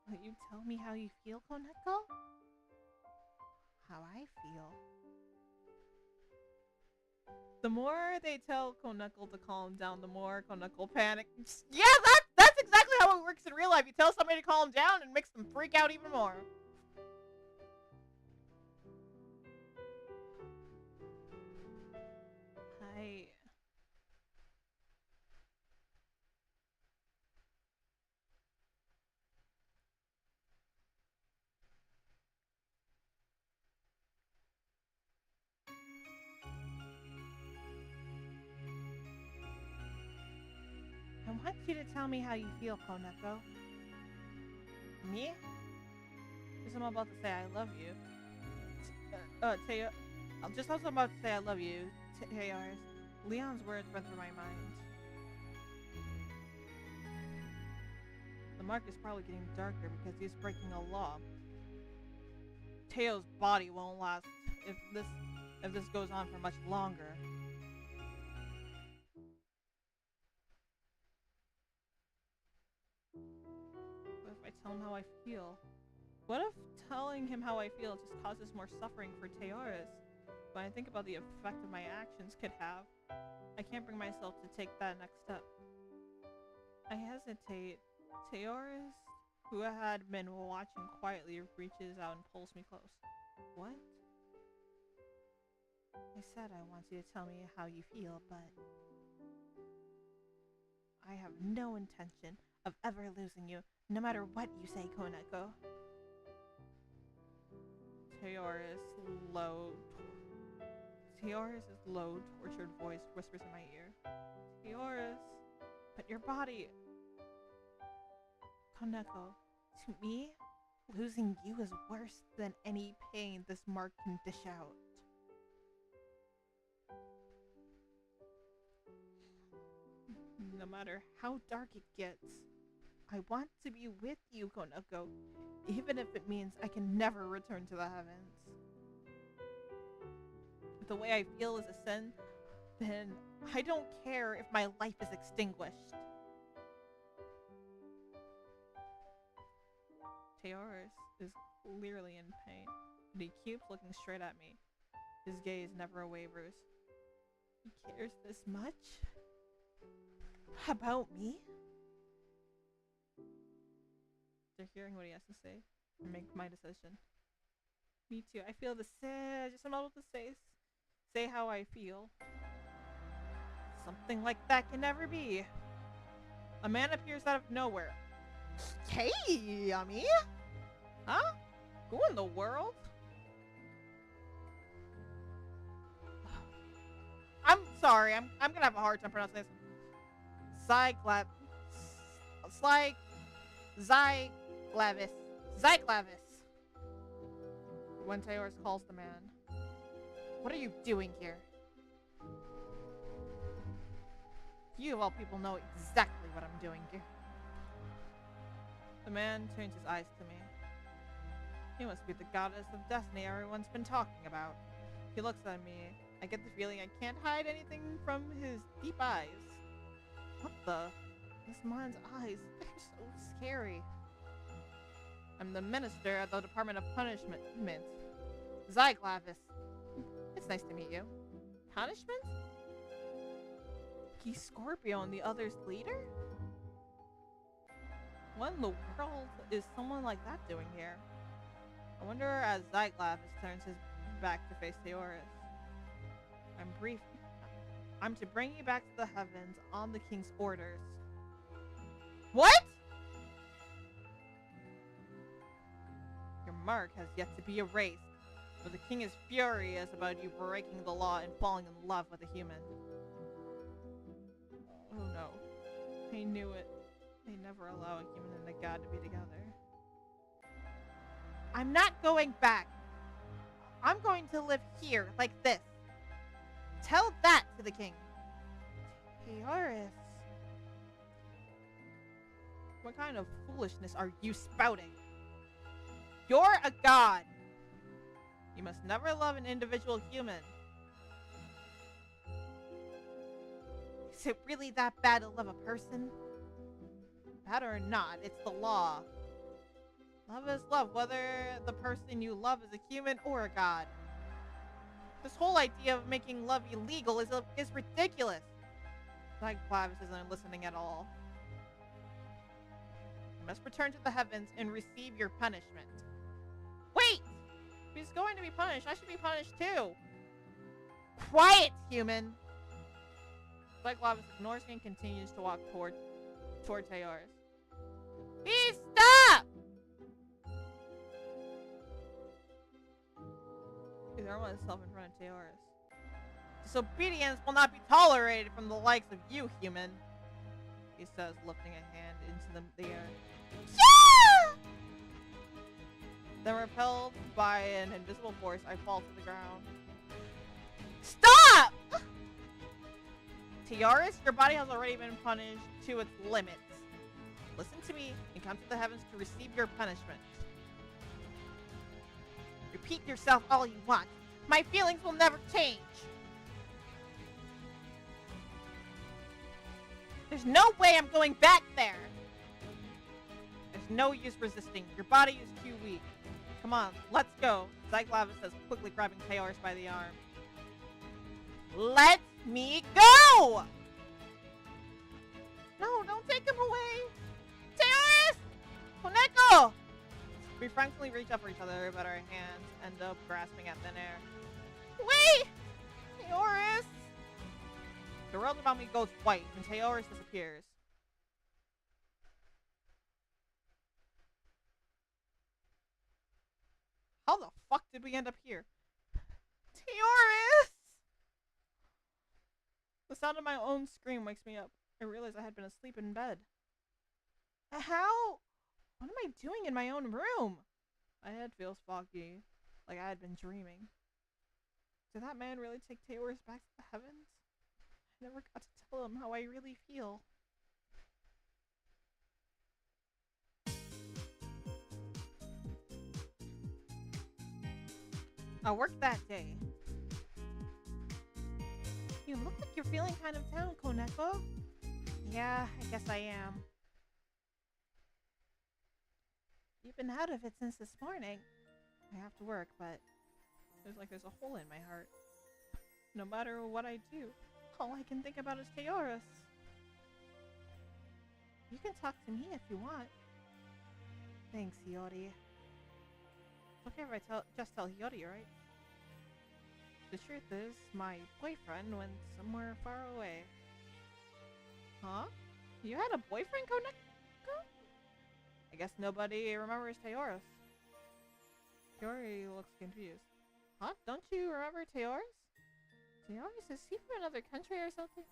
Will you tell me how you feel, Koneko? How I feel. The more they tell Koneko to calm down, the more Koneko panics. Yeah, that's exactly how it works in real life. You tell somebody to calm down and it makes them freak out even more. I want you to tell me how you feel, Koneko. Me? Just I'm about to say I love you. Teo. Just also about to say I love you, Teoris. Leon's words run through my mind. The mark is probably getting darker because he's breaking a law. Teo's body won't last if this goes on for much longer. What if I tell him how I feel? What if telling him how I feel just causes more suffering for Teoris? When I think about the effect of my actions could have, I can't bring myself to take that next step. I hesitate. Teoris, who had been watching quietly, reaches out and pulls me close. What? I said I want you to tell me how you feel, but I have no intention of ever losing you, no matter what you say, Koneko. Teoris' low, tortured voice whispers in my ear. Teoris, but your body... Koneko, to me, losing you is worse than any pain this mark can dish out. No matter how dark it gets, I want to be with you, Koneko, even if it means I can never return to the heavens. If the way I feel is a sin, then I don't care if my life is extinguished. Teoris is clearly in pain, but he keeps looking straight at me. His gaze never wavers. He cares this much? About me? After hearing what he has to say, I make my decision. Me too. I feel the same. Just I'm able to say how I feel. Something like that can never be. A man appears out of nowhere. Hey, Yummy! Huh? Who in the world? I'm sorry. I'm gonna have a hard time pronouncing this. Zyglavis. When Teors calls the man. What are you doing here? You of all people know exactly what I'm doing here. The man turns his eyes to me. He must be the goddess of destiny everyone's been talking about. He looks at me. I get the feeling I can't hide anything from his deep eyes. What the? This man's eyes, they're so scary. I'm the minister at the Department of Punishment. Zyglavis. It's nice to meet you. Punishment? He's Scorpio and the other's leader? What in the world is someone like that doing here? I wonder as Zyglavis turns his back to face Teoris. I'm brief. I'm to bring you back to the heavens on the king's orders. What? Your mark has yet to be erased, but the king is furious about you breaking the law and falling in love with a human. Oh no. I knew it. They never allow a human and a god to be together. I'm not going back. I'm going to live here, like this. Tell that to the king. Teoris. What kind of foolishness are you spouting? You're a god. You must never love an individual human. Is it really that bad to love a person? Bad or not, it's the law. Love is love, whether the person you love is a human or a god. This whole idea of making love illegal is ridiculous. Zyglavis isn't listening at all. You must return to the heavens and receive your punishment. Wait! If he's going to be punished, I should be punished too. Quiet, human! Zyglavis ignores me and continues to walk toward Teoris. Please stop! He throws himself in front of Teoris. Disobedience will not be tolerated from the likes of you, human. He says, lifting a hand into the air. Yeah! Then repelled by an invisible force, I fall to the ground. Stop! Teoris, your body has already been punished to its limits. Listen to me and come to the heavens to receive your punishment. Repeat yourself all you want. My feelings will never change. There's no way I'm going back there. There's no use resisting. Your body is too weak. Come on, let's go. Zyglavis says, quickly grabbing Teoris by the arm. Let me go! No, don't take him away. Teoris! Koneko! We frankly reach up for each other, but our hands end up grasping at thin air. Wait! Teoris! The world about me goes white, and Teoris disappears. How the fuck did we end up here? Teoris! The sound of my own scream wakes me up. I realize I had been asleep in bed. How? What am I doing in my own room? My head feels foggy, like I had been dreaming. Did that man really take Teoris back to the heavens? I never got to tell him how I really feel. I worked that day. You look like you're feeling kind of down, Koneko. Yeah, I guess I am. You've been out of it since this morning. I have to work, but there's a hole in my heart. No matter what I do, all I can think about is Teoris. You can talk to me if you want. Thanks, Hiyori. It's okay if I just tell Hiyori, right? The truth is, my boyfriend went somewhere far away. Huh? You had a boyfriend, Koneko? I guess nobody remembers Teoris. Hiyori looks confused. Huh? Don't you remember Teoris? Teoris, is he from another country or something?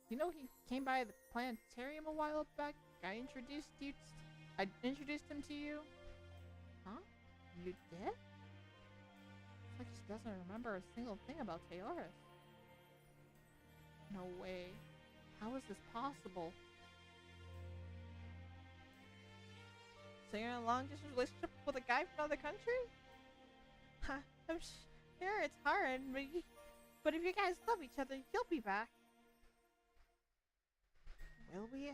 You know he came by the planetarium a while back? I introduced him to you? Huh? You did? like she doesn't remember a single thing about Teoris. No way. How is this possible? So you're in a long-distance relationship with a guy from another country? I'm sure it's hard, but if you guys love each other, you'll be back. Will we?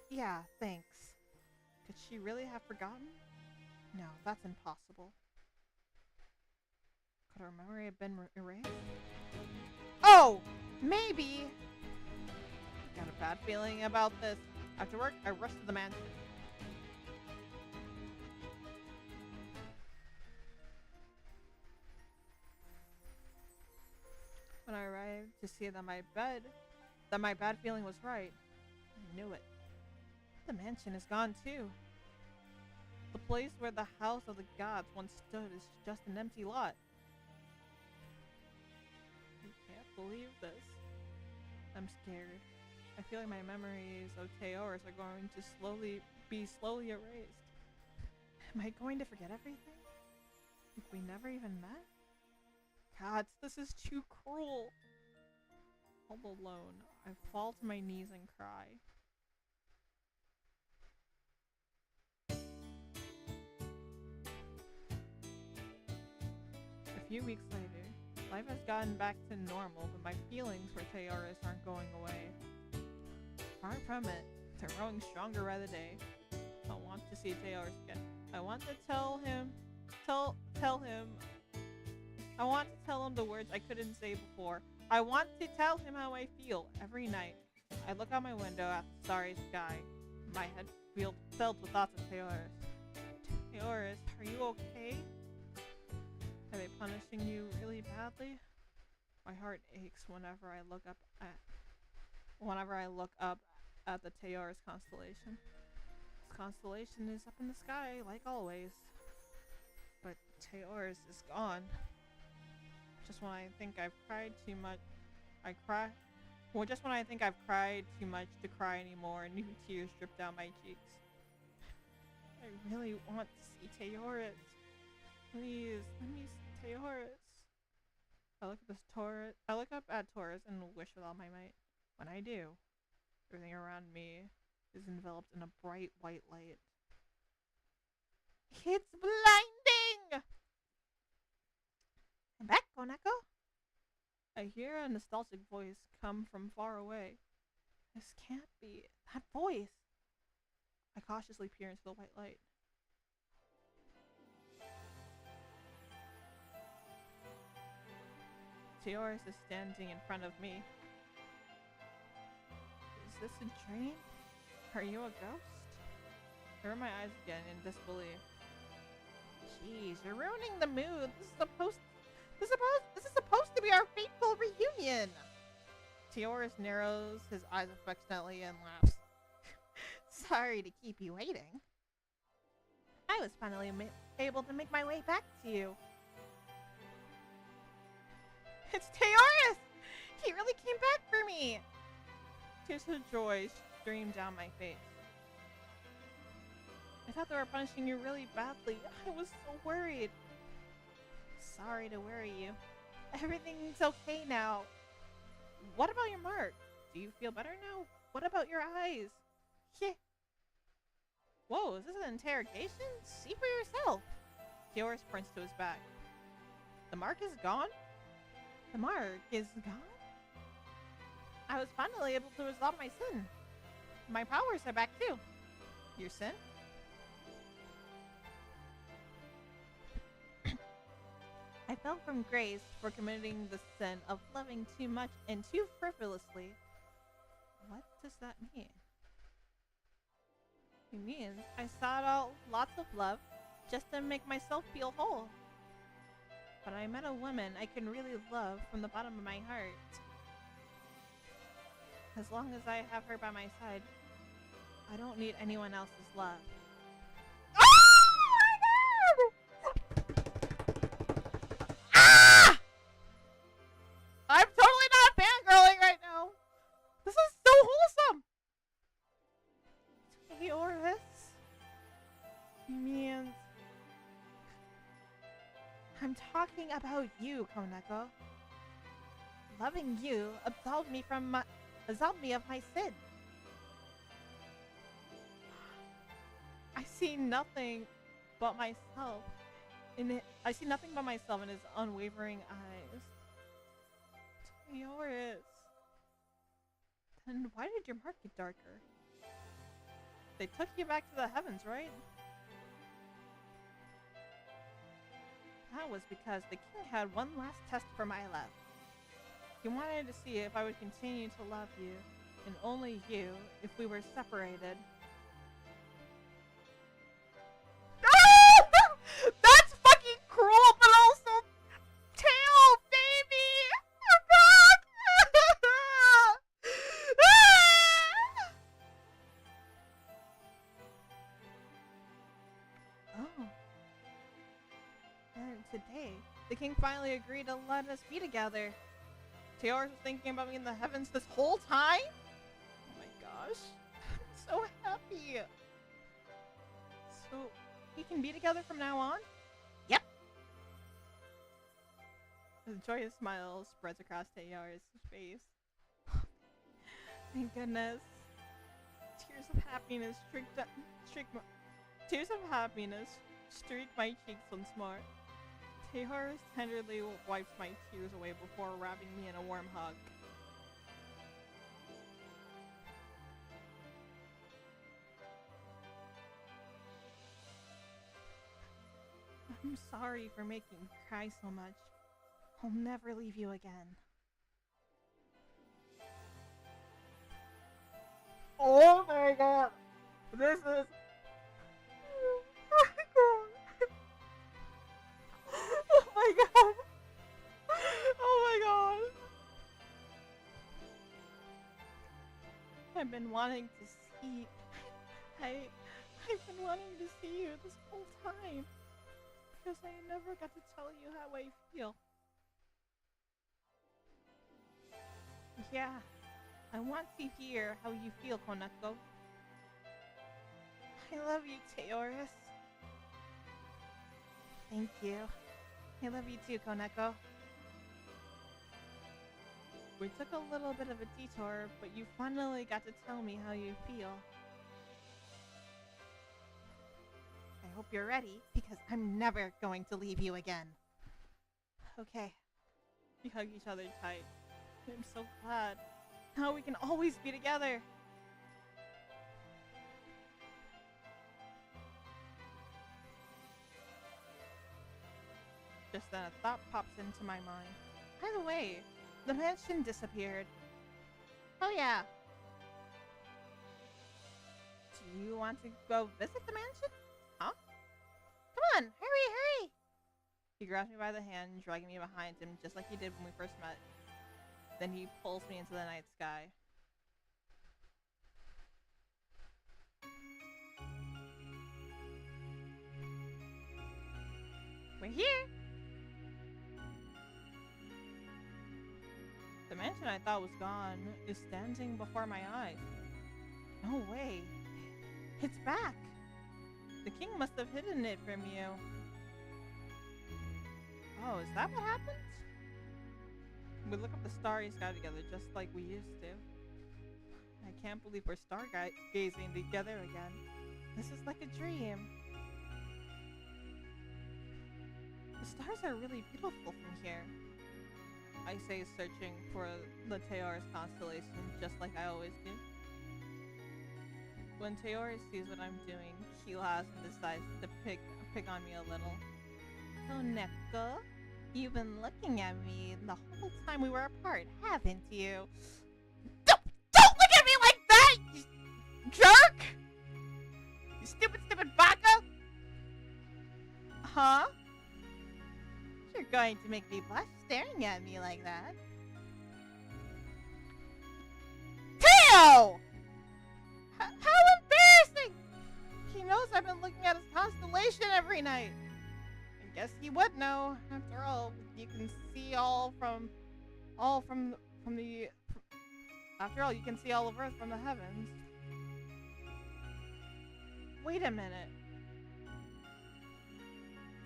Yeah, thanks. Could she really have forgotten? No, that's impossible. Could her memory have been erased? Oh! Maybe! Got a bad feeling about this. After work, I rushed to the mansion. When I arrived to see that my bad feeling was right, I knew it. The mansion is gone too. The place where the house of the gods once stood is just an empty lot. I can't believe this. I'm scared. I feel like my memories of Teoris are going to be slowly erased. Am I going to forget everything? Like we never even met? God, this is too cruel. All alone, I fall to my knees and cry. A few weeks later, life has gotten back to normal, but my feelings for Teoris aren't going away. Far from it, they're growing stronger by the day. I want to see Teoris again. I want to tell him I want to tell him the words I couldn't say before. I want to tell him how I feel every night. I look out my window at the starry sky. My head filled with thoughts of Teoris. Teoris, are you okay? Are they punishing you really badly? My heart aches whenever I look up at the Teoris constellation. This constellation is up in the sky, like always. But Teoris is gone. Just when I think I've cried too much, just when I think I've cried too much to cry anymore, new tears drip down my cheeks. I really want to see Teoris. Please, let me see Teoris. I look up at Taurus and wish with all my might. When I do, everything around me is enveloped in a bright white light. It's blinding! I'm back, Koneko. I hear a nostalgic voice come from far away. This can't be that voice. I cautiously peer into the white light. Teoris is standing in front of me. Is this a dream? Are you a ghost? I rub my eyes again in disbelief. Jeez, you're ruining the mood. This is supposed to be our fateful reunion. Teoris narrows his eyes affectionately and laughs. Sorry to keep you waiting. I was finally able to make my way back to you. It's Teoris! He really came back for me! Tears of joy streamed down my face. I thought they were punishing you really badly. I was so worried. Sorry to worry you. Everything's okay now. What about your mark? Do you feel better now? What about your eyes? Yeah. Whoa, is this an interrogation? See for yourself. Teoris points to his back. The mark is gone? The mark is gone? I was finally able to resolve my sin. My powers are back too. Your sin? I fell from grace for committing the sin of loving too much and too frivolously. What does that mean? It means I sought out lots of love just to make myself feel whole. But I met a woman I can really love from the bottom of my heart. As long as I have her by my side, I don't need anyone else's love. Ah! I'm totally not fangirling right now. This is so wholesome. Teoris means thinking about you, Koneko. Loving you absolved me of my sin. I see nothing but myself in his unwavering eyes. Yours. Then why did your mark get darker? They took you back to the heavens, right? That was because the king had one last test for my love. He wanted to see if I would continue to love you, and only you, if we were separated. That's fucking cruel, but also tail, baby! Oh. And today, the king finally agreed to let us be together. Taylor was thinking about me in the heavens this whole time? Oh my gosh. I'm so happy. So, we can be together from now on? Yep. A joyous smile spreads across Taylor's face. Thank goodness. Tears of happiness streak my cheeks once more. Taylor tenderly wipes my tears away before wrapping me in a warm hug. I'm sorry for making you cry so much. I'll never leave you again. Oh my god! This is... Oh my god! Oh my god! I've been wanting to see... I've been wanting to see you this whole time. Because I never got to tell you how I feel. Yeah, I want to hear how you feel, Koneko. I love you, Taoris. Thank you. I love you too, Koneko. We took a little bit of a detour, but you finally got to tell me how you feel. I hope you're ready, because I'm never going to leave you again. Okay. We hug each other tight. I'm so glad. Now we can always be together. Just then a thought pops into my mind. By the way, the mansion disappeared. Oh yeah. Do you want to go visit the mansion? Huh? Come on, hurry! He grabs me by the hand, dragging me behind him just like he did when we first met. Then he pulls me into the night sky. We're here! The mansion I thought was gone is standing before my eyes. No way. It's back! The king must have hidden it from you. Oh, is that what happened? We look up the starry sky together just like we used to. I can't believe we're stargazing together again. This is like a dream. The stars are really beautiful from here. I say, searching for the Taoris constellation just like I always do. When Taoris sees what I'm doing, he laughs and decides to pick on me a little. Koneko, you've been looking at me the whole time we were apart, haven't you? Don't look at me like that, you jerk! You stupid baka! Huh? You're going to make me blush staring at me like that. Teo! How embarrassing! He knows I've been looking at his constellation every night. I guess he would know. After all, you can see after all, you can see all of Earth from the heavens. Wait a minute.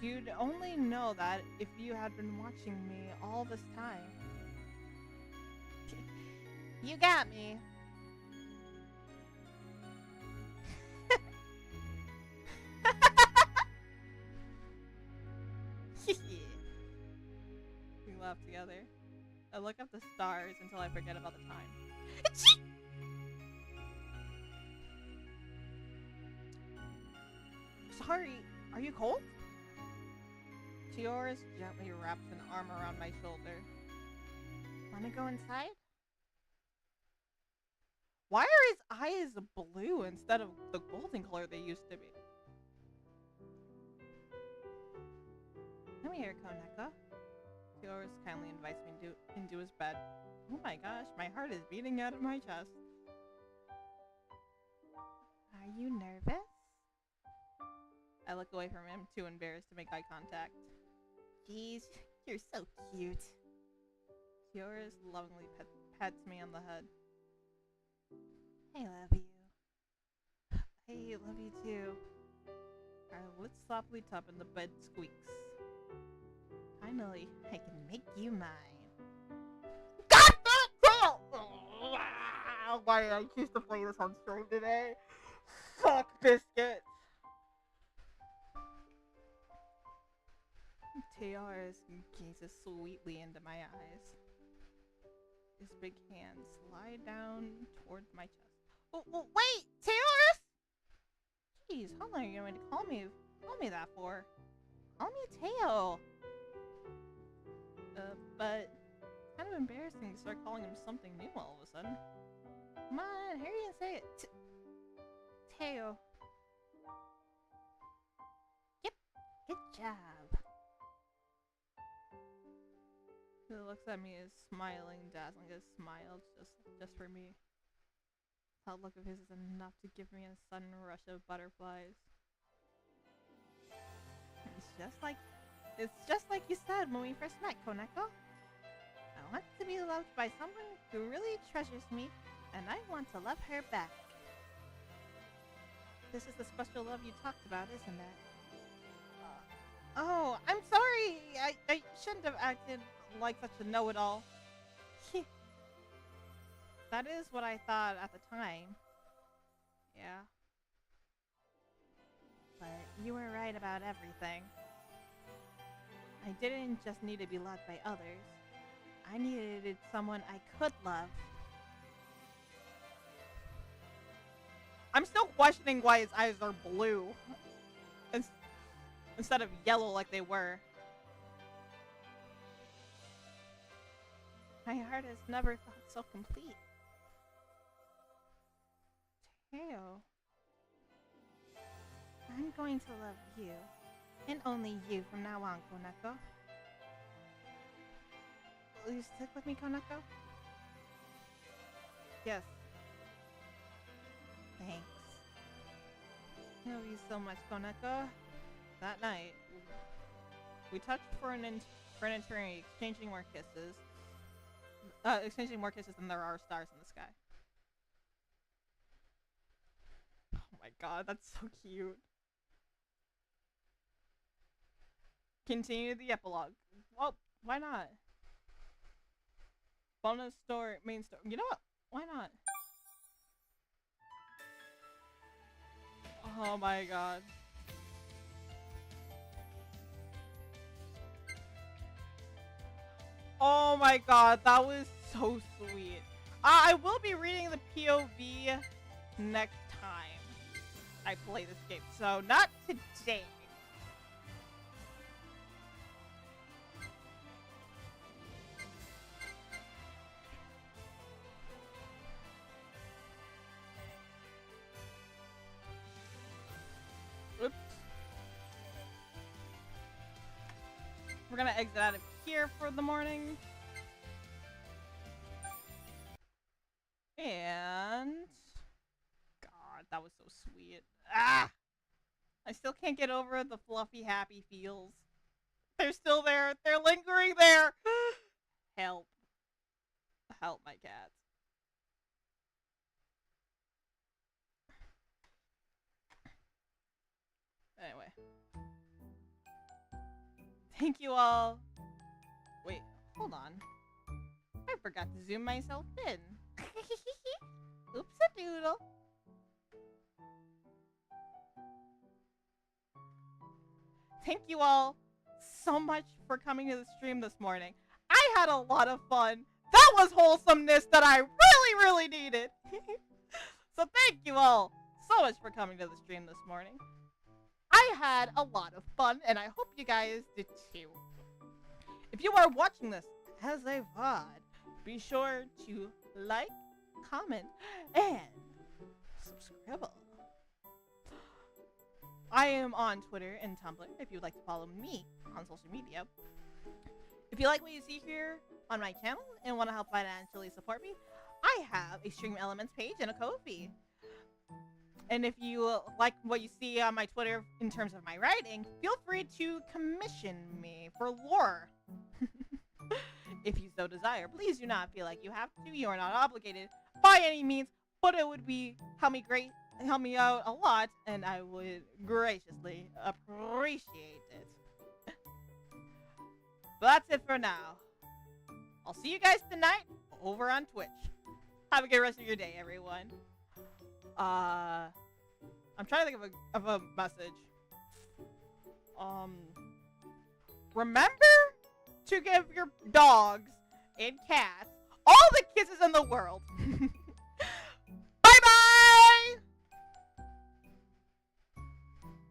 You'd only know that if you had been watching me all this time. You got me. We laugh together. I look up the stars until I forget about the time. Sorry, are you cold? Teoris gently wraps an arm around my shoulder. Wanna go inside? Why are his eyes blue instead of the golden color they used to be? Come here, Koneko. Teoris kindly invites me into his bed. Oh my gosh, my heart is beating out of my chest. Are you nervous? I look away from him, too embarrassed to make eye contact. Jeez, you're so cute. Teoris lovingly pats me on the head. I love you. I love you too. Our lips softly tap and the bed squeaks. Finally, I can make you mine. God damn! Why did I choose to play this on stream today? Fuck biscuits! Teoris gazes sweetly into my eyes. His big hand slide down toward my chest. Oh, wait! Teoris! Jeez, how long are you going to call me that for? Call me Teo! But it's kind of embarrassing to start calling him something new all of a sudden. Come on, hurry and say it. Teo. Yep, good job. He looks at me as smiling, dazzling a smile just for me. That look of his is enough to give me a sudden rush of butterflies. It's just like you said when we first met, Koneko. I want to be loved by someone who really treasures me, and I want to love her back. This is the special love you talked about, isn't it? Oh, I'm sorry! I shouldn't have acted like such a know-it-all. That is what I thought at the time. Yeah. But you were right about everything. I didn't just need to be loved by others. I needed someone I could love. I'm still questioning why his eyes are blue instead of yellow like they were. My heart has never felt so complete. Teo. I'm going to love you, and only you from now on, Koneko. Will you stick with me, Koneko? Yes. Thanks. I love you so much, Koneko. That night, we touched for an eternity, exchanging more kisses. Exchanging more kisses than there are stars in the sky. Oh my god, that's so cute. Continue the epilogue. Well, why not? Bonus story, main story. You know what? Why not? Oh my god. Oh my god, that was so sweet. I will be reading the POV next time I play this game, so not today. Oops. We're gonna exit out of here for the morning. And... God, that was so sweet. Ah! I still can't get over the fluffy, happy feels. They're still there. They're lingering there. Help. Help my cats. Anyway. Thank you all. Wait, hold on. I forgot to zoom myself in. Oops-a-doodle. Thank you all so much for coming to the stream this morning. I had a lot of fun. That was wholesomeness that I really, really needed. So thank you all so much for coming to the stream this morning. I had a lot of fun, and I hope you guys did too. If you are watching this as a VOD, be sure to like, comment, and subscribe. I am on Twitter and Tumblr if you'd like to follow me on social media. If you like what you see here on my channel and want to help financially support me, I have a Stream Elements page and a Ko-fi. And if you like what you see on my Twitter in terms of my writing, feel free to commission me for lore. If you so desire, please do not feel like you have to. You are not obligated by any means, but it would help me out a lot, and I would graciously appreciate it. But that's it for now. I'll see you guys tonight over on Twitch. Have a good rest of your day, everyone. I'm trying to think of a message. Remember to give your dogs and cats all the kisses in the world.